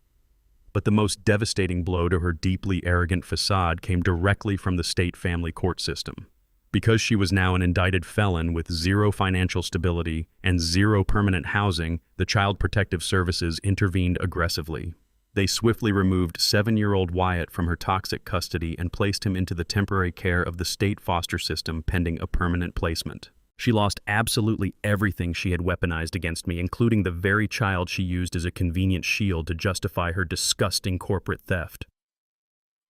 But the most devastating blow to her deeply arrogant facade came directly from the state family court system. Because she was now an indicted felon with zero financial stability and zero permanent housing, the Child Protective Services intervened aggressively. They swiftly removed 7-year-old Wyatt from her toxic custody and placed him into the temporary care of the state foster system pending a permanent placement. She lost absolutely everything she had weaponized against me, including the very child she used as a convenient shield to justify her disgusting corporate theft.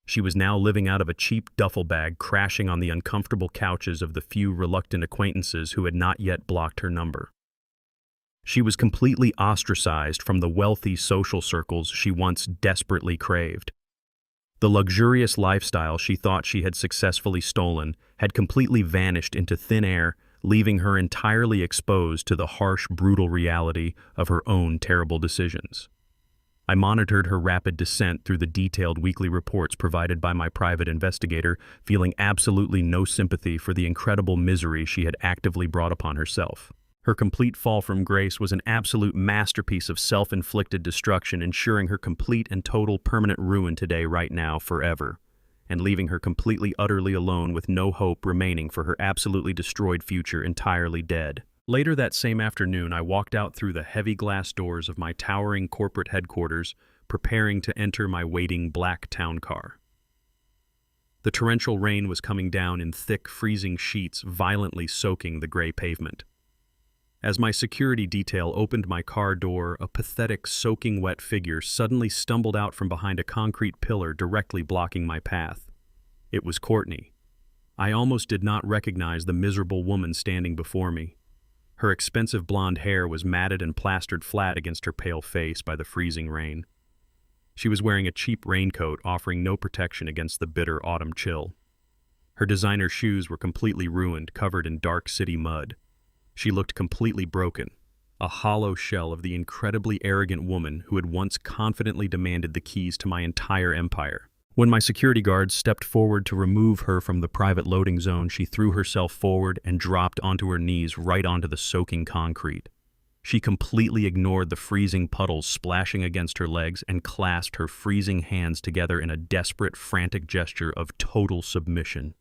She was now living out of a cheap duffel bag, crashing on the uncomfortable couches of the few reluctant acquaintances who had not yet blocked her number. She was completely ostracized from the wealthy social circles she once desperately craved. The luxurious lifestyle she thought she had successfully stolen had completely vanished into thin air, leaving her entirely exposed to the harsh, brutal reality of her own terrible decisions. I monitored her rapid descent through the detailed weekly reports provided by my private investigator, feeling absolutely no sympathy for the incredible misery she had actively brought upon herself. Her complete fall from grace was an absolute masterpiece of self-inflicted destruction, ensuring her complete and total permanent ruin today, right now, forever, and leaving her completely, utterly alone with no hope remaining for her absolutely destroyed future, entirely dead. Later that same afternoon, I walked out through the heavy glass doors of my towering corporate headquarters, preparing to enter my waiting black town car. The torrential rain was coming down in thick, freezing sheets, violently soaking the gray pavement. As my security detail opened my car door, a pathetic, soaking wet figure suddenly stumbled out from behind a concrete pillar directly blocking my path. It was Courtney. I almost did not recognize the miserable woman standing before me. Her expensive blonde hair was matted and plastered flat against her pale face by the freezing rain. She was wearing a cheap raincoat, offering no protection against the bitter autumn chill. Her designer shoes were completely ruined, covered in dark city mud. She looked completely broken, a hollow shell of the incredibly arrogant woman who had once confidently demanded the keys to my entire empire. When my security guards stepped forward to remove her from the private loading zone, she threw herself forward and dropped onto her knees right onto the soaking concrete. She completely ignored the freezing puddles splashing against her legs and clasped her freezing hands together in a desperate, frantic gesture of total submission.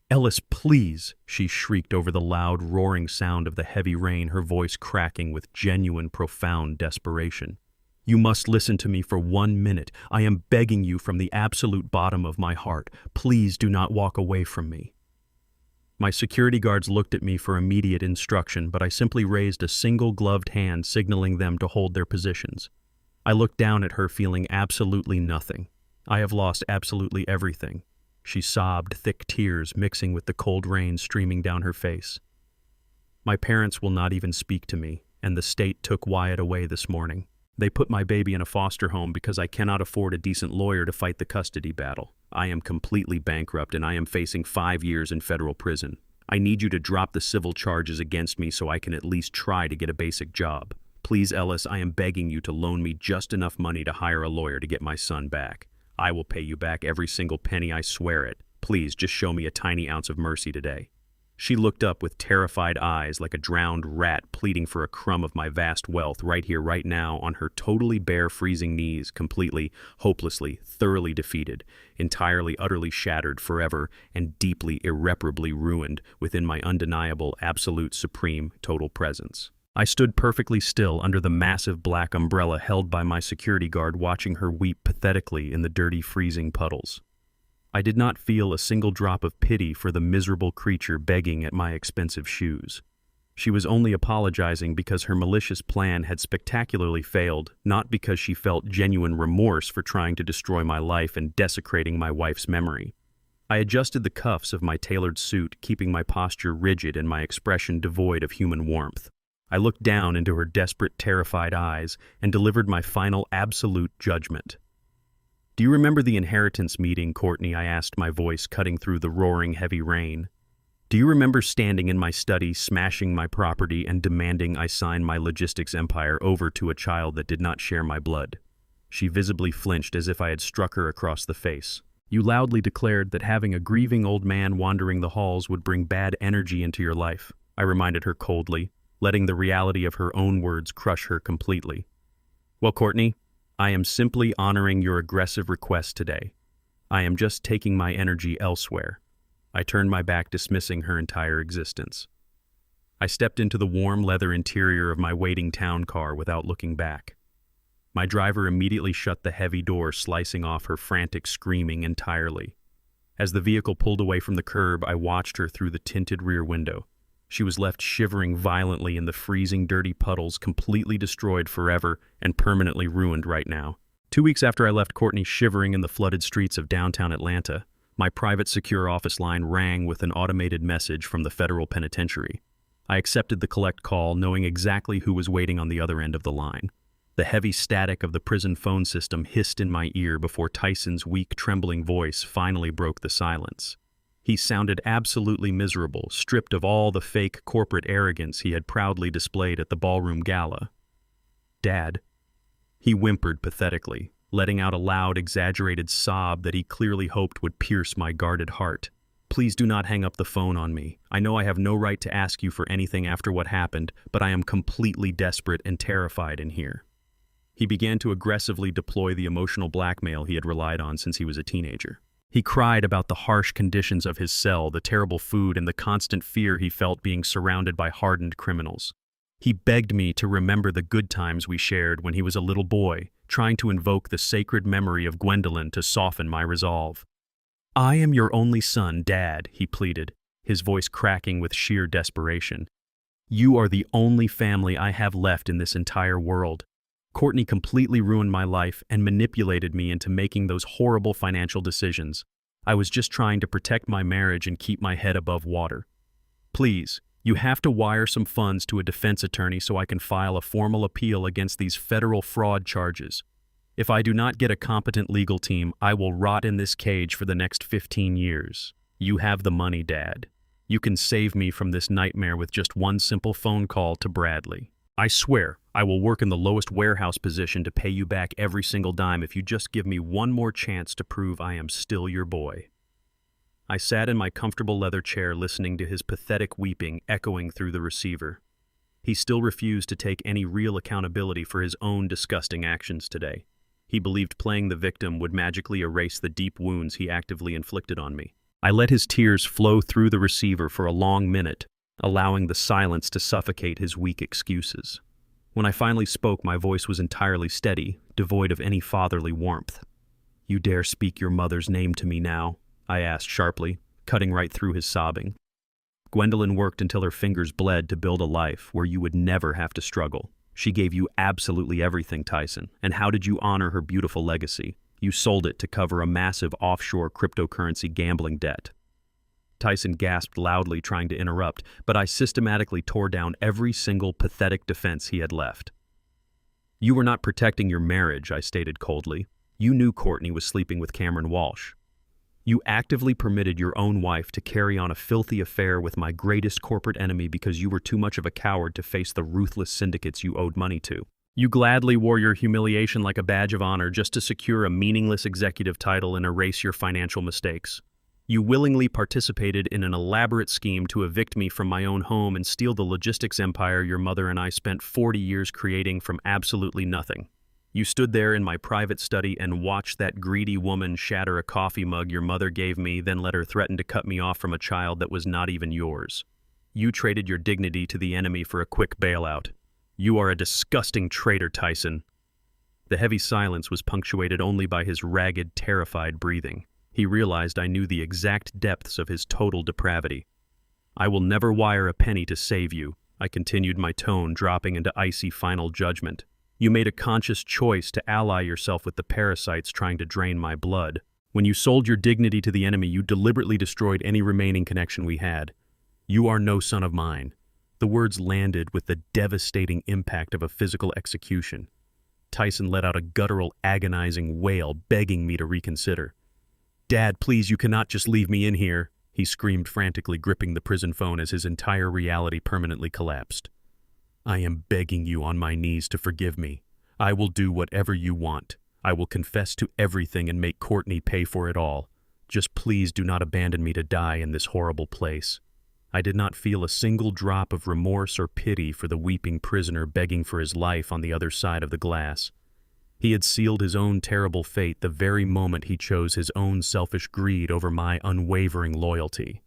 "Ellis, please," she shrieked over the loud, roaring sound of the heavy rain, her voice cracking with genuine, profound desperation. "You must listen to me for 1 minute. I am begging you from the absolute bottom of my heart. Please do not walk away from me." My security guards looked at me for immediate instruction, but I simply raised a single gloved hand, signaling them to hold their positions. I looked down at her, feeling absolutely nothing. "I have lost absolutely everything." She sobbed, thick tears mixing with the cold rain streaming down her face. "My parents will not even speak to me, and the state took Wyatt away this morning. They put my baby in a foster home because I cannot afford a decent lawyer to fight the custody battle. I am completely bankrupt and I am facing 5 years in federal prison. I need you to drop the civil charges against me so I can at least try to get a basic job. Please, Ellis, I am begging you to loan me just enough money to hire a lawyer to get my son back. I will pay you back every single penny, I swear it. Please, just show me a tiny ounce of mercy today. She looked up with terrified eyes like a drowned rat pleading for a crumb of my vast wealth right here, right now, on her totally bare, freezing knees, completely, hopelessly, thoroughly defeated, entirely, utterly shattered forever, and deeply, irreparably ruined within my undeniable, absolute, supreme, total presence. I stood perfectly still under the massive black umbrella held by my security guard, watching her weep pathetically in the dirty, freezing puddles. I did not feel a single drop of pity for the miserable creature begging at my expensive shoes. She was only apologizing because her malicious plan had spectacularly failed, not because she felt genuine remorse for trying to destroy my life and desecrating my wife's memory. I adjusted the cuffs of my tailored suit, keeping my posture rigid and my expression devoid of human warmth. I looked down into her desperate, terrified eyes and delivered my final absolute judgment. "Do you remember the inheritance meeting, Courtney?" I asked, my voice cutting through the roaring heavy rain. "Do you remember standing in my study, smashing my property, and demanding I sign my logistics empire over to a child that did not share my blood?" She visibly flinched as if I had struck her across the face. "You loudly declared that having a grieving old man wandering the halls would bring bad energy into your life," I reminded her coldly, letting the reality of her own words crush her completely. "Well, Courtney, I am simply honoring your aggressive request today. I am just taking my energy elsewhere." I turned my back, dismissing her entire existence. I stepped into the warm leather interior of my waiting town car without looking back. My driver immediately shut the heavy door, slicing off her frantic screaming entirely. As the vehicle pulled away from the curb, I watched her through the tinted rear window. She was left shivering violently in the freezing, dirty puddles, completely destroyed forever and permanently ruined right now. 2 weeks after I left Courtney shivering in the flooded streets of downtown Atlanta, my private secure office line rang with an automated message from the federal penitentiary. I accepted the collect call, knowing exactly who was waiting on the other end of the line. The heavy static of the prison phone system hissed in my ear before Tyson's weak, trembling voice finally broke the silence. He sounded absolutely miserable, stripped of all the fake corporate arrogance he had proudly displayed at the ballroom gala. "Dad," he whimpered pathetically, letting out a loud, exaggerated sob that he clearly hoped would pierce my guarded heart. "Please do not hang up the phone on me. I know I have no right to ask you for anything after what happened, but I am completely desperate and terrified in here." He began to aggressively deploy the emotional blackmail he had relied on since he was a teenager. He cried about the harsh conditions of his cell, the terrible food, and the constant fear he felt being surrounded by hardened criminals. He begged me to remember the good times we shared when he was a little boy, trying to invoke the sacred memory of Gwendolyn to soften my resolve. "I am your only son, Dad," he pleaded, his voice cracking with sheer desperation. "You are the only family I have left in this entire world. Courtney completely ruined my life and manipulated me into making those horrible financial decisions. I was just trying to protect my marriage and keep my head above water. Please, you have to wire some funds to a defense attorney so I can file a formal appeal against these federal fraud charges. If I do not get a competent legal team, I will rot in this cage for the next 15 years. You have the money, Dad. You can save me from this nightmare with just one simple phone call to Bradley. I swear, I will work in the lowest warehouse position to pay you back every single dime if you just give me one more chance to prove I am still your boy." I sat in my comfortable leather chair listening to his pathetic weeping echoing through the receiver. He still refused to take any real accountability for his own disgusting actions today. He believed playing the victim would magically erase the deep wounds he actively inflicted on me. I let his tears flow through the receiver for a long minute, allowing the silence to suffocate his weak excuses. When I finally spoke, my voice was entirely steady, devoid of any fatherly warmth. "You dare speak your mother's name to me now?" I asked sharply, cutting right through his sobbing. "Gwendolyn worked until her fingers bled to build a life where you would never have to struggle. She gave you absolutely everything, Tyson. And how did you honor her beautiful legacy? You sold it to cover a massive offshore cryptocurrency gambling debt." Tyson gasped loudly, trying to interrupt, but I systematically tore down every single pathetic defense he had left. You were not protecting your marriage, I stated coldly. You knew Courtney was sleeping with Cameron Walsh. You actively permitted your own wife to carry on a filthy affair with my greatest corporate enemy because you were too much of a coward to face the ruthless syndicates you owed money to. You gladly wore your humiliation like a badge of honor just to secure a meaningless executive title and erase your financial mistakes. You willingly participated in an elaborate scheme to evict me from my own home and steal the logistics empire your mother and I spent 40 years creating from absolutely nothing. You stood there in my private study and watched that greedy woman shatter a coffee mug your mother gave me, then let her threaten to cut me off from a child that was not even yours. You traded your dignity to the enemy for a quick bailout. You are a disgusting traitor, Tyson. The heavy silence was punctuated only by his ragged, terrified breathing. He realized I knew the exact depths of his total depravity. I will never wire a penny to save you, I continued, my tone dropping into icy final judgment. You made a conscious choice to ally yourself with the parasites trying to drain my blood. When you sold your dignity to the enemy, you deliberately destroyed any remaining connection we had. You are no son of mine. The words landed with the devastating impact of a physical execution. Tyson let out a guttural, agonizing wail, begging me to reconsider. Dad, please, you cannot just leave me in here, he screamed frantically, gripping the prison phone as his entire reality permanently collapsed. I am begging you on my knees to forgive me. I will do whatever you want. I will confess to everything and make Courtney pay for it all. Just please do not abandon me to die in this horrible place. I did not feel a single drop of remorse or pity for the weeping prisoner begging for his life on the other side of the glass. He had sealed his own terrible fate the very moment he chose his own selfish greed over my unwavering loyalty.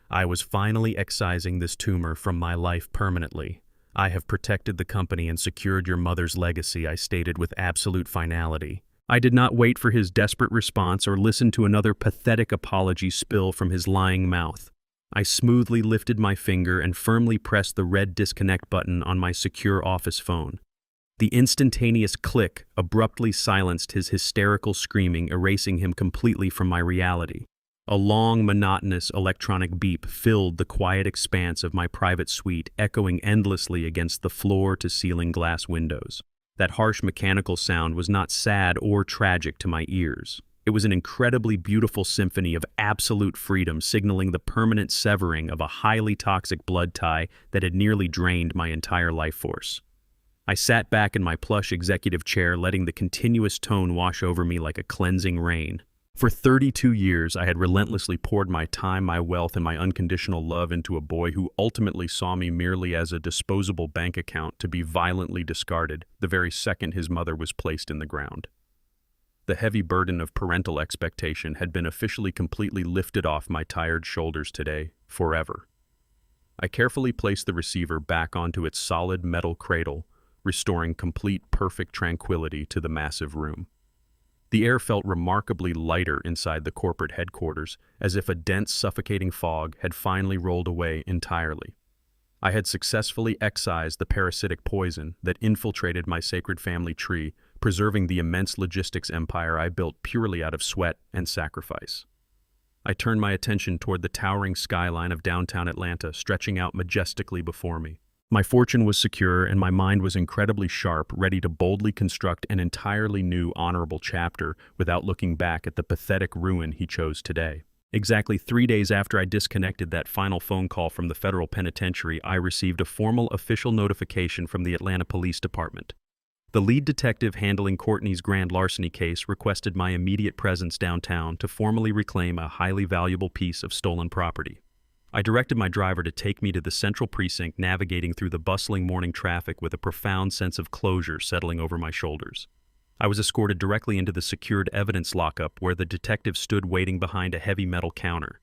I was finally excising this tumor from my life permanently. I have protected the company and secured your mother's legacy, I stated with absolute finality. I did not wait for his desperate response or listen to another pathetic apology spill from his lying mouth. I smoothly lifted my finger and firmly pressed the red disconnect button on my secure office phone. The instantaneous click abruptly silenced his hysterical screaming, erasing him completely from my reality. A long, monotonous electronic beep filled the quiet expanse of my private suite, echoing endlessly against the floor-to-ceiling glass windows. That harsh mechanical sound was not sad or tragic to my ears. It was an incredibly beautiful symphony of absolute freedom, signaling the permanent severing of a highly toxic blood tie that had nearly drained my entire life force. I sat back in my plush executive chair, letting the continuous tone wash over me like a cleansing rain. For 32 years, I had relentlessly poured my time, my wealth, and my unconditional love into a boy who ultimately saw me merely as a disposable bank account to be violently discarded the very second his mother was placed in the ground. The heavy burden of parental expectation had been officially completely lifted off my tired shoulders today, forever. I carefully placed the receiver back onto its solid metal cradle, restoring complete, perfect tranquility to the massive room. The air felt remarkably lighter inside the corporate headquarters, as if a dense, suffocating fog had finally rolled away entirely. I had successfully excised the parasitic poison that infiltrated my sacred family tree, preserving the immense logistics empire I built purely out of sweat and sacrifice. I turned my attention toward the towering skyline of downtown Atlanta, stretching out majestically before me. My fortune was secure, and my mind was incredibly sharp, ready to boldly construct an entirely new, honorable chapter without looking back at the pathetic ruin he chose today. Exactly 3 days after I disconnected that final phone call from the federal penitentiary, I received a formal official notification from the Atlanta Police Department. The lead detective handling Courtney's grand larceny case requested my immediate presence downtown to formally reclaim a highly valuable piece of stolen property. I directed my driver to take me to the central precinct, navigating through the bustling morning traffic with a profound sense of closure settling over my shoulders. I was escorted directly into the secured evidence lockup, where the detective stood waiting behind a heavy metal counter.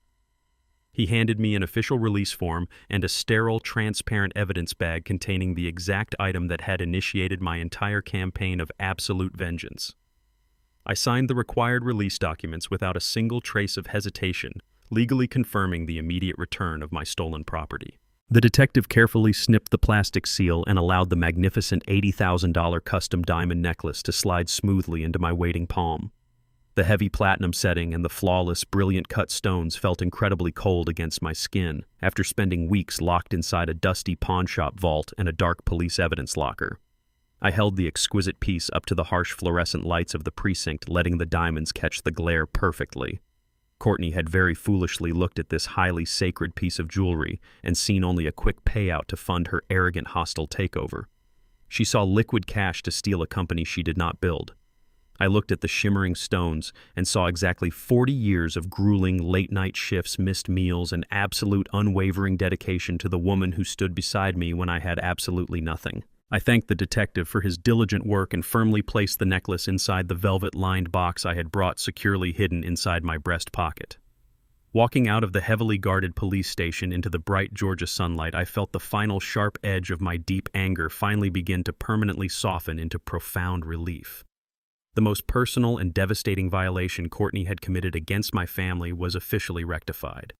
He handed me an official release form and a sterile, transparent evidence bag containing the exact item that had initiated my entire campaign of absolute vengeance. I signed the required release documents without a single trace of hesitation, legally confirming the immediate return of my stolen property. The detective carefully snipped the plastic seal and allowed the magnificent $80,000 custom diamond necklace to slide smoothly into my waiting palm. The heavy platinum setting and the flawless, brilliant cut stones felt incredibly cold against my skin after spending weeks locked inside a dusty pawnshop vault and a dark police evidence locker. I held the exquisite piece up to the harsh fluorescent lights of the precinct, letting the diamonds catch the glare perfectly. Courtney had very foolishly looked at this highly sacred piece of jewelry and seen only a quick payout to fund her arrogant hostile takeover. She saw liquid cash to steal a company she did not build. I looked at the shimmering stones and saw exactly 40 years of grueling late-night shifts, missed meals, and absolute unwavering dedication to the woman who stood beside me when I had absolutely nothing. I thanked the detective for his diligent work and firmly placed the necklace inside the velvet-lined box I had brought securely hidden inside my breast pocket. Walking out of the heavily guarded police station into the bright Georgia sunlight, I felt the final sharp edge of my deep anger finally begin to permanently soften into profound relief. The most personal and devastating violation Courtney had committed against my family was officially rectified.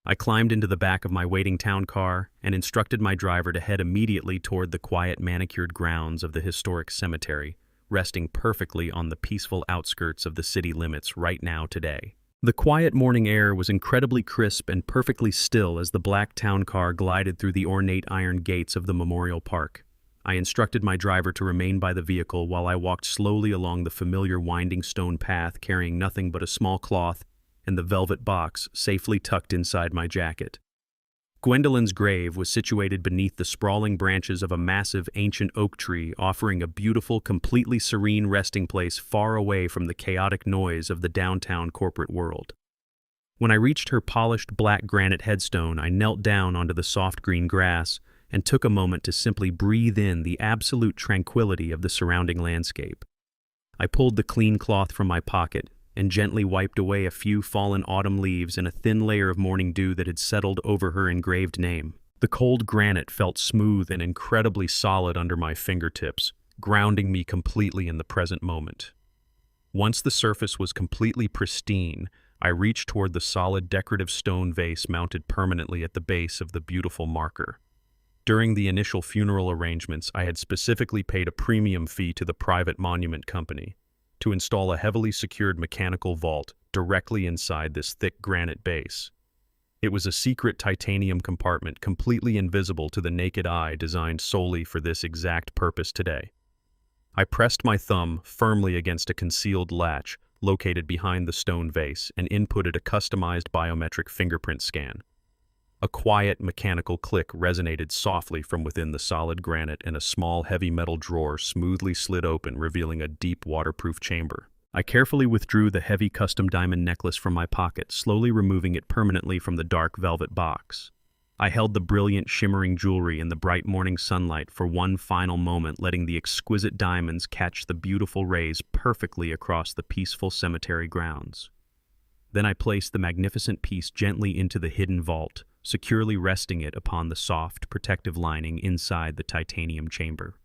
I climbed into the back of my waiting town car and instructed my driver to head immediately toward the quiet, manicured grounds of the historic cemetery, resting perfectly on the peaceful outskirts of the city limits right now today. The quiet morning air was incredibly crisp and perfectly still as the black town car glided through the ornate iron gates of the memorial park. I instructed my driver to remain by the vehicle while I walked slowly along the familiar winding stone path, carrying nothing but a small cloth and the velvet box safely tucked inside my jacket. Gwendolyn's grave was situated beneath the sprawling branches of a massive ancient oak tree, offering a beautiful, completely serene resting place far away from the chaotic noise of the downtown corporate world. When I reached her polished black granite headstone, I knelt down onto the soft green grass and took a moment to simply breathe in the absolute tranquility of the surrounding landscape. I pulled the clean cloth from my pocket and gently wiped away a few fallen autumn leaves and a thin layer of morning dew that had settled over her engraved name. The cold granite felt smooth and incredibly solid under my fingertips, grounding me completely in the present moment. Once the surface was completely pristine, I reached toward the solid decorative stone vase mounted permanently at the base of the beautiful marker. During the initial funeral arrangements, I had specifically paid a premium fee to the private monument company to install a heavily secured mechanical vault directly inside this thick granite base. It was a secret titanium compartment completely invisible to the naked eye, designed solely for this exact purpose today. I pressed my thumb firmly against a concealed latch located behind the stone vase and inputted a customized biometric fingerprint scan. A quiet mechanical click resonated softly from within the solid granite, and a small heavy metal drawer smoothly slid open, revealing a deep waterproof chamber. I carefully withdrew the heavy custom diamond necklace from my pocket, slowly removing it permanently from the dark velvet box. I held the brilliant, shimmering jewelry in the bright morning sunlight for one final moment, letting the exquisite diamonds catch the beautiful rays perfectly across the peaceful cemetery grounds. Then I placed the magnificent piece gently into the hidden vault, securely resting it upon the soft, protective lining inside the titanium chamber.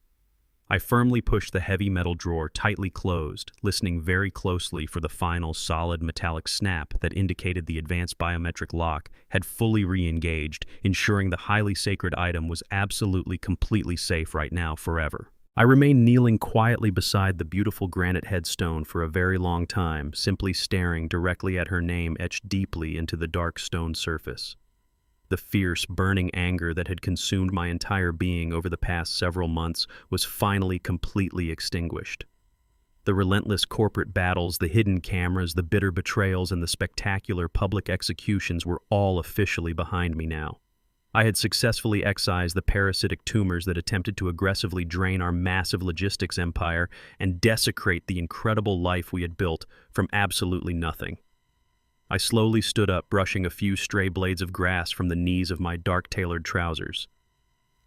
I firmly pushed the heavy metal drawer tightly closed, listening very closely for the final solid metallic snap that indicated the advanced biometric lock had fully re-engaged, ensuring the highly sacred item was absolutely completely safe right now forever. I remained kneeling quietly beside the beautiful granite headstone for a very long time, simply staring directly at her name etched deeply into the dark stone surface. The fierce, burning anger that had consumed my entire being over the past several months was finally completely extinguished. The relentless corporate battles, the hidden cameras, the bitter betrayals, and the spectacular public executions were all officially behind me now. I had successfully excised the parasitic tumors that attempted to aggressively drain our massive logistics empire and desecrate the incredible life we had built from absolutely nothing. I slowly stood up, brushing a few stray blades of grass from the knees of my dark-tailored trousers.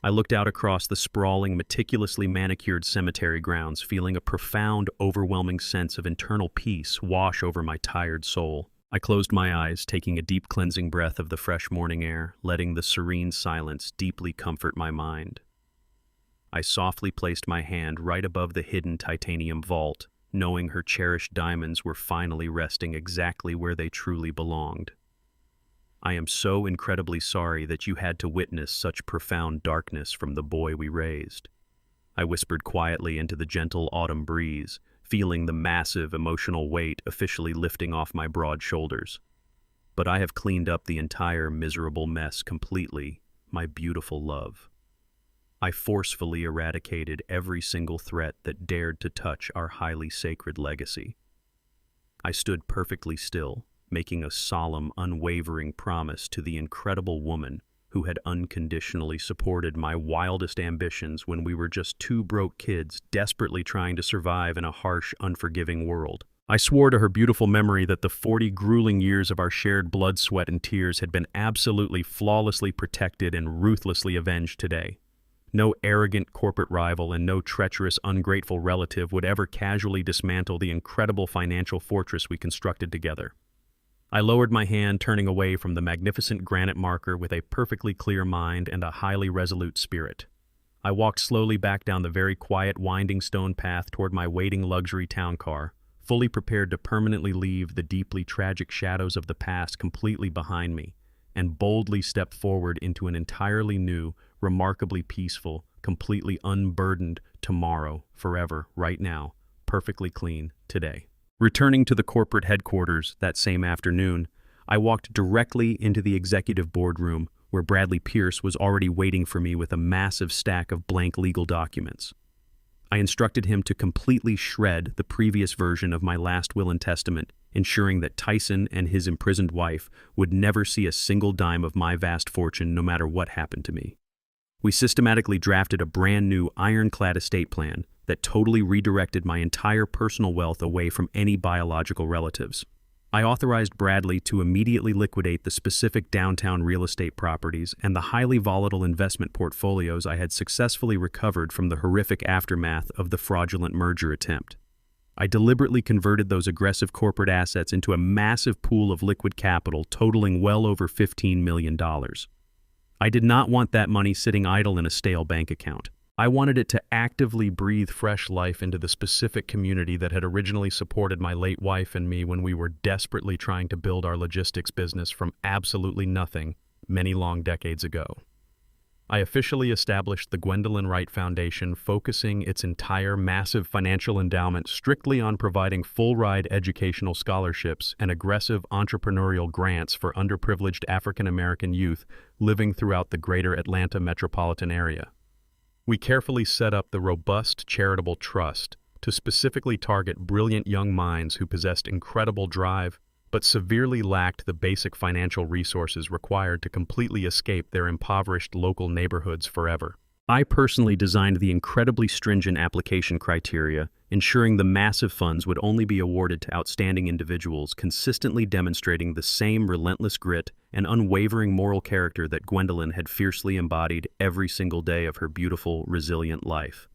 I looked out across the sprawling, meticulously manicured cemetery grounds, feeling a profound, overwhelming sense of internal peace wash over my tired soul. I closed my eyes, taking a deep cleansing breath of the fresh morning air, letting the serene silence deeply comfort my mind. I softly placed my hand right above the hidden titanium vault, knowing her cherished diamonds were finally resting exactly where they truly belonged. I am so incredibly sorry that you had to witness such profound darkness from the boy we raised. I whispered quietly into the gentle autumn breeze, feeling the massive emotional weight officially lifting off my broad shoulders. But I have cleaned up the entire miserable mess completely, my beautiful love. I forcefully eradicated every single threat that dared to touch our highly sacred legacy. I stood perfectly still, making a solemn, unwavering promise to the incredible woman who had unconditionally supported my wildest ambitions when we were just two broke kids desperately trying to survive in a harsh, unforgiving world. I swore to her beautiful memory that the 40 grueling years of our shared blood, sweat, and tears had been absolutely flawlessly protected and ruthlessly avenged today. No arrogant corporate rival and no treacherous, ungrateful relative would ever casually dismantle the incredible financial fortress we constructed together. I lowered my hand, turning away from the magnificent granite marker with a perfectly clear mind and a highly resolute spirit. I walked slowly back down the very quiet, winding stone path toward my waiting luxury town car, fully prepared to permanently leave the deeply tragic shadows of the past completely behind me, and boldly step forward into an entirely new, remarkably peaceful, completely unburdened tomorrow, forever, right now, perfectly clean, today. Returning to the corporate headquarters that same afternoon, I walked directly into the executive boardroom where Bradley Pierce was already waiting for me with a massive stack of blank legal documents. I instructed him to completely shred the previous version of my last will and testament, ensuring that Tyson and his imprisoned wife would never see a single dime of my vast fortune no matter what happened to me. We systematically drafted a brand new ironclad estate plan that totally redirected my entire personal wealth away from any biological relatives. I authorized Bradley to immediately liquidate the specific downtown real estate properties and the highly volatile investment portfolios I had successfully recovered from the horrific aftermath of the fraudulent merger attempt. I deliberately converted those aggressive corporate assets into a massive pool of liquid capital totaling well over $15 million. I did not want that money sitting idle in a stale bank account. I wanted it to actively breathe fresh life into the specific community that had originally supported my late wife and me when we were desperately trying to build our logistics business from absolutely nothing many long decades ago. I officially established the Gwendolyn Wright Foundation, focusing its entire massive financial endowment strictly on providing full-ride educational scholarships and aggressive entrepreneurial grants for underprivileged African American youth living throughout the greater Atlanta metropolitan area. We carefully set up the robust charitable trust to specifically target brilliant young minds who possessed incredible drive but severely lacked the basic financial resources required to completely escape their impoverished local neighborhoods forever. I personally designed the incredibly stringent application criteria, ensuring the massive funds would only be awarded to outstanding individuals consistently demonstrating the same relentless grit and unwavering moral character that Gwendolyn had fiercely embodied every single day of her beautiful, resilient life.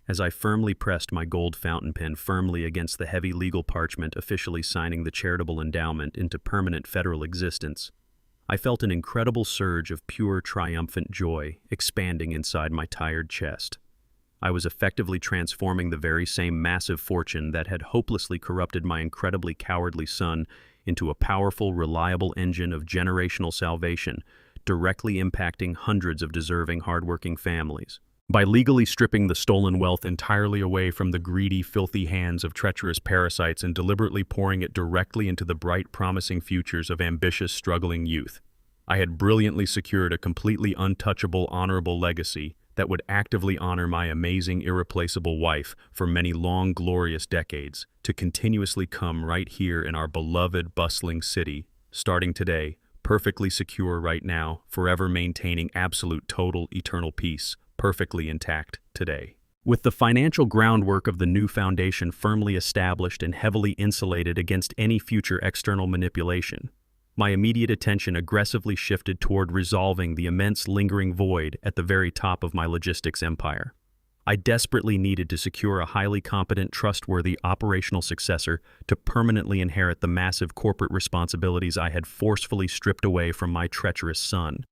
As I firmly pressed my gold fountain pen firmly against the heavy legal parchment officially signing the charitable endowment into permanent federal existence, I felt an incredible surge of pure, triumphant joy expanding inside my tired chest. I was effectively transforming the very same massive fortune that had hopelessly corrupted my incredibly cowardly son into a powerful, reliable engine of generational salvation, directly impacting hundreds of deserving, hardworking families. By legally stripping the stolen wealth entirely away from the greedy, filthy hands of treacherous parasites and deliberately pouring it directly into the bright, promising futures of ambitious, struggling youth, I had brilliantly secured a completely untouchable, honorable legacy that would actively honor my amazing, irreplaceable wife for many long, glorious decades to continuously come right here in our beloved, bustling city, starting today, perfectly secure right now, forever maintaining absolute, total, eternal peace, perfectly intact today. With the financial groundwork of the new foundation firmly established and heavily insulated against any future external manipulation, my immediate attention aggressively shifted toward resolving the immense lingering void at the very top of my logistics empire. I desperately needed to secure a highly competent, trustworthy operational successor to permanently inherit the massive corporate responsibilities I had forcefully stripped away from my treacherous son.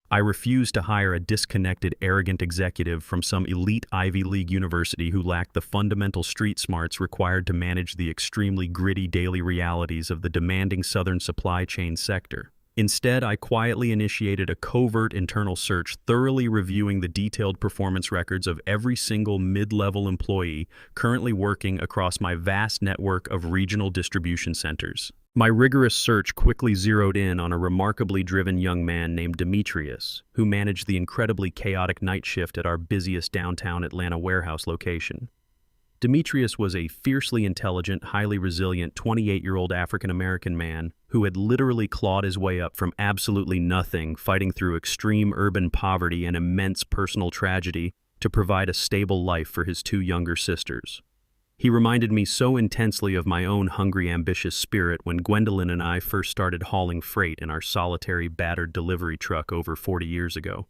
I refused to hire a disconnected, arrogant executive from some elite Ivy League university who lacked the fundamental street smarts required to manage the extremely gritty daily realities of the demanding southern supply chain sector. Instead, I quietly initiated a covert internal search, thoroughly reviewing the detailed performance records of every single mid-level employee currently working across my vast network of regional distribution centers. My rigorous search quickly zeroed in on a remarkably driven young man named Demetrius, who managed the incredibly chaotic night shift at our busiest downtown Atlanta warehouse location. Demetrius was a fiercely intelligent, highly resilient 28-year-old African-American man who had literally clawed his way up from absolutely nothing, fighting through extreme urban poverty and immense personal tragedy to provide a stable life for his two younger sisters. He reminded me so intensely of my own hungry, ambitious spirit when Gwendolyn and I first started hauling freight in our solitary, battered delivery truck over 40 years ago.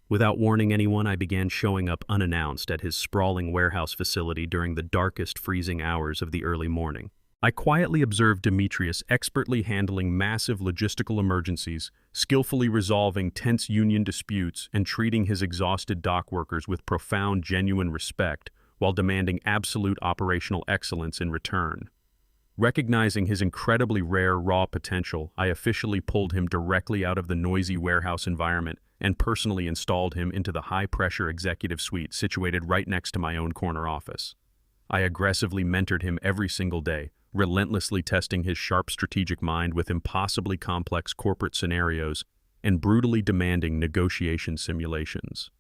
Without warning anyone, I began showing up unannounced at his sprawling warehouse facility during the darkest, freezing hours of the early morning. I quietly observed Demetrius expertly handling massive logistical emergencies, skillfully resolving tense union disputes, and treating his exhausted dock workers with profound, genuine respect, while demanding absolute operational excellence in return. Recognizing his incredibly rare raw potential, I officially pulled him directly out of the noisy warehouse environment and personally installed him into the high-pressure executive suite situated right next to my own corner office. I aggressively mentored him every single day, relentlessly testing his sharp strategic mind with impossibly complex corporate scenarios and brutally demanding negotiation simulations.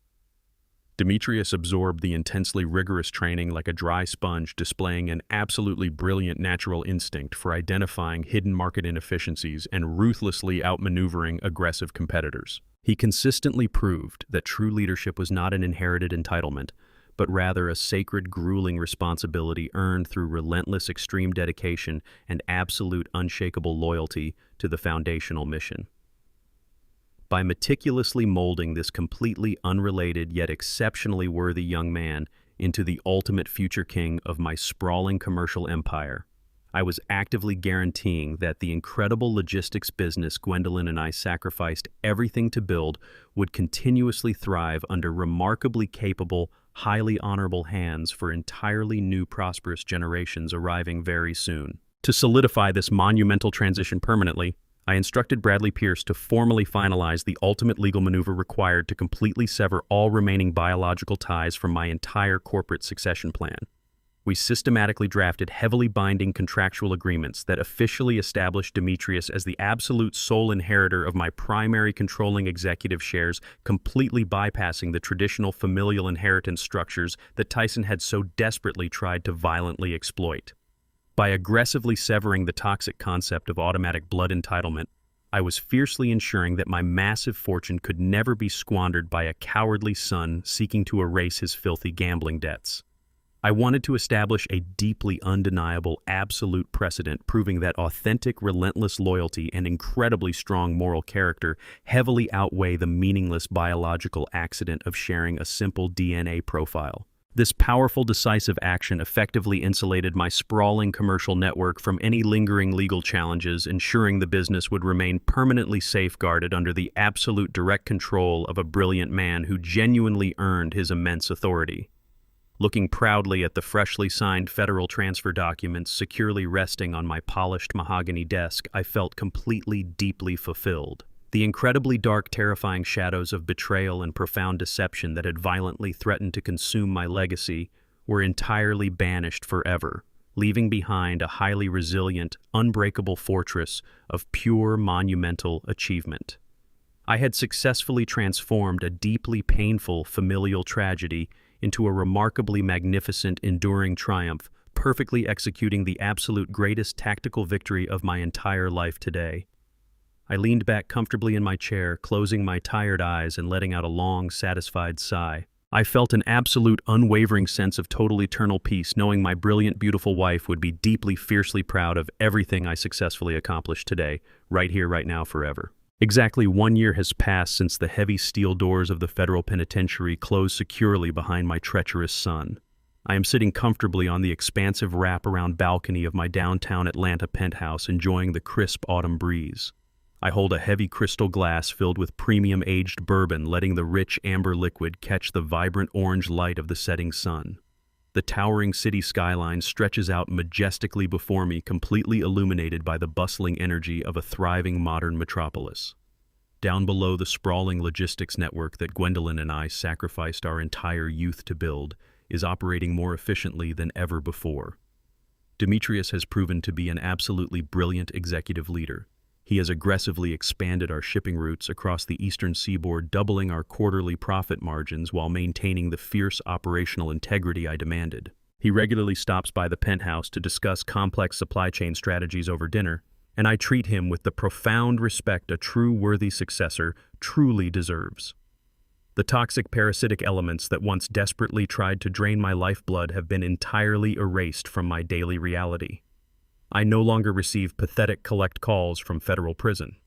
Demetrius absorbed the intensely rigorous training like a dry sponge, displaying an absolutely brilliant natural instinct for identifying hidden market inefficiencies and ruthlessly outmaneuvering aggressive competitors. He consistently proved that true leadership was not an inherited entitlement, but rather a sacred, grueling responsibility earned through relentless extreme dedication and absolute unshakable loyalty to the foundational mission. By meticulously molding this completely unrelated yet exceptionally worthy young man into the ultimate future king of my sprawling commercial empire, I was actively guaranteeing that the incredible logistics business Gwendolyn and I sacrificed everything to build would continuously thrive under remarkably capable, highly honorable hands for entirely new prosperous generations arriving very soon. To solidify this monumental transition permanently, I instructed Bradley Pierce to formally finalize the ultimate legal maneuver required to completely sever all remaining biological ties from my entire corporate succession plan. We systematically drafted heavily binding contractual agreements that officially established Demetrius as the absolute sole inheritor of my primary controlling executive shares, completely bypassing the traditional familial inheritance structures that Tyson had so desperately tried to violently exploit. By aggressively severing the toxic concept of automatic blood entitlement, I was fiercely ensuring that my massive fortune could never be squandered by a cowardly son seeking to erase his filthy gambling debts. I wanted to establish a deeply undeniable, absolute precedent proving that authentic, relentless loyalty and incredibly strong moral character heavily outweigh the meaningless biological accident of sharing a simple DNA profile. This powerful, decisive action effectively insulated my sprawling commercial network from any lingering legal challenges, ensuring the business would remain permanently safeguarded under the absolute direct control of a brilliant man who genuinely earned his immense authority. Looking proudly at the freshly signed federal transfer documents securely resting on my polished mahogany desk, I felt completely, deeply fulfilled. The incredibly dark, terrifying shadows of betrayal and profound deception that had violently threatened to consume my legacy were entirely banished forever, leaving behind a highly resilient, unbreakable fortress of pure, monumental achievement. I had successfully transformed a deeply painful familial tragedy into a remarkably magnificent, enduring triumph, perfectly executing the absolute greatest tactical victory of my entire life today. I leaned back comfortably in my chair, closing my tired eyes and letting out a long, satisfied sigh. I felt an absolute, unwavering sense of total eternal peace, knowing my brilliant, beautiful wife would be deeply, fiercely proud of everything I successfully accomplished today, right here, right now, forever. Exactly 1 year has passed since the heavy steel doors of the federal penitentiary closed securely behind my treacherous son. I am sitting comfortably on the expansive wrap-around balcony of my downtown Atlanta penthouse, enjoying the crisp autumn breeze. I hold a heavy crystal glass filled with premium aged bourbon, letting the rich amber liquid catch the vibrant orange light of the setting sun. The towering city skyline stretches out majestically before me, completely illuminated by the bustling energy of a thriving modern metropolis. Down below, the sprawling logistics network that Gwendolyn and I sacrificed our entire youth to build is operating more efficiently than ever before. Demetrius has proven to be an absolutely brilliant executive leader. He has aggressively expanded our shipping routes across the eastern seaboard, doubling our quarterly profit margins while maintaining the fierce operational integrity I demanded. He regularly stops by the penthouse to discuss complex supply chain strategies over dinner, and I treat him with the profound respect a true worthy successor truly deserves. The toxic parasitic elements that once desperately tried to drain my lifeblood have been entirely erased from my daily reality. I no longer receive pathetic collect calls from federal prison.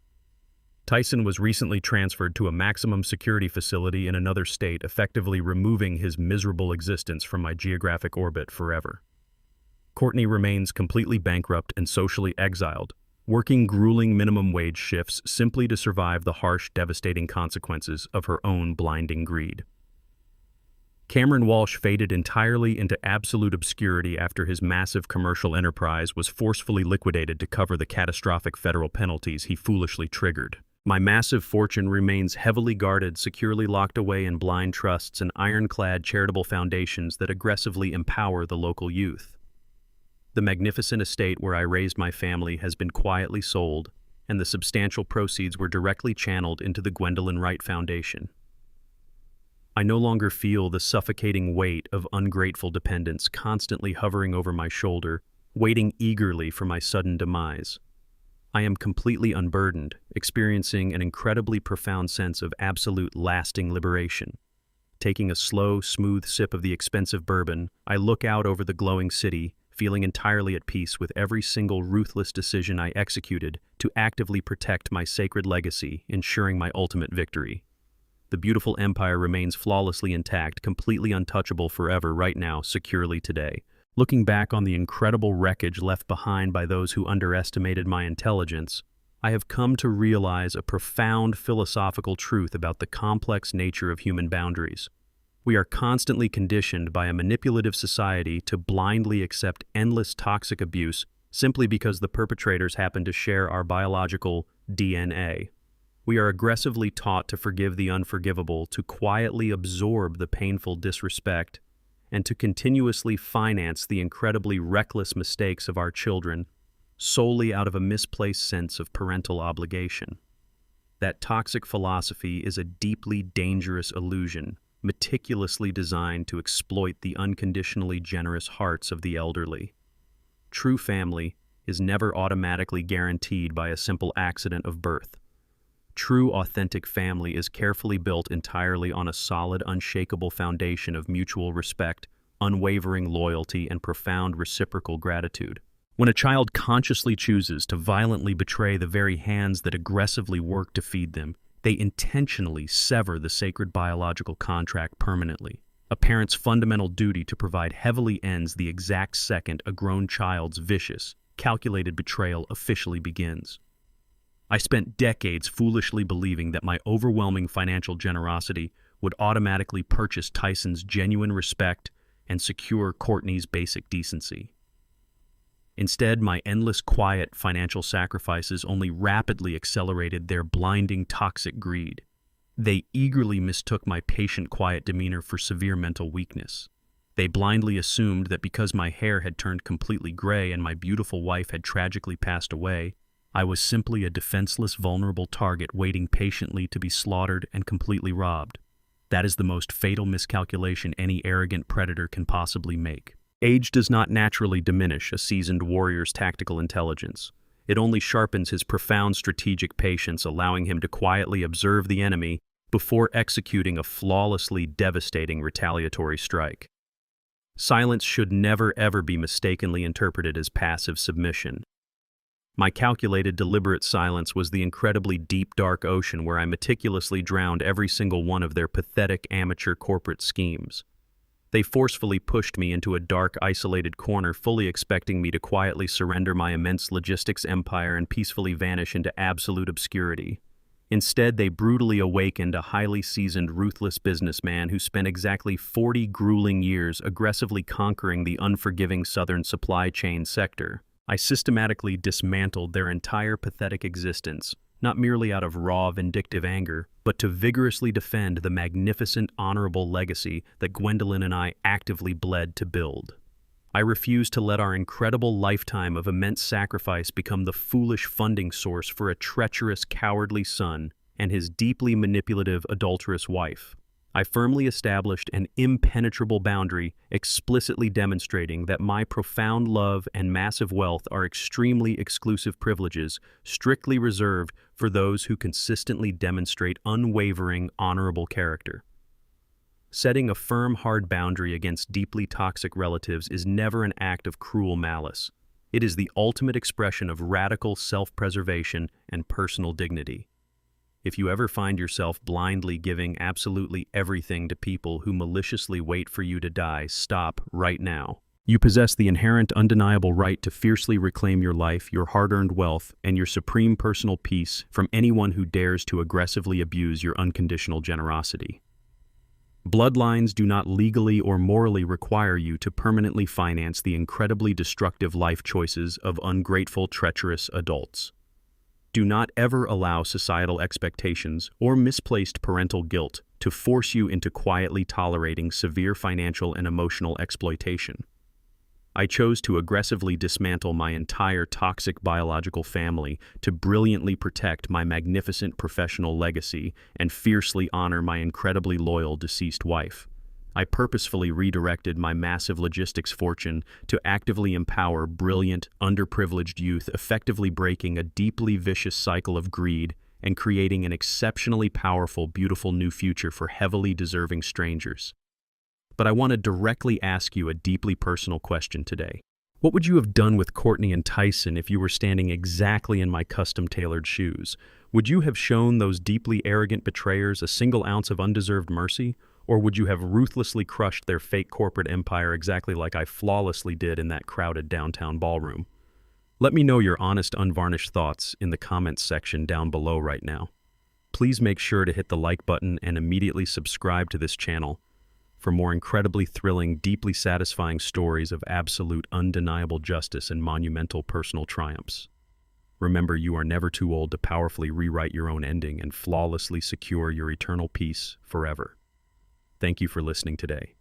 Tyson was recently transferred to a maximum security facility in another state, effectively removing his miserable existence from my geographic orbit forever. Courtney remains completely bankrupt and socially exiled, working grueling minimum wage shifts simply to survive the harsh, devastating consequences of her own blinding greed. Cameron Walsh faded entirely into absolute obscurity after his massive commercial enterprise was forcefully liquidated to cover the catastrophic federal penalties he foolishly triggered. My massive fortune remains heavily guarded, securely locked away in blind trusts and ironclad charitable foundations that aggressively empower the local youth. The magnificent estate where I raised my family has been quietly sold, and the substantial proceeds were directly channeled into the Gwendolyn Wright Foundation. I no longer feel the suffocating weight of ungrateful dependents constantly hovering over my shoulder, waiting eagerly for my sudden demise. I am completely unburdened, experiencing an incredibly profound sense of absolute lasting liberation. Taking a slow, smooth sip of the expensive bourbon, I look out over the glowing city, feeling entirely at peace with every single ruthless decision I executed to actively protect my sacred legacy, ensuring my ultimate victory. The beautiful empire remains flawlessly intact, completely untouchable forever right now, securely today. Looking back on the incredible wreckage left behind by those who underestimated my intelligence, I have come to realize a profound philosophical truth about the complex nature of human boundaries. We are constantly conditioned by a manipulative society to blindly accept endless toxic abuse simply because the perpetrators happen to share our biological DNA. We are aggressively taught to forgive the unforgivable, to quietly absorb the painful disrespect, and to continuously finance the incredibly reckless mistakes of our children solely out of a misplaced sense of parental obligation. That toxic philosophy is a deeply dangerous illusion, meticulously designed to exploit the unconditionally generous hearts of the elderly. True family is never automatically guaranteed by a simple accident of birth. True, authentic family is carefully built entirely on a solid, unshakable foundation of mutual respect, unwavering loyalty, and profound reciprocal gratitude. When a child consciously chooses to violently betray the very hands that aggressively work to feed them, they intentionally sever the sacred biological contract permanently. A parent's fundamental duty to provide heavily ends the exact second a grown child's vicious, calculated betrayal officially begins. I spent decades foolishly believing that my overwhelming financial generosity would automatically purchase Tyson's genuine respect and secure Courtney's basic decency. Instead, my endless quiet financial sacrifices only rapidly accelerated their blinding toxic greed. They eagerly mistook my patient, quiet demeanor for severe mental weakness. They blindly assumed that because my hair had turned completely gray and my beautiful wife had tragically passed away, I was simply a defenseless, vulnerable target waiting patiently to be slaughtered and completely robbed. That is the most fatal miscalculation any arrogant predator can possibly make. Age does not naturally diminish a seasoned warrior's tactical intelligence. It only sharpens his profound strategic patience, allowing him to quietly observe the enemy before executing a flawlessly devastating retaliatory strike. Silence should never ever be mistakenly interpreted as passive submission. My calculated, deliberate silence was the incredibly deep, dark ocean where I meticulously drowned every single one of their pathetic amateur corporate schemes. They forcefully pushed me into a dark, isolated corner, fully expecting me to quietly surrender my immense logistics empire and peacefully vanish into absolute obscurity. Instead, they brutally awakened a highly seasoned, ruthless businessman who spent exactly 40 grueling years aggressively conquering the unforgiving southern supply chain sector. I systematically dismantled their entire pathetic existence, not merely out of raw, vindictive anger, but to vigorously defend the magnificent, honorable legacy that Gwendolyn and I actively bled to build. I refuse to let our incredible lifetime of immense sacrifice become the foolish funding source for a treacherous, cowardly son and his deeply manipulative, adulterous wife. I firmly established an impenetrable boundary, explicitly demonstrating that my profound love and massive wealth are extremely exclusive privileges, strictly reserved for those who consistently demonstrate unwavering, honorable character. Setting a firm, hard boundary against deeply toxic relatives is never an act of cruel malice. It is the ultimate expression of radical self-preservation and personal dignity. If you ever find yourself blindly giving absolutely everything to people who maliciously wait for you to die, stop right now. You possess the inherent, undeniable right to fiercely reclaim your life, your hard-earned wealth, and your supreme personal peace from anyone who dares to aggressively abuse your unconditional generosity. Bloodlines do not legally or morally require you to permanently finance the incredibly destructive life choices of ungrateful, treacherous adults. Do not ever allow societal expectations or misplaced parental guilt to force you into quietly tolerating severe financial and emotional exploitation. I chose to aggressively dismantle my entire toxic biological family to brilliantly protect my magnificent professional legacy and fiercely honor my incredibly loyal deceased wife. I purposefully redirected my massive logistics fortune to actively empower brilliant, underprivileged youth, effectively breaking a deeply vicious cycle of greed and creating an exceptionally powerful, beautiful new future for heavily deserving strangers. But I want to directly ask you a deeply personal question today. What would you have done with Courtney and Tyson if you were standing exactly in my custom-tailored shoes? Would you have shown those deeply arrogant betrayers a single ounce of undeserved mercy? Or would you have ruthlessly crushed their fake corporate empire exactly like I flawlessly did in that crowded downtown ballroom? Let me know your honest, unvarnished thoughts in the comments section down below right now. Please make sure to hit the like button and immediately subscribe to this channel for more incredibly thrilling, deeply satisfying stories of absolute, undeniable justice and monumental personal triumphs. Remember, you are never too old to powerfully rewrite your own ending and flawlessly secure your eternal peace forever. Thank you for listening today.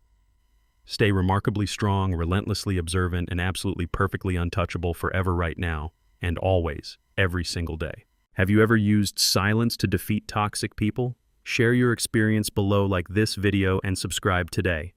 Stay remarkably strong, relentlessly observant, and absolutely perfectly untouchable forever right now, and always, every single day. Have you ever used silence to defeat toxic people? Share your experience below, like this video, and subscribe today.